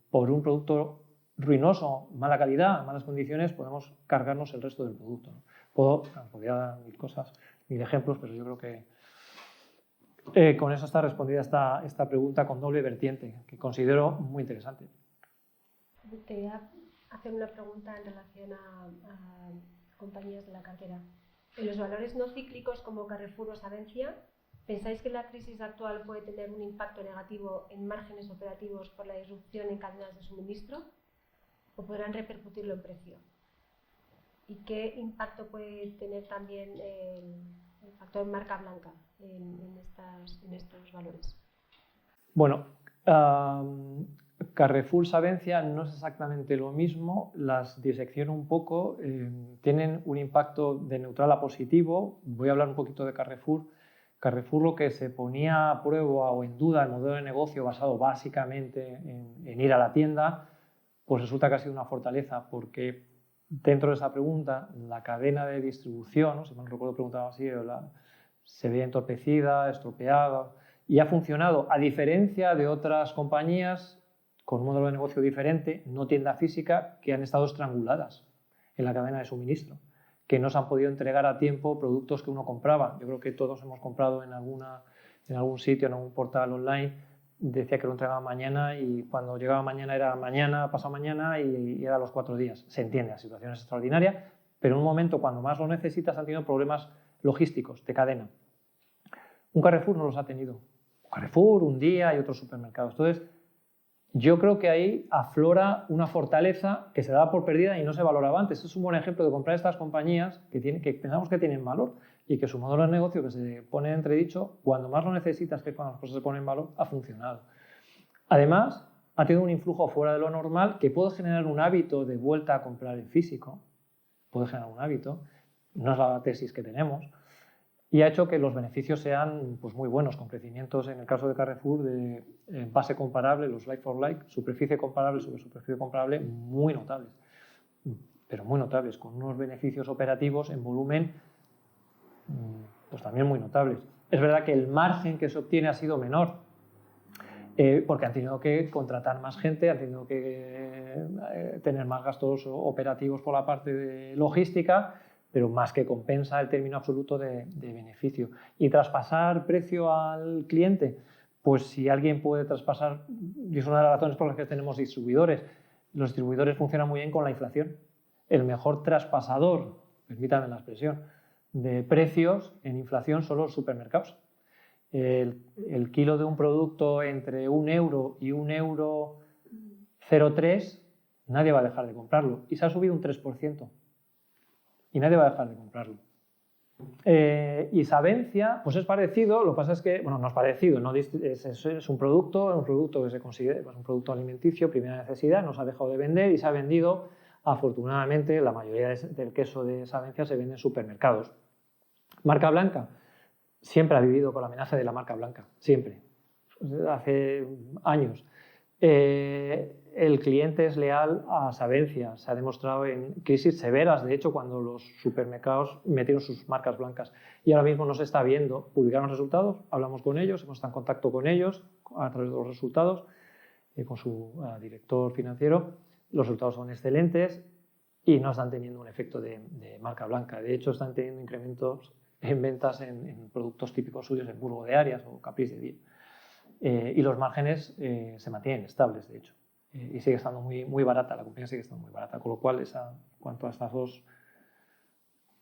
por un producto ruinoso, mala calidad, malas condiciones, podemos cargarnos el resto del producto. Podría dar mil cosas, mil ejemplos, pero yo creo que con eso está respondida esta pregunta con doble vertiente, que considero muy interesante. Te voy a hacer una pregunta en relación a compañías de la cartera. En los valores no cíclicos como Carrefour o Savencia, ¿pensáis que la crisis actual puede tener un impacto negativo en márgenes operativos por la disrupción en cadenas de suministro? ¿O podrán repercutirlo en precio? ¿Y qué impacto puede tener también el factor marca blanca en estos valores? Bueno, Carrefour, Savencia no es exactamente lo mismo, las disecciono un poco, tienen un impacto de neutral a positivo. Voy a hablar un poquito de Carrefour. Carrefour, lo que se ponía a prueba o en duda el modelo de negocio basado básicamente en ir a la tienda, pues resulta que ha sido una fortaleza, porque dentro de esa pregunta la cadena de distribución, ¿no? Si me recuerdo preguntaba así, se veía entorpecida, estropeada, y ha funcionado, a diferencia de otras compañías con un modelo de negocio diferente, no tienda física, que han estado estranguladas en la cadena de suministro, que no se han podido entregar a tiempo productos que uno compraba. Yo creo que todos hemos comprado en algún sitio, en algún portal online, decía que lo entregaba mañana y cuando llegaba mañana era mañana, pasado mañana y era a los 4 días. Se entiende, la situación es extraordinaria, pero en un momento cuando más lo necesitas han tenido problemas logísticos de cadena. Un Carrefour no los ha tenido. Carrefour, un día y otros supermercados. Entonces, yo creo que ahí aflora una fortaleza que se daba por perdida y no se valoraba antes. Este es un buen ejemplo de comprar estas compañías que pensamos que tienen valor y que su modelo de negocio que se pone en entredicho, cuando más lo necesitas, que cuando las cosas se ponen en valor, ha funcionado. Además, ha tenido un influjo fuera de lo normal que puede generar un hábito de vuelta a comprar en físico, puede generar un hábito, no es la tesis que tenemos, y ha hecho que los beneficios sean pues, muy buenos, con crecimientos, en el caso de Carrefour, de base comparable, los like for like, superficie comparable sobre superficie comparable, muy notables, pero muy notables, con unos beneficios operativos en volumen pues también muy notables. Es verdad que el margen que se obtiene ha sido menor, porque han tenido que contratar más gente, han tenido que tener más gastos operativos por la parte de logística, pero más que compensa el término absoluto de beneficio. Y traspasar precio al cliente, pues si alguien puede traspasar, y es una de las razones por las que tenemos distribuidores, los distribuidores funcionan muy bien con la inflación. El mejor traspasador, permítanme la expresión, de precios en inflación son los supermercados. El kilo de un producto entre 1 euro y 1,03 €, nadie va a dejar de comprarlo. Y se ha subido un 3%. Y nadie va a dejar de comprarlo. Y Savencia, pues es parecido, lo que pasa es que, bueno, no es parecido, no es un producto que se considera un producto alimenticio, primera necesidad, no se ha dejado de vender y se ha vendido, afortunadamente, la mayoría del queso de Savencia se vende en supermercados. Marca blanca, siempre ha vivido con la amenaza de la marca blanca, siempre, hace años. El cliente es leal a Savencia, se ha demostrado en crisis severas, de hecho, cuando los supermercados metieron sus marcas blancas. Y ahora mismo nos está viendo, publicaron resultados, hablamos con ellos, hemos estado en contacto con ellos a través de los resultados, con su director financiero. Los resultados son excelentes y no están teniendo un efecto de marca blanca. De hecho, están teniendo incrementos en ventas en productos típicos suyos, en Burgo de Arias o Caprice de Día. Y los márgenes se mantienen estables, de hecho. Y sigue estando muy barata, la compañía sigue estando muy barata. Con lo cual, en cuanto a estas dos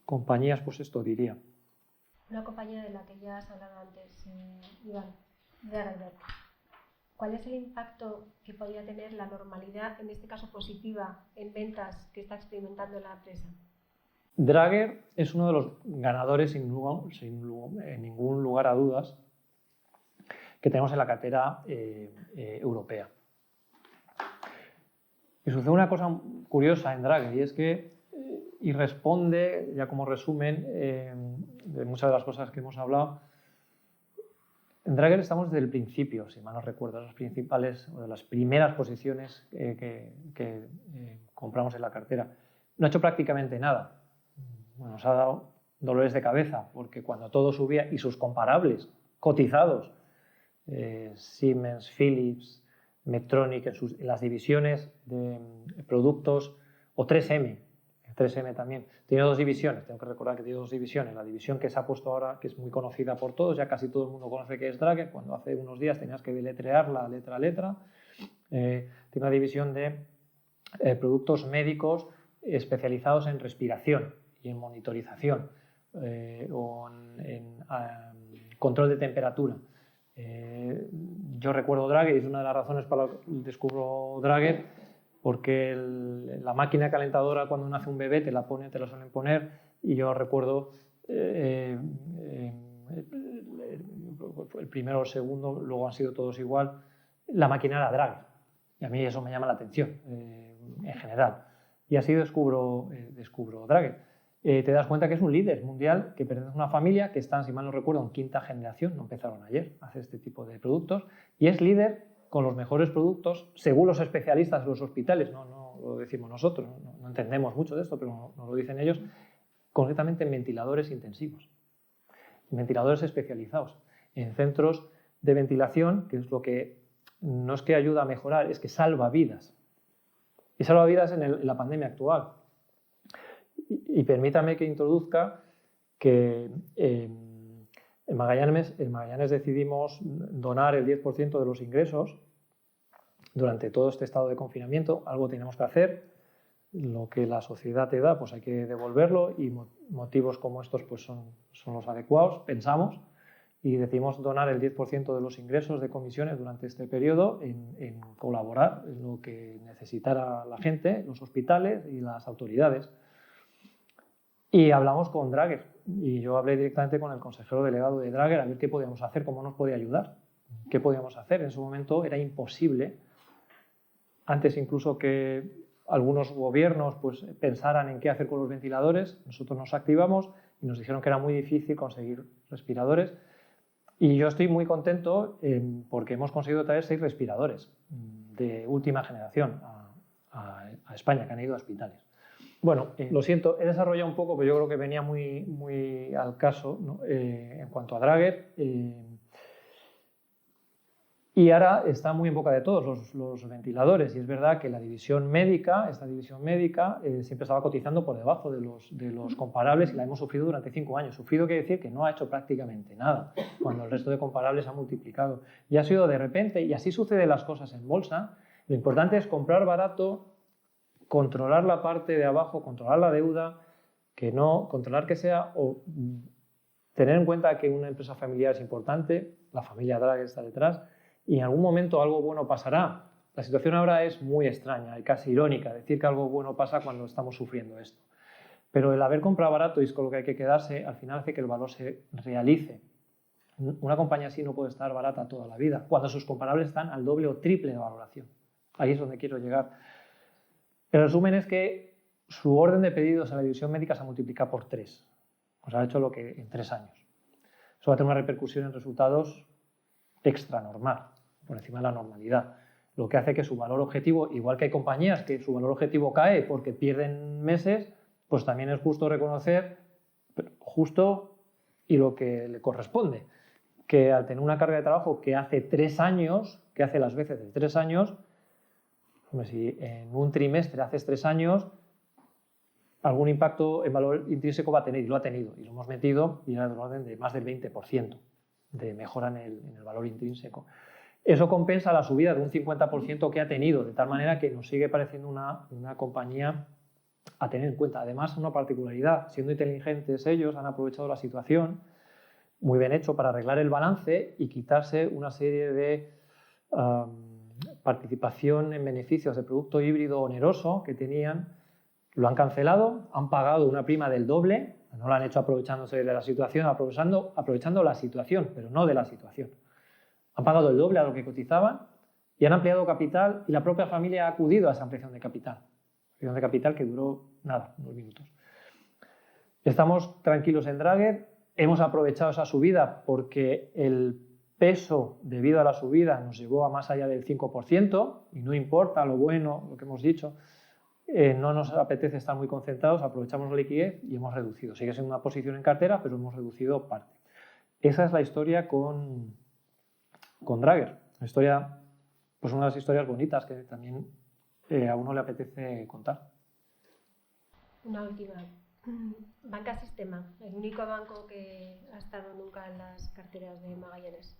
compañías, pues esto diría. Una compañía de la que ya has hablado antes, Iván, Draeger. ¿Cuál es el impacto que podría tener la normalidad, en este caso positiva, en ventas que está experimentando la empresa? Draeger es uno de los ganadores, sin ningún lugar a dudas, que tenemos en la cartera europea. Y sucede una cosa curiosa en Draeger, y es que, y responde, ya como resumen, de muchas de las cosas que hemos hablado. En Draeger estamos desde el principio, si mal no recuerdo, las principales o de las primeras posiciones que compramos en la cartera. No ha hecho prácticamente nada. Bueno, nos ha dado dolores de cabeza, porque cuando todo subía y sus comparables cotizados, Siemens, Philips, Medtronic, en las divisiones de productos, o 3M también. Tiene dos divisiones, tengo que recordar que tiene dos divisiones. La división que se ha puesto ahora, que es muy conocida por todos, ya casi todo el mundo conoce que es Draeger, cuando hace unos días tenías que deletrearla letra a letra. Tiene una división de productos médicos especializados en respiración y en monitorización o en control de temperatura. Yo recuerdo Draeger, y es una de las razones para las que descubro Draeger, porque la máquina calentadora cuando nace un bebé te la suelen poner, y yo recuerdo el primero o el segundo, luego han sido todos igual, la máquina era Draeger, y a mí eso me llama la atención en general, y así descubro Draeger. Te das cuenta que es un líder mundial, que pertenece a una familia que están, si mal no recuerdo, en quinta generación, no empezaron ayer a hacer este tipo de productos, y es líder con los mejores productos, según los especialistas de los hospitales, no lo decimos nosotros, no entendemos mucho de esto, pero nos lo dicen ellos, concretamente en ventiladores intensivos, en ventiladores especializados, en centros de ventilación, que es lo que no es que ayuda a mejorar, es que salva vidas. Y salva vidas en la pandemia actual. Y permítame que introduzca que en Magallanes decidimos donar el 10% de los ingresos durante todo este estado de confinamiento. Algo tenemos que hacer, lo que la sociedad te da, pues hay que devolverlo, y motivos como estos pues son los adecuados, pensamos, y decidimos donar el 10% de los ingresos de comisiones durante este periodo en colaborar en lo que necesitara la gente, los hospitales y las autoridades. Y hablamos con Draeger, y yo hablé directamente con el consejero delegado de Draeger a ver qué podíamos hacer, cómo nos podía ayudar, qué podíamos hacer. En su momento era imposible, antes incluso que algunos gobiernos pues, pensaran en qué hacer con los ventiladores, nosotros nos activamos y nos dijeron que era muy difícil conseguir respiradores. Y yo estoy muy contento porque hemos conseguido traer 6 respiradores de última generación a España, que han ido a hospitales. Bueno, lo siento, he desarrollado un poco, pero yo creo que venía muy al caso, ¿no? En cuanto a Draguer. Y ahora está muy en boca de todos los ventiladores. Y es verdad que esta división médica, siempre estaba cotizando por debajo de los comparables y la hemos sufrido durante 5 años. Sufrido quiere decir que no ha hecho prácticamente nada, cuando el resto de comparables ha multiplicado. Y ha sido de repente, y así suceden las cosas en bolsa. Lo importante es comprar barato, controlar la parte de abajo, controlar la deuda, controlar que sea, o tener en cuenta que una empresa familiar es importante, la familia Draguer está detrás, y en algún momento algo bueno pasará. La situación ahora es muy extraña y casi irónica, decir que algo bueno pasa cuando estamos sufriendo esto. Pero el haber comprado barato, y es con lo que hay que quedarse, al final hace que el valor se realice. Una compañía así no puede estar barata toda la vida, cuando sus comparables están al doble o triple de valoración. Ahí es donde quiero llegar. El resumen es que su orden de pedidos a la división médica se ha multiplicado por 3. Pues ha hecho lo que en 3 años. Eso va a tener una repercusión en resultados extra normal, por encima de la normalidad. Lo que hace que su valor objetivo, igual que hay compañías que su valor objetivo cae porque pierden meses, pues también es justo reconocer, justo y lo que le corresponde, que al tener una carga de trabajo que hace 3 años, que hace las veces de 3 años, si en un trimestre haces 3 años, algún impacto en valor intrínseco va a tener, y lo ha tenido, y lo hemos metido, y era del orden de más del 20% de mejora en el valor intrínseco. Eso compensa la subida de un 50% que ha tenido, de tal manera que nos sigue pareciendo una compañía a tener en cuenta. Además, una particularidad, siendo inteligentes ellos, han aprovechado la situación, muy bien hecho, para arreglar el balance y quitarse una serie de participación en beneficios de producto híbrido oneroso que tenían. Lo han cancelado, han pagado una prima del doble, no lo han hecho aprovechándose de la situación, aprovechando la situación, pero no de la situación. Han pagado el doble a lo que cotizaban y han ampliado capital, y la propia familia ha acudido a esa ampliación de capital. Ampliación de capital que duró nada, unos minutos. Estamos tranquilos en Draguer, hemos aprovechado esa subida porque el peso debido a la subida nos llevó a más allá del 5%, y no importa lo bueno, lo que hemos dicho, no nos apetece estar muy concentrados, aprovechamos la liquidez y hemos reducido. Sigue siendo una posición en cartera, pero hemos reducido parte. Esa es la historia con Draguer. La historia, pues una de las historias bonitas que también a uno le apetece contar. Una última. Banca Sistema, el único banco que ha estado nunca en las carteras de Magallanes.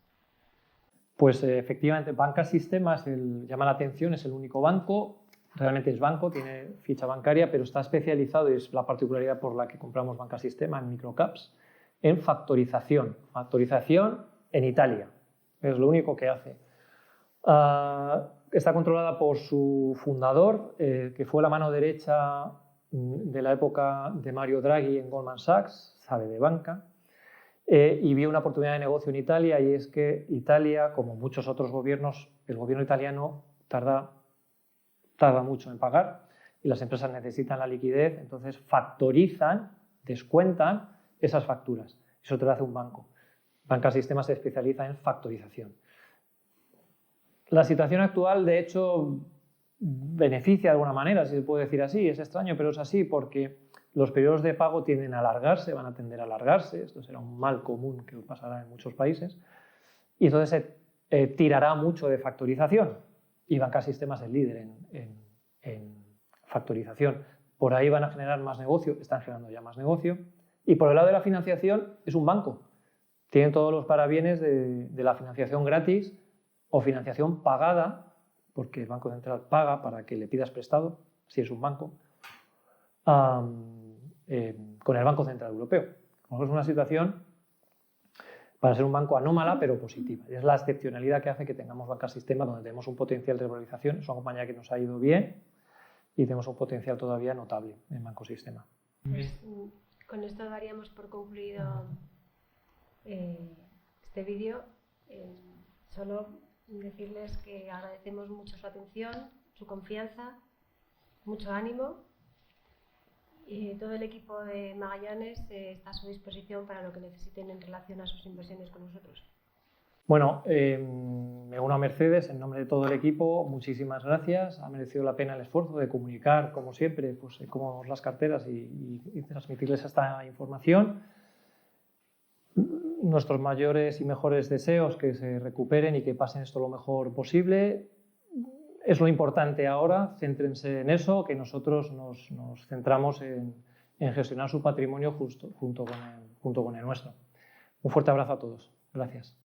Pues efectivamente, Banca Sistema llama la atención, es el único banco. Realmente es banco, tiene ficha bancaria, pero está especializado, y es la particularidad por la que compramos Banca Sistema en microcaps, en factorización. Factorización en Italia. Es lo único que hace. Está controlada por su fundador, que fue la mano derecha de la época de Mario Draghi en Goldman Sachs, sabe de banca, y vio una oportunidad de negocio en Italia, y es que Italia, como muchos otros gobiernos, el gobierno italiano tarda mucho en pagar y las empresas necesitan la liquidez, entonces factorizan, descuentan esas facturas. Eso te lo hace un banco. Banca Sistema se especializa en factorización. La situación actual, de hecho, beneficia de alguna manera, si se puede decir así. Es extraño, pero es así, porque los periodos de pago tienden a alargarse, van a tender a alargarse. Esto será un mal común que pasará en muchos países. Y entonces se tirará mucho de factorización. Y Banca Sistema es el líder en factorización. Por ahí van a generar más negocio, están generando ya más negocio. Y por el lado de la financiación, es un banco. Tienen todos los parabienes de la financiación gratis o financiación pagada, porque el Banco Central paga para que le pidas prestado, si es un banco, con el Banco Central Europeo. Es una situación, para ser un banco, anómala, pero positiva. Y es la excepcionalidad que hace que tengamos Banca Sistema, donde tenemos un potencial de revalorización. Es una compañía que nos ha ido bien y tenemos un potencial todavía notable en Banco Sistema. Pues, con esto daríamos por concluido este vídeo. Solo decirles que agradecemos mucho su atención, su confianza, mucho ánimo, y todo el equipo de Magallanes está a su disposición para lo que necesiten en relación a sus inversiones con nosotros. Bueno, me uno a Mercedes en nombre de todo el equipo. Muchísimas gracias. Ha merecido la pena el esfuerzo de comunicar, como siempre, pues, cómo las carteras y transmitirles esta información. Nuestros mayores y mejores deseos, que se recuperen y que pasen esto lo mejor posible. Es lo importante ahora, céntrense en eso, que nosotros nos centramos en gestionar su patrimonio junto con el nuestro. Un fuerte abrazo a todos. Gracias.